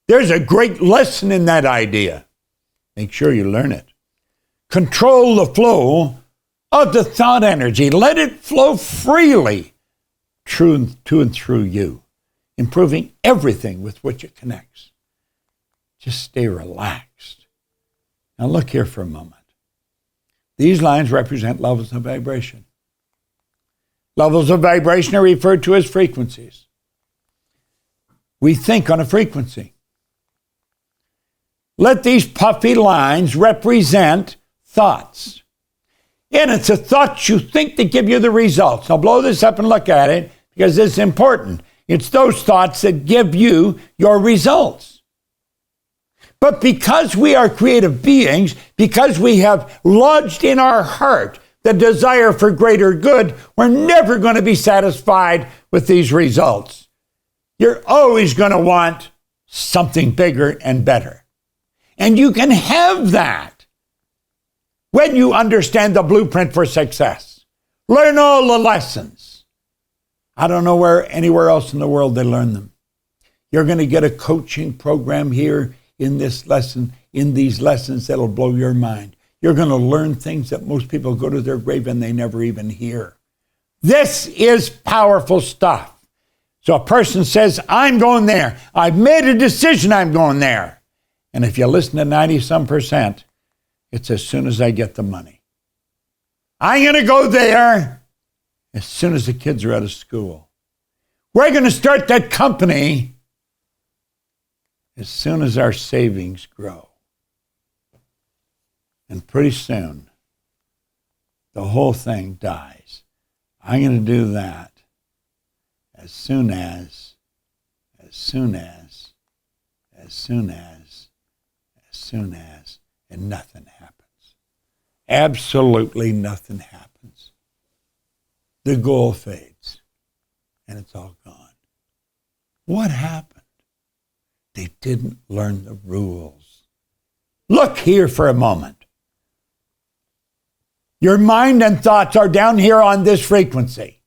There's a great lesson in that idea. Make sure you learn it. Control the flow of the thought energy. Let it flow freely to and through you, improving everything with which it connects. Just stay relaxed. Now look here for a moment. These lines represent levels of vibration. Levels of vibration are referred to as frequencies. We think on a frequency. Let these puffy lines represent thoughts. And it's the thoughts you think that give you the results. Now blow this up and look at it because it's important. It's those thoughts that give you your results. But because we are creative beings, because we have lodged in our heart the desire for greater good, we're never going to be satisfied with these results. You're always going to want something bigger and better. And you can have that when you understand the blueprint for success. Learn all the lessons. I don't know where anywhere else in the world they learn them. You're going to get a coaching program here in this lesson, in these lessons that'll blow your mind. You're going to learn things that most people go to their grave and they never even hear. This is powerful stuff. So a person says, I'm going there. I've made a decision, I'm going there. And if you listen to 90-some%, it's as soon as I get the money. I'm going to go there as soon as the kids are out of school. We're going to start that company as soon as our savings grow. And pretty soon, the whole thing dies. I'm going to do that as soon as, and nothing happens. Absolutely nothing happens. the goal fades and it's all gone. What happened? They didn't learn the rules. Look here for a moment. Your mind and thoughts are down here on this frequency.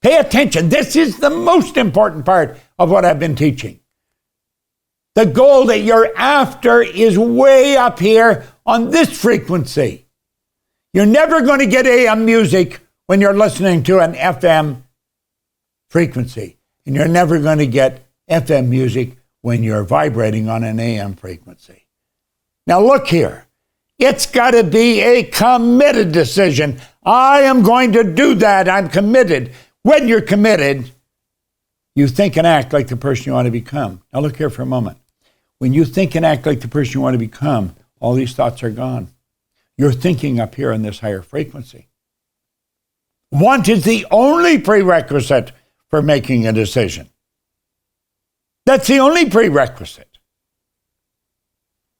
Pay attention. This is the most important part of what I've been teaching. The goal that you're after is way up here on this frequency. You're never going to get AM music when you're listening to an FM frequency. And you're never going to get FM music when you're vibrating on an AM frequency. Now look here. It's got to be a committed decision. I am going to do that. I'm committed. When you're committed, you think and act like the person you want to become. Now look here for a moment. When you think and act like the person you want to become, all these thoughts are gone. You're thinking up here on this higher frequency. Want is the only prerequisite for making a decision. That's the only prerequisite.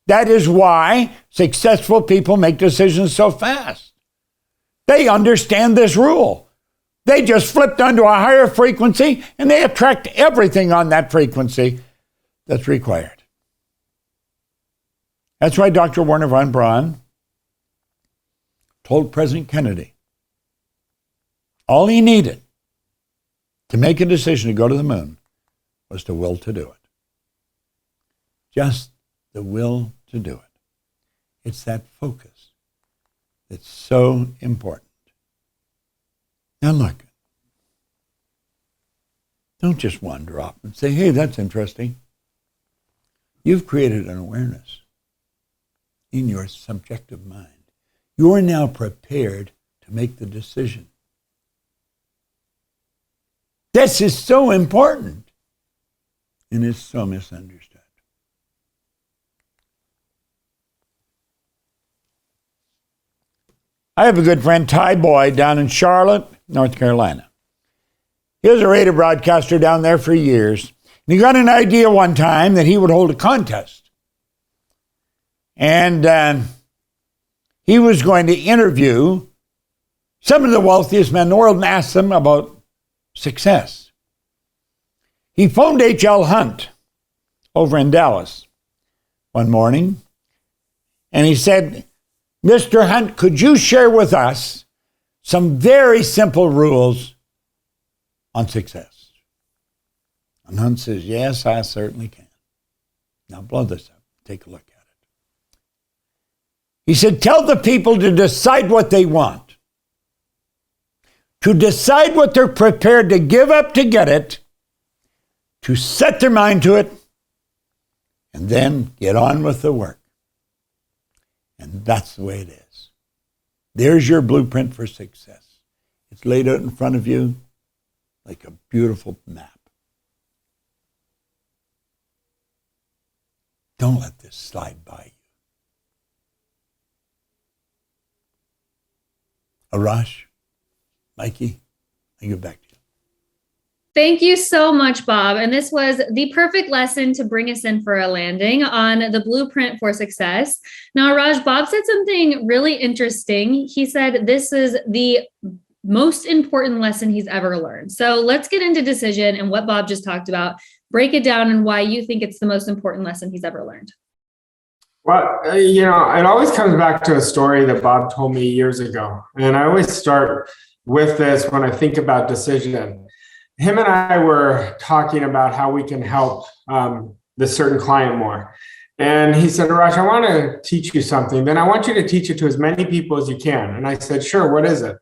That is why successful people make decisions so fast. They understand this rule. They just flipped onto a higher frequency and they attract everything on that frequency that's required. That's why Dr. Werner von Braun told President Kennedy all he needed to make a decision to go to the moon was the will to do it. Just the will to do it. It's that focus that's so important. Now look, don't just wander off and say, hey, that's interesting. You've created an awareness in your subjective mind. You are now prepared to make the decision. This is so important and is so misunderstood. I have a good friend, Ty Boyd, down in Charlotte, North Carolina. He was a radio broadcaster down there for years. And he got an idea one time that he would hold a contest. And he was going to interview some of the wealthiest men in the world and ask them about success. He phoned H.L. Hunt over in Dallas one morning, and he said, Mr. Hunt, could you share with us some very simple rules on success? And Hunt says, yes, I certainly can. Now blow this up. Take a look at it. He said, tell the people to decide what they want, to decide what they're prepared to give up to get it, to set their mind to it, and then get on with the work. And that's the way it is. There's your blueprint for success. It's laid out in front of you like a beautiful map. Don't let this slide by you. Arash, Mikey, I give it back to you. Thank you so much, Bob. And this was the perfect lesson to bring us in for a landing on the blueprint for success. Now, Raj, Bob said something really interesting. He said this is the most important lesson he's ever learned. So let's get into decision and what Bob just talked about. Break it down and why you think it's the most important lesson he's ever learned. Well, it always comes back to a story that Bob told me years ago. And I always start with this when I think about decision. Him and I were talking about how we can help this certain client more. And he said, Raj, I want to teach you something. Then I want you to teach it to as many people as you can. And I said, sure, what is it?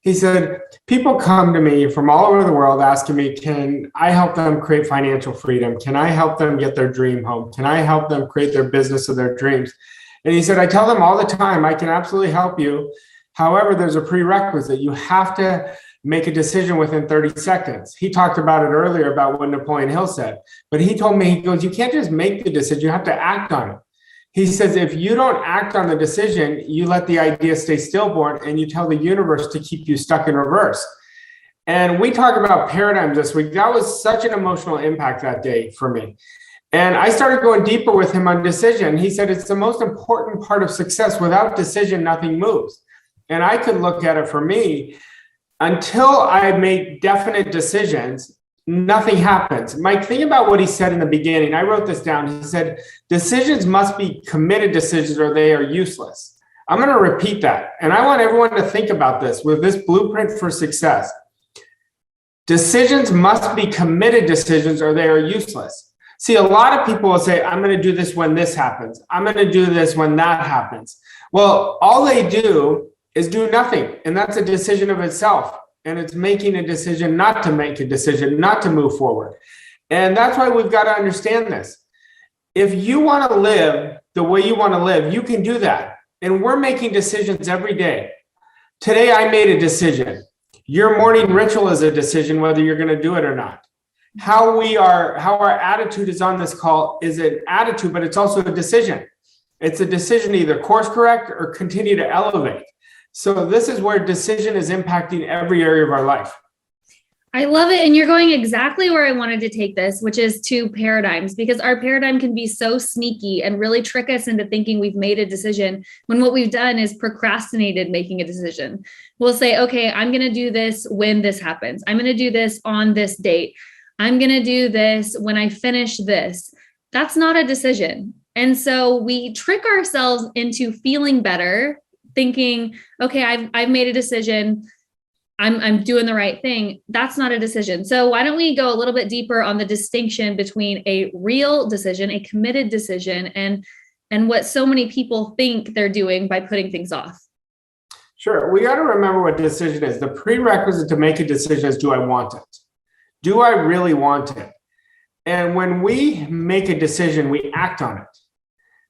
He said, people come to me from all over the world asking me, can I help them create financial freedom? Can I help them get their dream home? Can I help them create their business of their dreams? And he said, I tell them all the time, I can absolutely help you. However, there's a prerequisite. You have to make a decision within 30 seconds. He talked about it earlier about what Napoleon Hill said, but he told me, he goes, you can't just make the decision, you have to act on it. He says, if you don't act on the decision, you let the idea stay stillborn and you tell the universe to keep you stuck in reverse. And we talked about paradigms this week. That was such an emotional impact that day for me. And I started going deeper with him on decision. He said, it's the most important part of success. Without decision, nothing moves. And I could look at it for me. until I make definite decisions, nothing happens. Mike, think about what he said in the beginning. I wrote this down. He said, decisions must be committed decisions or they are useless. I'm going to repeat that. And I want everyone to think about this with this blueprint for success. Decisions must be committed decisions or they are useless. See, a lot of people will say, I'm going to do this when this happens. I'm going to do this when that happens. Well, all they do is do nothing. And that's a decision of itself. And it's making a decision not to make a decision, not to move forward. And that's why we've got to understand this. If you want to live the way you want to live, you can do that. And we're making decisions every day. Today, I made a decision. Your morning ritual is a decision whether you're going to do it or not. How our attitude is on this call is an attitude, but it's also a decision. It's a decision to either course correct or continue to elevate. So this is where decision is impacting every area of our life. I love it. And you're going exactly where I wanted to take this, which is to paradigms, because our paradigm can be so sneaky and really trick us into thinking we've made a decision when what we've done is procrastinated making a decision. We'll say, okay, I'm going to do this when this happens. I'm going to do this on this date. I'm going to do this when I finish this. That's not a decision. And so we trick ourselves into feeling better, thinking, okay, I've made a decision. I'm doing the right thing. That's not a decision. So why don't we go a little bit deeper on the distinction between a real decision, a committed decision, and what so many people think they're doing by putting things off? Sure. We got to remember what decision is. The prerequisite to make a decision is, do I want it? Do I really want it? And when we make a decision, we act on it.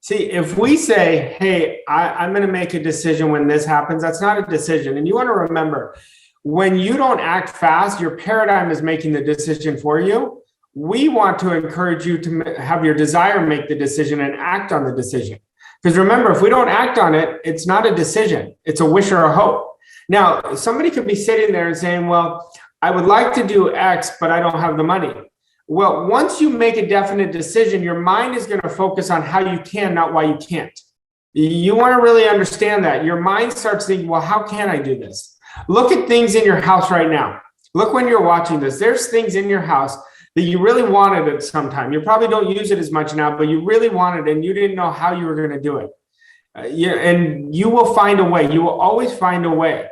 See, if we say, hey, I'm going to make a decision when this happens, that's not a decision. And you want to remember, when you don't act fast, your paradigm is making the decision for you. We want to encourage you to have your desire make the decision and act on the decision. Because remember, if we don't act on it, it's not a decision. It's a wish or a hope. Now, somebody could be sitting there and saying, well, I would like to do X, but I don't have the money. Well, once you make a definite decision, your mind is going to focus on how you can, not why you can't. You want to really understand that. Your mind starts thinking, well, how can I do this? Look at things in your house right now. Look when you're watching this. There's things in your house that you really wanted at some time. You probably don't use it as much now, but you really wanted it and you didn't know how you were going to do it. And you will find a way. You will always find a way.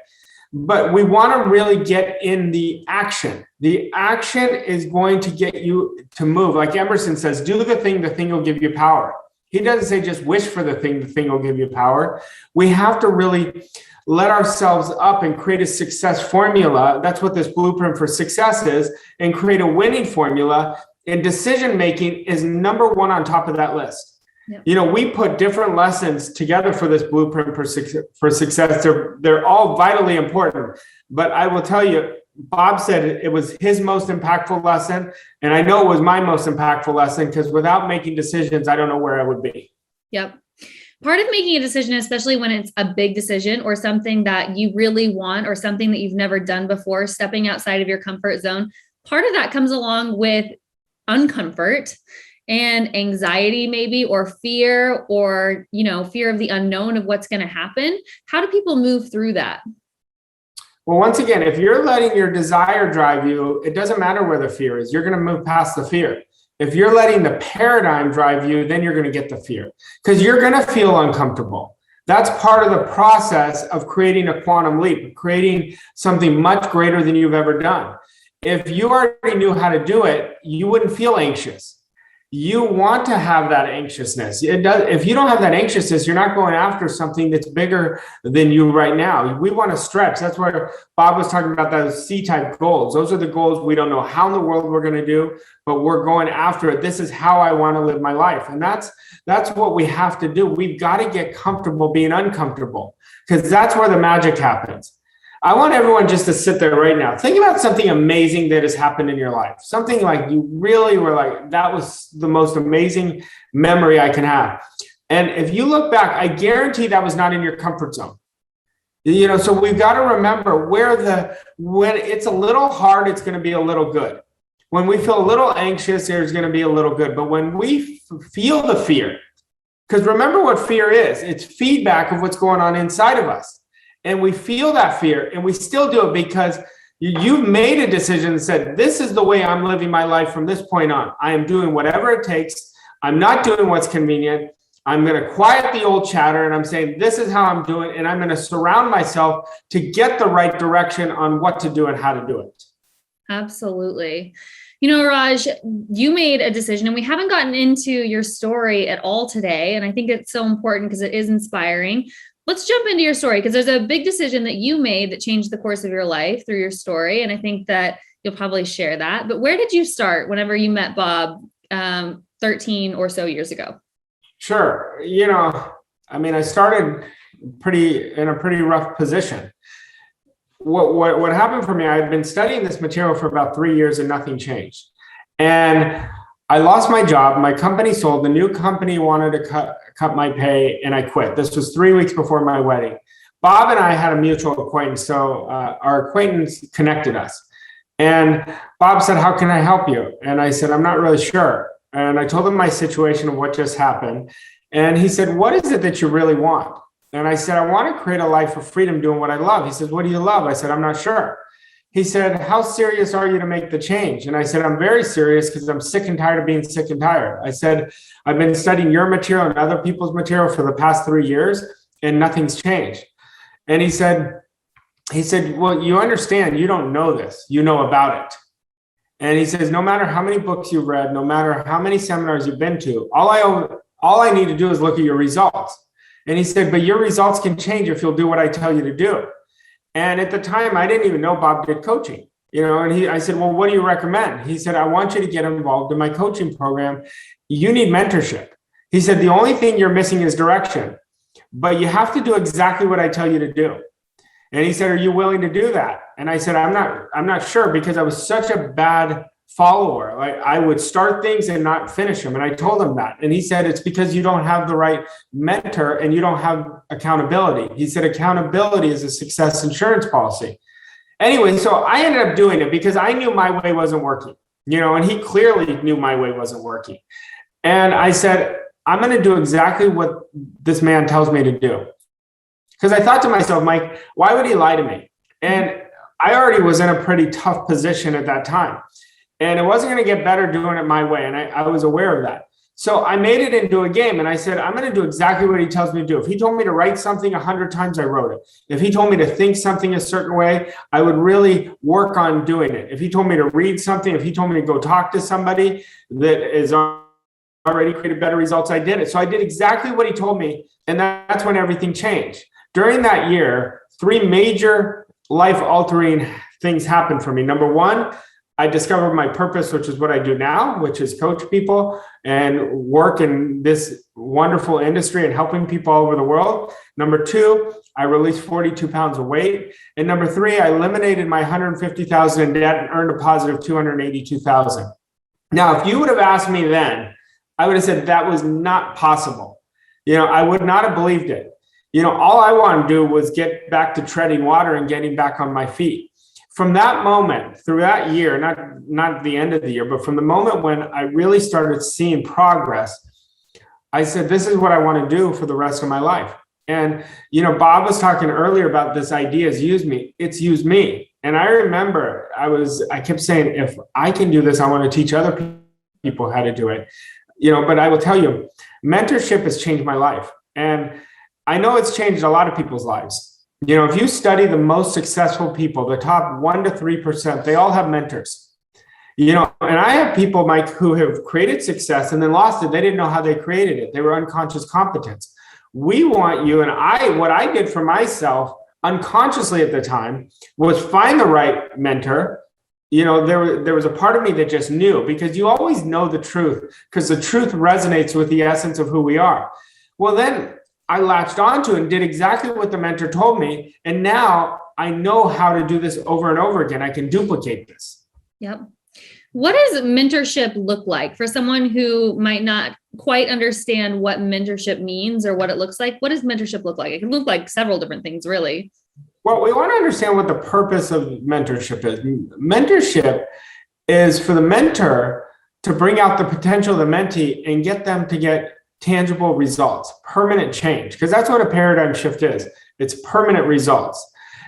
But we want to really get in the action. The action is going to get you to move. Like Emerson says, do the thing will give you power. He doesn't say just wish for the thing will give you power. We have to really let ourselves up and create a success formula. That's what this blueprint for success is, and create a winning formula. And decision making is number one on top of that list. Yep. You know, we put different lessons together for this blueprint for success. They're all vitally important. But I will tell you, Bob said it was his most impactful lesson. And I know it was my most impactful lesson, because without making decisions, I don't know where I would be. Yep. Part of making a decision, especially when it's a big decision or something that you really want or something that you've never done before, stepping outside of your comfort zone, part of that comes along with uncomfort and anxiety maybe, or fear, or, fear of the unknown of what's going to happen. How do people move through that? Well, once again, if you're letting your desire drive you, it doesn't matter where the fear is. You're going to move past the fear. If you're letting the paradigm drive you, then you're going to get the fear, because you're going to feel uncomfortable. That's part of the process of creating a quantum leap, creating something much greater than you've ever done. If you already knew how to do it, you wouldn't feel anxious. You want to have that anxiousness. If you don't have that anxiousness, you're not going after something that's bigger than you right now. We want to stretch. That's where Bob was talking about those C-type goals. Those are the goals we don't know how in the world we're going to do, but we're going after it. This is how I want to live my life. And that's what we have to do. We've got to get comfortable being uncomfortable, because that's where the magic happens. I want everyone just to sit there right now. Think about something amazing that has happened in your life. Something like you really were like, that was the most amazing memory I can have. And if you look back, I guarantee that was not in your comfort zone. So we've got to remember when it's a little hard, it's going to be a little good. When we feel a little anxious, there's going to be a little good. But when we feel the fear, because remember what fear is, it's feedback of what's going on inside of us. And we feel that fear and we still do it because you've made a decision and said, this is the way I'm living my life from this point on. I am doing whatever it takes. I'm not doing what's convenient. I'm going to quiet the old chatter and I'm saying, this is how I'm doing. And I'm going to surround myself to get the right direction on what to do and how to do it. Absolutely. You know, Raj, you made a decision and we haven't gotten into your story at all today. And I think it's so important because it is inspiring. Let's jump into your story because there's a big decision that you made that changed the course of your life through your story. And I think that you'll probably share that. But where did you start whenever you met Bob 13 or so years ago? Sure. I started in a pretty rough position. What happened for me, I had been studying this material for about 3 years and nothing changed. And I lost my job. My company sold. The new company wanted to cut my pay and I quit. This was 3 weeks before my wedding. Bob and I had a mutual acquaintance. So our acquaintance connected us. And Bob said, how can I help you? And I said, I'm not really sure. And I told him my situation of what just happened. And he said, what is it that you really want? And I said, I want to create a life of freedom doing what I love. He says, what do you love? I said, I'm not sure. He said, how serious are you to make the change? And I said, I'm very serious because I'm sick and tired of being sick and tired. I said, I've been studying your material and other people's material for the past 3 years and nothing's changed. And he said, well, you understand, you don't know this, you know about it. And he says, no matter how many books you've read, no matter how many seminars you've been to, all I need to do is look at your results. And he said, but your results can change if you'll do what I tell you to do. And at the time, I didn't even know Bob did coaching, and I said, well, what do you recommend? He said, I want you to get involved in my coaching program. You need mentorship. He said, the only thing you're missing is direction, but you have to do exactly what I tell you to do. And he said, are you willing to do that? And I said, I'm not sure because I was such a bad follower. I would start things and not finish them. And I told him that. And he said, it's because you don't have the right mentor and you don't have accountability. He said, accountability is a success insurance policy. Anyway, so I ended up doing it because I knew my way wasn't working, and he clearly knew my way wasn't working. And I said, I'm going to do exactly what this man tells me to do. Because I thought to myself, Mike, why would he lie to me? And I already was in a pretty tough position at that time. And it wasn't going to get better doing it my way. And I was aware of that. So I made it into a game and I said, I'm going to do exactly what he tells me to do. If he told me to write something 100 times, I wrote it. If he told me to think something a certain way, I would really work on doing it. If he told me to read something, if he told me to go talk to somebody that is already created better results, I did it. So I did exactly what he told me. And that's when everything changed. During that year, 3 major life-altering things happened for me. Number one, I discovered my purpose, which is what I do now, which is coach people and work in this wonderful industry and helping people all over the world. Number 2, I released 42 pounds of weight. And number 3, I eliminated my $150,000 in debt and earned a positive $282,000. Now, if you would have asked me then, I would have said that was not possible. I would not have believed it. All I wanted to do was get back to treading water and getting back on my feet. From that moment, through that year, not the end of the year, but from the moment when I really started seeing progress, I said, this is what I want to do for the rest of my life. And, Bob was talking earlier about this idea is use me. It's use me. And I remember I kept saying, if I can do this, I want to teach other people how to do it. But I will tell you, mentorship has changed my life. And I know it's changed a lot of people's lives. If you study the most successful people, the top 1% to 3%, they all have mentors. And I have people, Mike, who have created success and then lost it. They didn't know how they created it. They were unconscious competence. We want you and what I did for myself unconsciously at the time was find the right mentor. There was a part of me that just knew, because you always know the truth because the truth resonates with the essence of who we are. Well, then I latched onto it and did exactly what the mentor told me. And now I know how to do this over and over again. I can duplicate this. Yep. What does mentorship look like for someone who might not quite understand what mentorship means or what it looks like? What does mentorship look like? It can look like several different things, really. Well, we want to understand what the purpose of mentorship is. Mentorship is for the mentor to bring out the potential of the mentee and get them to get tangible results, permanent change, because that's what a paradigm shift is. It's permanent results.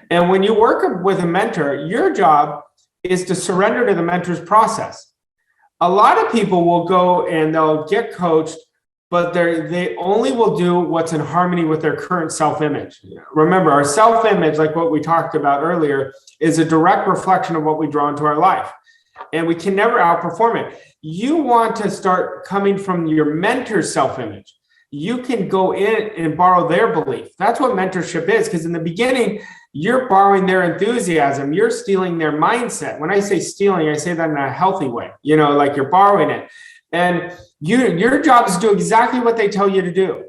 And when you work with a mentor, your job is to surrender to the mentor's process. A lot of people will go and they'll get coached, but they only will do what's in harmony with their current self-image. Remember, our self-image, like what we talked about earlier, is a direct reflection of what we draw into our life. And we can never outperform it. You want to start coming from your mentor's self-image. You can go in and borrow their belief. That's what mentorship is, because in the beginning, you're borrowing their enthusiasm. You're stealing their mindset. When I say stealing, I say that in a healthy way, like you're borrowing it. And your job is to do exactly what they tell you to do.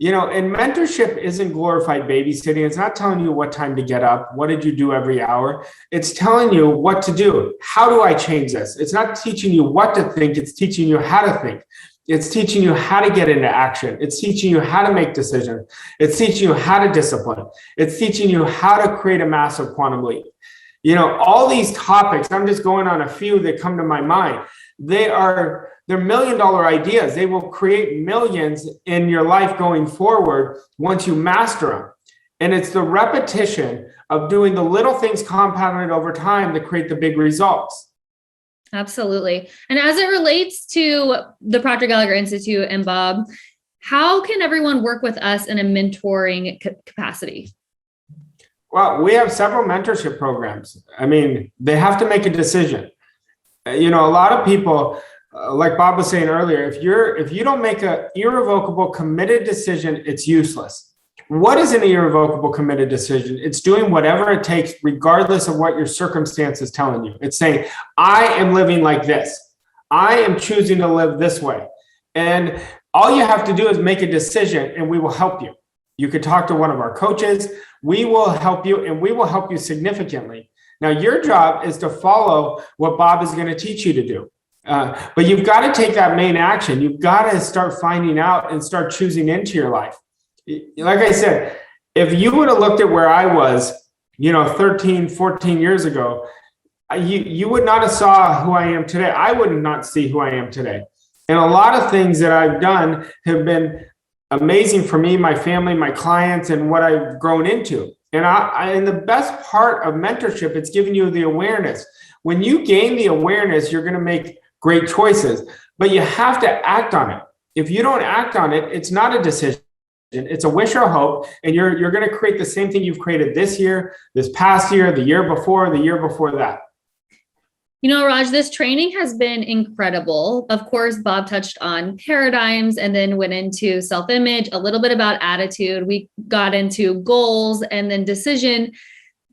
And mentorship isn't glorified babysitting. It's not telling you what time to get up. What did you do every hour? It's telling you what to do. How do I change this? It's not teaching you what to think. It's teaching you how to think. It's teaching you how to get into action. It's teaching you how to make decisions. It's teaching you how to discipline. It's teaching you how to create a massive quantum leap. All these topics, I'm just going on a few that come to my mind. They're $1 million ideas. They will create millions in your life going forward once you master them. And it's the repetition of doing the little things compounded over time that create the big results. Absolutely. And as it relates to the Proctor Gallagher Institute and Bob, how can everyone work with us in a mentoring capacity? Well, we have several mentorship programs. They have to make a decision. A lot of people, like Bob was saying earlier, if you don't make an irrevocable committed decision, it's useless. What is an irrevocable committed decision? It's doing whatever it takes, regardless of what your circumstance is telling you. It's saying, I am living like this. I am choosing to live this way. And all you have to do is make a decision, and we will help you. You could talk to one of our coaches. We will help you, and we will help you significantly. Now, your job is to follow what Bob is going to teach you to do. But you've got to take that main action. You've got to start finding out and start choosing into your life. Like I said, if you would have looked at where I was, 13, 14 years ago, you would not have saw who I am today. I would not see who I am today. And a lot of things that I've done have been amazing for me, my family, my clients, and what I've grown into. And the best part of mentorship, it's giving you the awareness. When you gain the awareness, you're going to make great choices, but you have to act on it. If you don't act on it, it's not a decision. It's a wish or hope, and you're going to create the same thing you've created this year, this past year, the year before that. Raj, this training has been incredible. Of course, Bob touched on paradigms and then went into self-image, a little bit about attitude. We got into goals and then decision.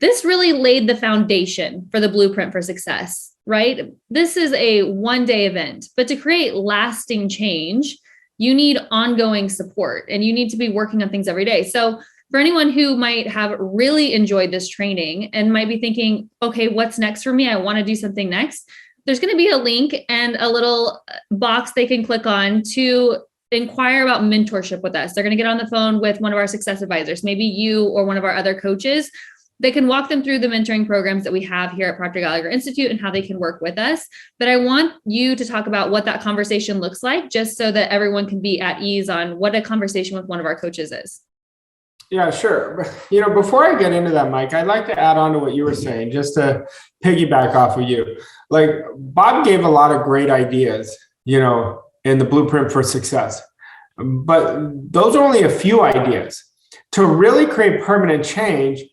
This really laid the foundation for the blueprint for success, right? This is a one-day event, but to create lasting change, you need ongoing support and you need to be working on things every day. So for anyone who might have really enjoyed this training and might be thinking, okay, what's next for me? I want to do something next. There's going to be a link and a little box they can click on to inquire about mentorship with us. They're going to get on the phone with one of our success advisors, maybe you or one of our other coaches. They can walk them through the mentoring programs that we have here at Proctor Gallagher Institute and how they can work with us. But I want you to talk about what that conversation looks like, just so that everyone can be at ease on what a conversation with one of our coaches is. Yeah, sure. Before I get into that, Mike, I'd like to add on to what you were saying, just to piggyback off of you. Like, Bob gave a lot of great ideas, in the blueprint for success, but those are only a few ideas. To really create permanent change,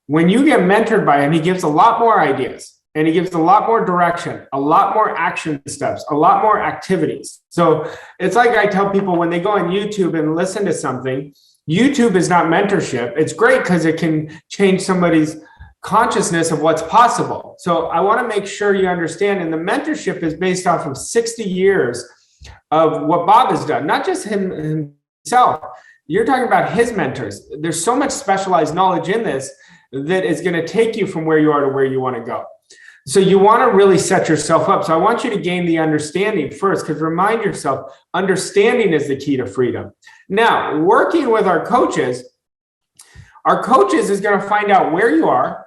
when you get mentored by him, he gives a lot more ideas, and he gives a lot more direction, a lot more action steps, a lot more activities. So it's like I tell people when they go on YouTube and listen to something, YouTube is not mentorship. It's great because it can change somebody's consciousness of what's possible. So I want to make sure you understand, and the mentorship is based off of 60 years of what Bob has done, not just himself. You're talking about his mentors. There's so much specialized knowledge in this that is going to take you from where you are to where you want to go. So you want to really set yourself up. So I want you to gain the understanding first, because remind yourself, understanding is the key to freedom. Now, working with our coaches is going to find out where you are,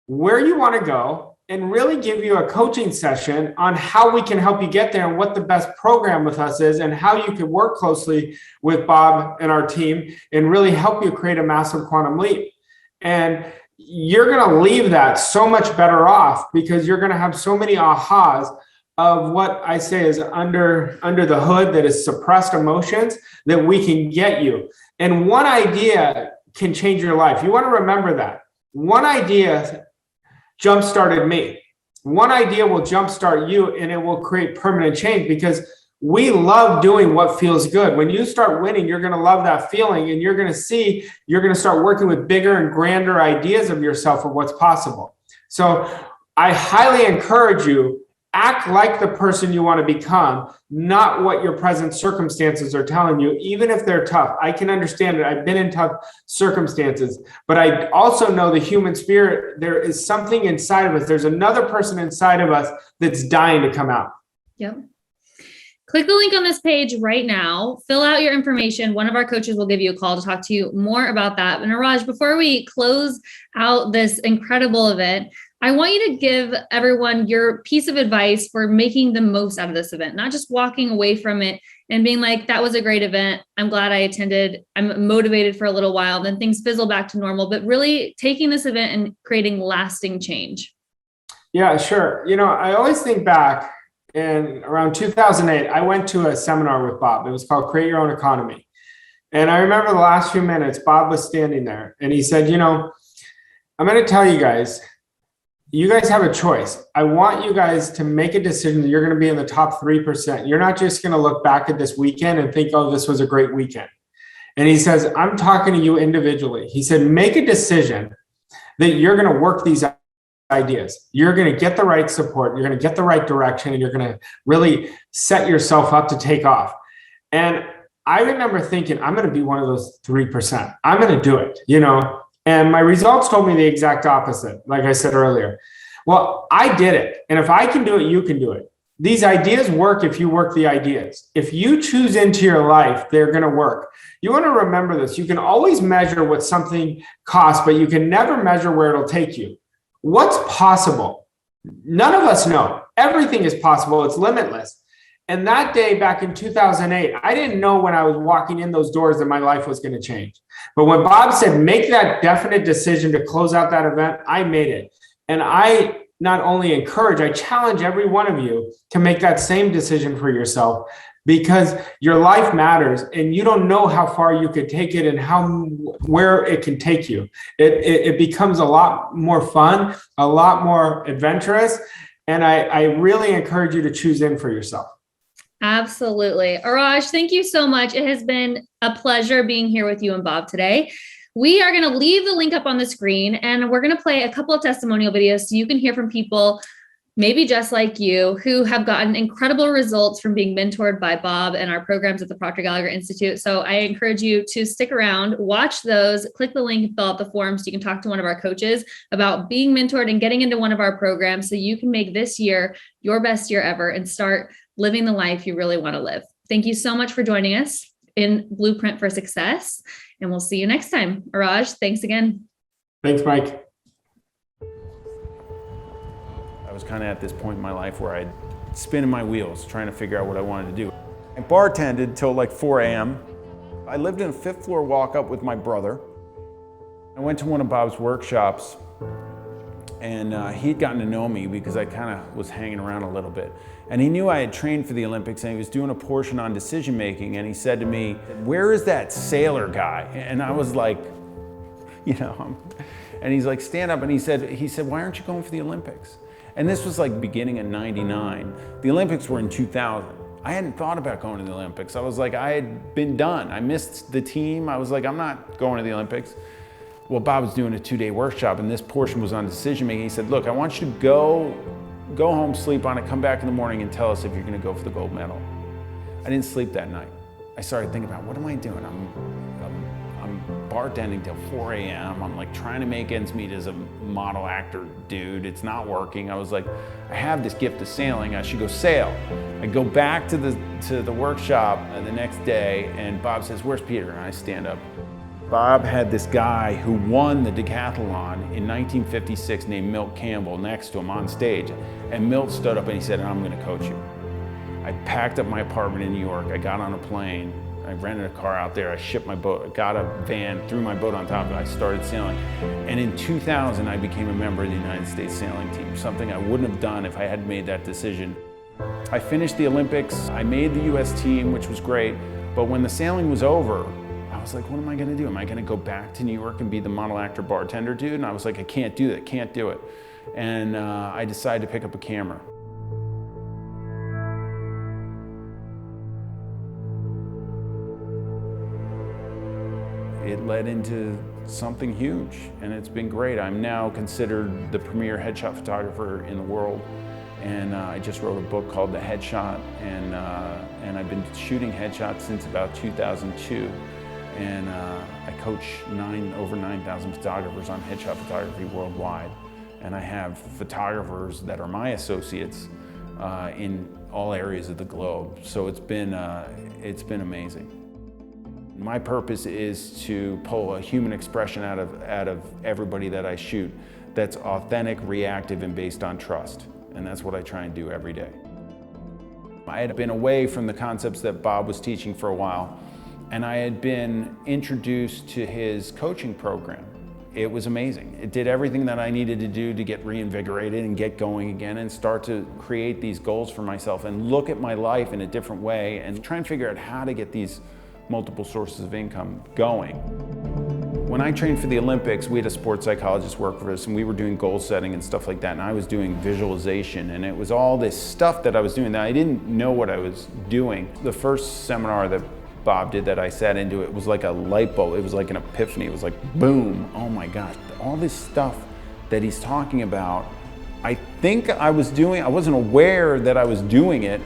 where you want to go, and really give you a coaching session on how we can help you get there and what the best program with us is and how you can work closely with Bob and our team and really help you create a massive quantum leap. And you're going to leave that so much better off because you're going to have so many ahas of what I say is under the hood that is suppressed emotions that we can get you. And one idea can change your life. You want to remember that. One idea jump-started me. One idea will jumpstart you and it will create permanent change because we love doing what feels good. When you start winning, you're going to love that feeling and you're going to start working with bigger and grander ideas of yourself of what's possible. So I highly encourage you, act like the person you want to become, not what your present circumstances are telling you, even if they're tough. I can understand it. I've been in tough circumstances, but I also know the human spirit, there is something inside of us. There's another person inside of us that's dying to come out. Yep. Click the link on this page right now, fill out your information. One of our coaches will give you a call to talk to you more about that. And Raj, before we close out this incredible event, I want you to give everyone your piece of advice for making the most out of this event, not just walking away from it and being like, that was a great event. I'm glad I attended. I'm motivated for a little while, then things fizzle back to normal, but really taking this event and creating lasting change. Yeah, sure. I always think back in around 2008, I went to a seminar with Bob. It was called Create Your Own Economy. And I remember the last few minutes, Bob was standing there and he said, I'm going to tell you guys have a choice. I want you guys to make a decision that you're going to be in the top 3%. You're not just going to look back at this weekend and think, oh, this was a great weekend. And he says, I'm talking to you individually. He said, make a decision that you're going to work these ideas. You're going to get the right support. You're going to get the right direction, and you're going to really set yourself up to take off. And I remember thinking, I'm going to be one of those 3%. I'm going to do it, And my results told me the exact opposite, like I said earlier. Well, I did it. And if I can do it, you can do it. These ideas work if you work the ideas. If you choose into your life, they're going to work. You want to remember this. You can always measure what something costs, but you can never measure where it'll take you. What's possible? None of us know. Everything is possible. It's limitless. And that day back in 2008, I didn't know when I was walking in those doors that my life was going to change. But when Bob said, make that definite decision to close out that event, I made it. And I not only encourage, I challenge every one of you to make that same decision for yourself because your life matters and you don't know how far you could take it and where it can take you. It becomes a lot more fun, a lot more adventurous. And I really encourage you to choose in for yourself. Absolutely. Raj, thank you so much. It has been a pleasure being here with you and Bob today. We are going to leave the link up on the screen and we're going to play a couple of testimonial videos so you can hear from people, maybe just like you, who have gotten incredible results from being mentored by Bob and our programs at the Proctor Gallagher Institute. So I encourage you to stick around, watch those, click the link, fill out the form so you can talk to one of our coaches about being mentored and getting into one of our programs so you can make this year your best year ever and start living the life you really want to live. Thank you so much for joining us in Blueprint for Success, and we'll see you next time. Raj, thanks again. Thanks, Mike. I was kind of at this point in my life where I'd spinning my wheels, trying to figure out what I wanted to do. I bartended till like 4 a.m. I lived in a 5th floor walk-up with my brother. I went to one of Bob's workshops, and he'd gotten to know me because I kind of was hanging around a little bit. And he knew I had trained for the Olympics and he was doing a portion on decision making, and he said to me, where is that sailor guy? And I was like, and he's like, stand up. And he said, why aren't you going for the Olympics? And this was like beginning in '99. The Olympics were in 2000. I hadn't thought about going to the Olympics. I was like, I had been done. I missed the team. I was like, I'm not going to the Olympics. Well, Bob was doing a 2-day workshop and this portion was on decision making. He said, look, I want you to go home, sleep on it, come back in the morning and tell us if you're gonna go for the gold medal. I didn't sleep that night. I started thinking about, what am I doing? I'm bartending till 4 a.m. I'm like trying to make ends meet as a model actor dude. It's not working. I was like, I have this gift of sailing. I should go sail. I go back to the workshop the next day and Bob says, where's Peter? And I stand up. Bob had this guy who won the decathlon in 1956 named Milt Campbell next to him on stage. And Milt stood up and he said, I'm gonna coach you. I packed up my apartment in New York, I got on a plane, I rented a car out there, I shipped my boat, I got a van, threw my boat on top of it, I started sailing. And in 2000, I became a member of the United States sailing team, something I wouldn't have done if I hadn't made that decision. I finished the Olympics, I made the US team, which was great, but when the sailing was over, I was like, what am I gonna do? Am I gonna go back to New York and be the model, actor, bartender dude? And I was like, I can't do that, can't do it. And I decided to pick up a camera. It led into something huge, and it's been great. I'm now considered the premier headshot photographer in the world, and I just wrote a book called The Headshot, and I've been shooting headshots since about 2002, and I coach over 9,000 photographers on headshot photography worldwide, and I have photographers that are my associates in all areas of the globe. So it's been amazing. My purpose is to pull a human expression out of everybody that I shoot that's authentic, reactive, and based on trust. And that's what I try and do every day. I had been away from the concepts that Bob was teaching for a while, and I had been introduced to his coaching program. It was amazing. It did everything that I needed to do to get reinvigorated and get going again and start to create these goals for myself and look at my life in a different way and try and figure out how to get these multiple sources of income going. When I trained for the Olympics, we had a sports psychologist work for us, and we were doing goal setting and stuff like that, and I was doing visualization, and it was all this stuff that I was doing that I didn't know what I was doing. The first seminar that Bob did that I sat into, it was like a light bulb, it was like an epiphany, it was like boom, oh my gosh, all this stuff that he's talking about, I think I was doing, I wasn't aware that I was doing it,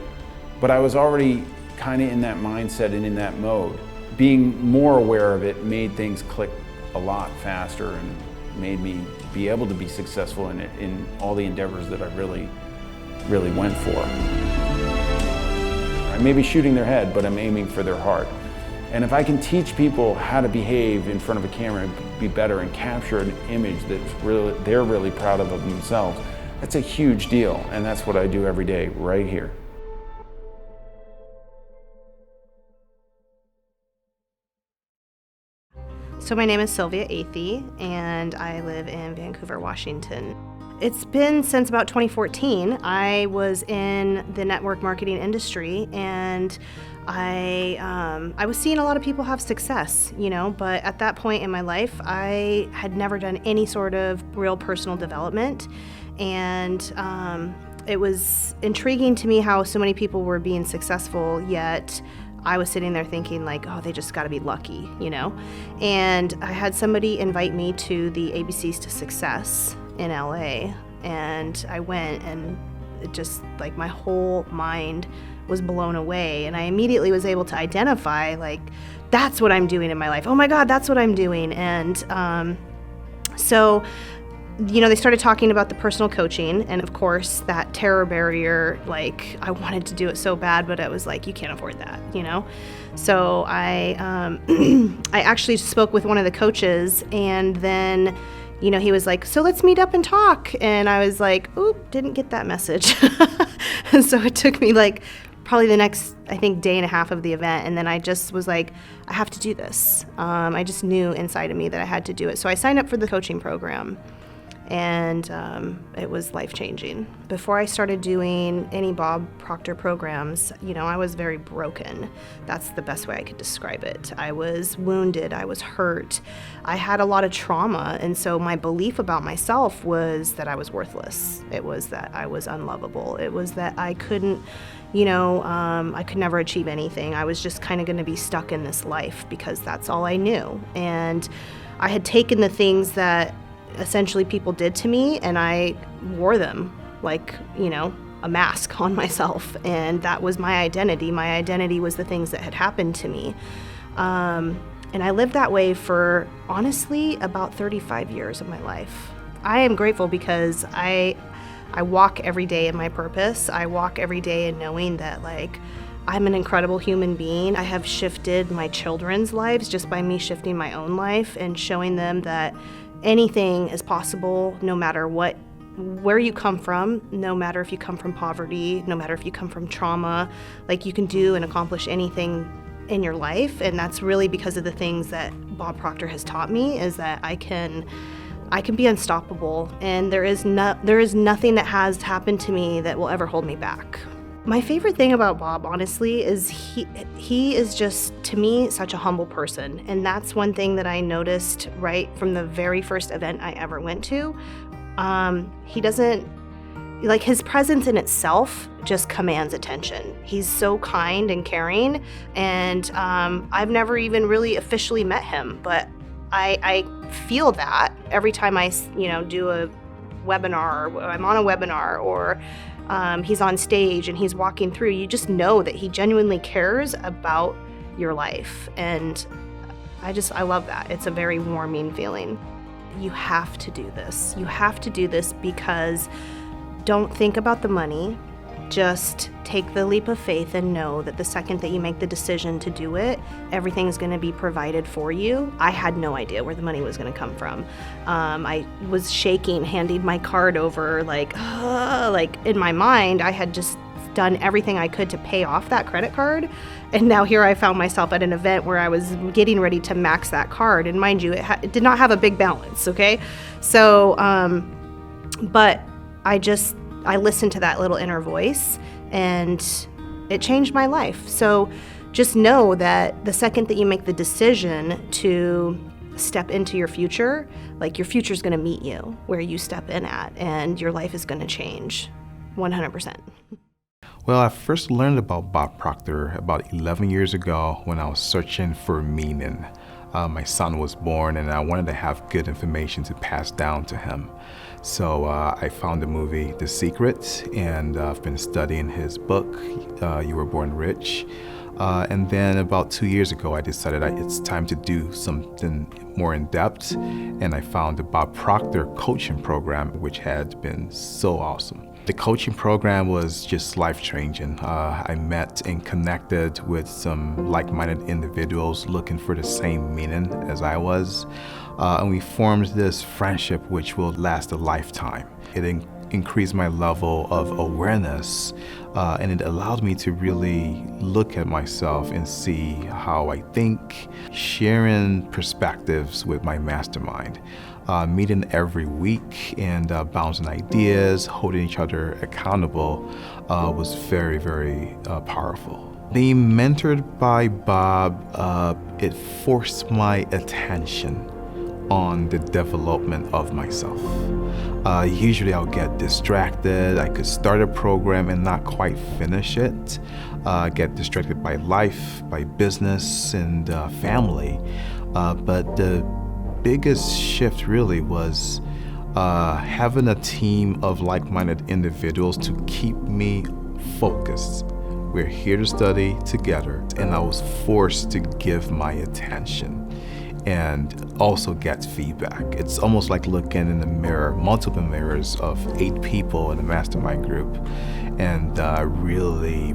but I was already kind of in that mindset and in that mode. Being more aware of it made things click a lot faster and made me be able to be successful in all the endeavors that I really went for. I may be shooting their head, but I'm aiming for their heart. And if I can teach people how to behave in front of a camera and be better and capture an image that they're really proud of themselves, that's a huge deal. And that's what I do every day right here. So my name is Sylvia Athey, and I live in Vancouver, Washington. It's been since about 2014. I was in the network marketing industry, and I was seeing a lot of people have success, but at that point in my life, I had never done any sort of real personal development, and it was intriguing to me how so many people were being successful, yet I was sitting there thinking like, oh, they just got to be lucky, And I had somebody invite me to the ABCs to Success in LA, and I went, and it just like my whole mind was blown away, and I immediately was able to identify like, that's what I'm doing in my life. Oh my God, that's what I'm doing. And so they started talking about the personal coaching, and of course that terror barrier, like I wanted to do it so bad, but I was like, you can't afford that, So I I actually spoke with one of the coaches, and then he was like, so let's meet up and talk, and I was like, oop, didn't get that message. And so it took me like probably the next, I think, day and a half of the event, and then I just was like, I have to do this. I just knew inside of me that I had to do it. So I signed up for the coaching program, and it was life-changing. Before I started doing any Bob Proctor programs, I was very broken. That's the best way I could describe it. I was wounded, I was hurt, I had a lot of trauma, and so my belief about myself was that I was worthless. It was that I was unlovable. It was that I couldn't, I could never achieve anything. I was just kind of going to be stuck in this life because that's all I knew. And I had taken the things that essentially people did to me, and I wore them like, a mask on myself, and that was my identity. My identity was the things that had happened to me. And I lived that way for, honestly, about 35 years of my life. I am grateful because I walk every day in my purpose. I walk every day in knowing that, like, I'm an incredible human being. I have shifted my children's lives just by me shifting my own life and showing them that anything is possible, no matter where you come from, no matter if you come from poverty, no matter if you come from trauma, like you can do and accomplish anything in your life. And that's really because of the things that Bob Proctor has taught me, is that I can be unstoppable, and there is nothing that has happened to me that will ever hold me back. My favorite thing about Bob, honestly, is he is just, to me, such a humble person. And that's one thing that I noticed right from the very first event I ever went to. He doesn't, like, his presence in itself just commands attention. He's so kind and caring, and I've never even really officially met him, but I feel that every time I, do a webinar, or I'm on a webinar, or he's on stage and he's walking through, you just know that he genuinely cares about your life. And I love that. It's a very warming feeling. You have to do this. You have to do this because don't think about the money. Just take the leap of faith and know that the second that you make the decision to do it, everything's going to be provided for you. I had no idea where the money was going to come from. I was shaking, handing my card over, like in my mind, I had just done everything I could to pay off that credit card. And now here I found myself at an event where I was getting ready to max that card. And mind you, it did not have a big balance, okay? So, but I listened to that little inner voice, and it changed my life. So just know that the second that you make the decision to step into your future, like, your future is going to meet you where you step in at, and your life is going to change 100%. Well, I first learned about Bob Proctor about 11 years ago when I was searching for meaning. My son was born, and I wanted to have good information to pass down to him. So I found the movie The Secret, and I've been studying his book, You Were Born Rich. And then about 2 years ago, I decided it's time to do something more in depth, and I found the Bob Proctor coaching program, which had been so awesome. The coaching program was just life-changing. I met and connected with some like-minded individuals looking for the same meaning as I was. And we formed this friendship which will last a lifetime. It increased my level of awareness, and it allowed me to really look at myself and see how I think, sharing perspectives with my mastermind. Meeting every week and bouncing ideas, holding each other accountable was very, very powerful. Being mentored by Bob, it forced my attention on the development of myself. Usually I'll get distracted. I could start a program and not quite finish it. Get distracted by life, by business, and family. But the biggest shift really was having a team of like-minded individuals to keep me focused. We're here to study together, and I was forced to give my attention and also get feedback. It's almost like looking in the mirror, multiple mirrors of 8 people in a mastermind group, and really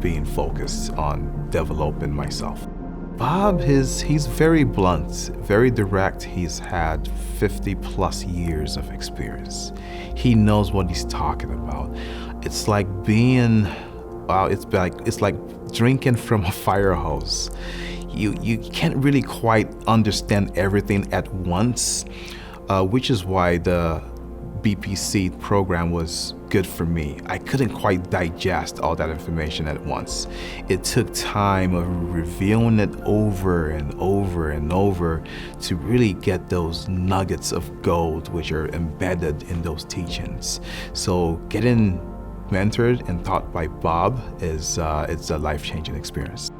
being focused on developing myself. Bob, he's very blunt, very direct. He's had 50 plus years of experience. He knows what he's talking about. It's like it's like drinking from a fire hose. You can't really quite understand everything at once, which is why the BPC program was good for me. I couldn't quite digest all that information at once. It took time of reviewing it over and over and over to really get those nuggets of gold which are embedded in those teachings. So getting mentored and taught by Bob is it's a life-changing experience.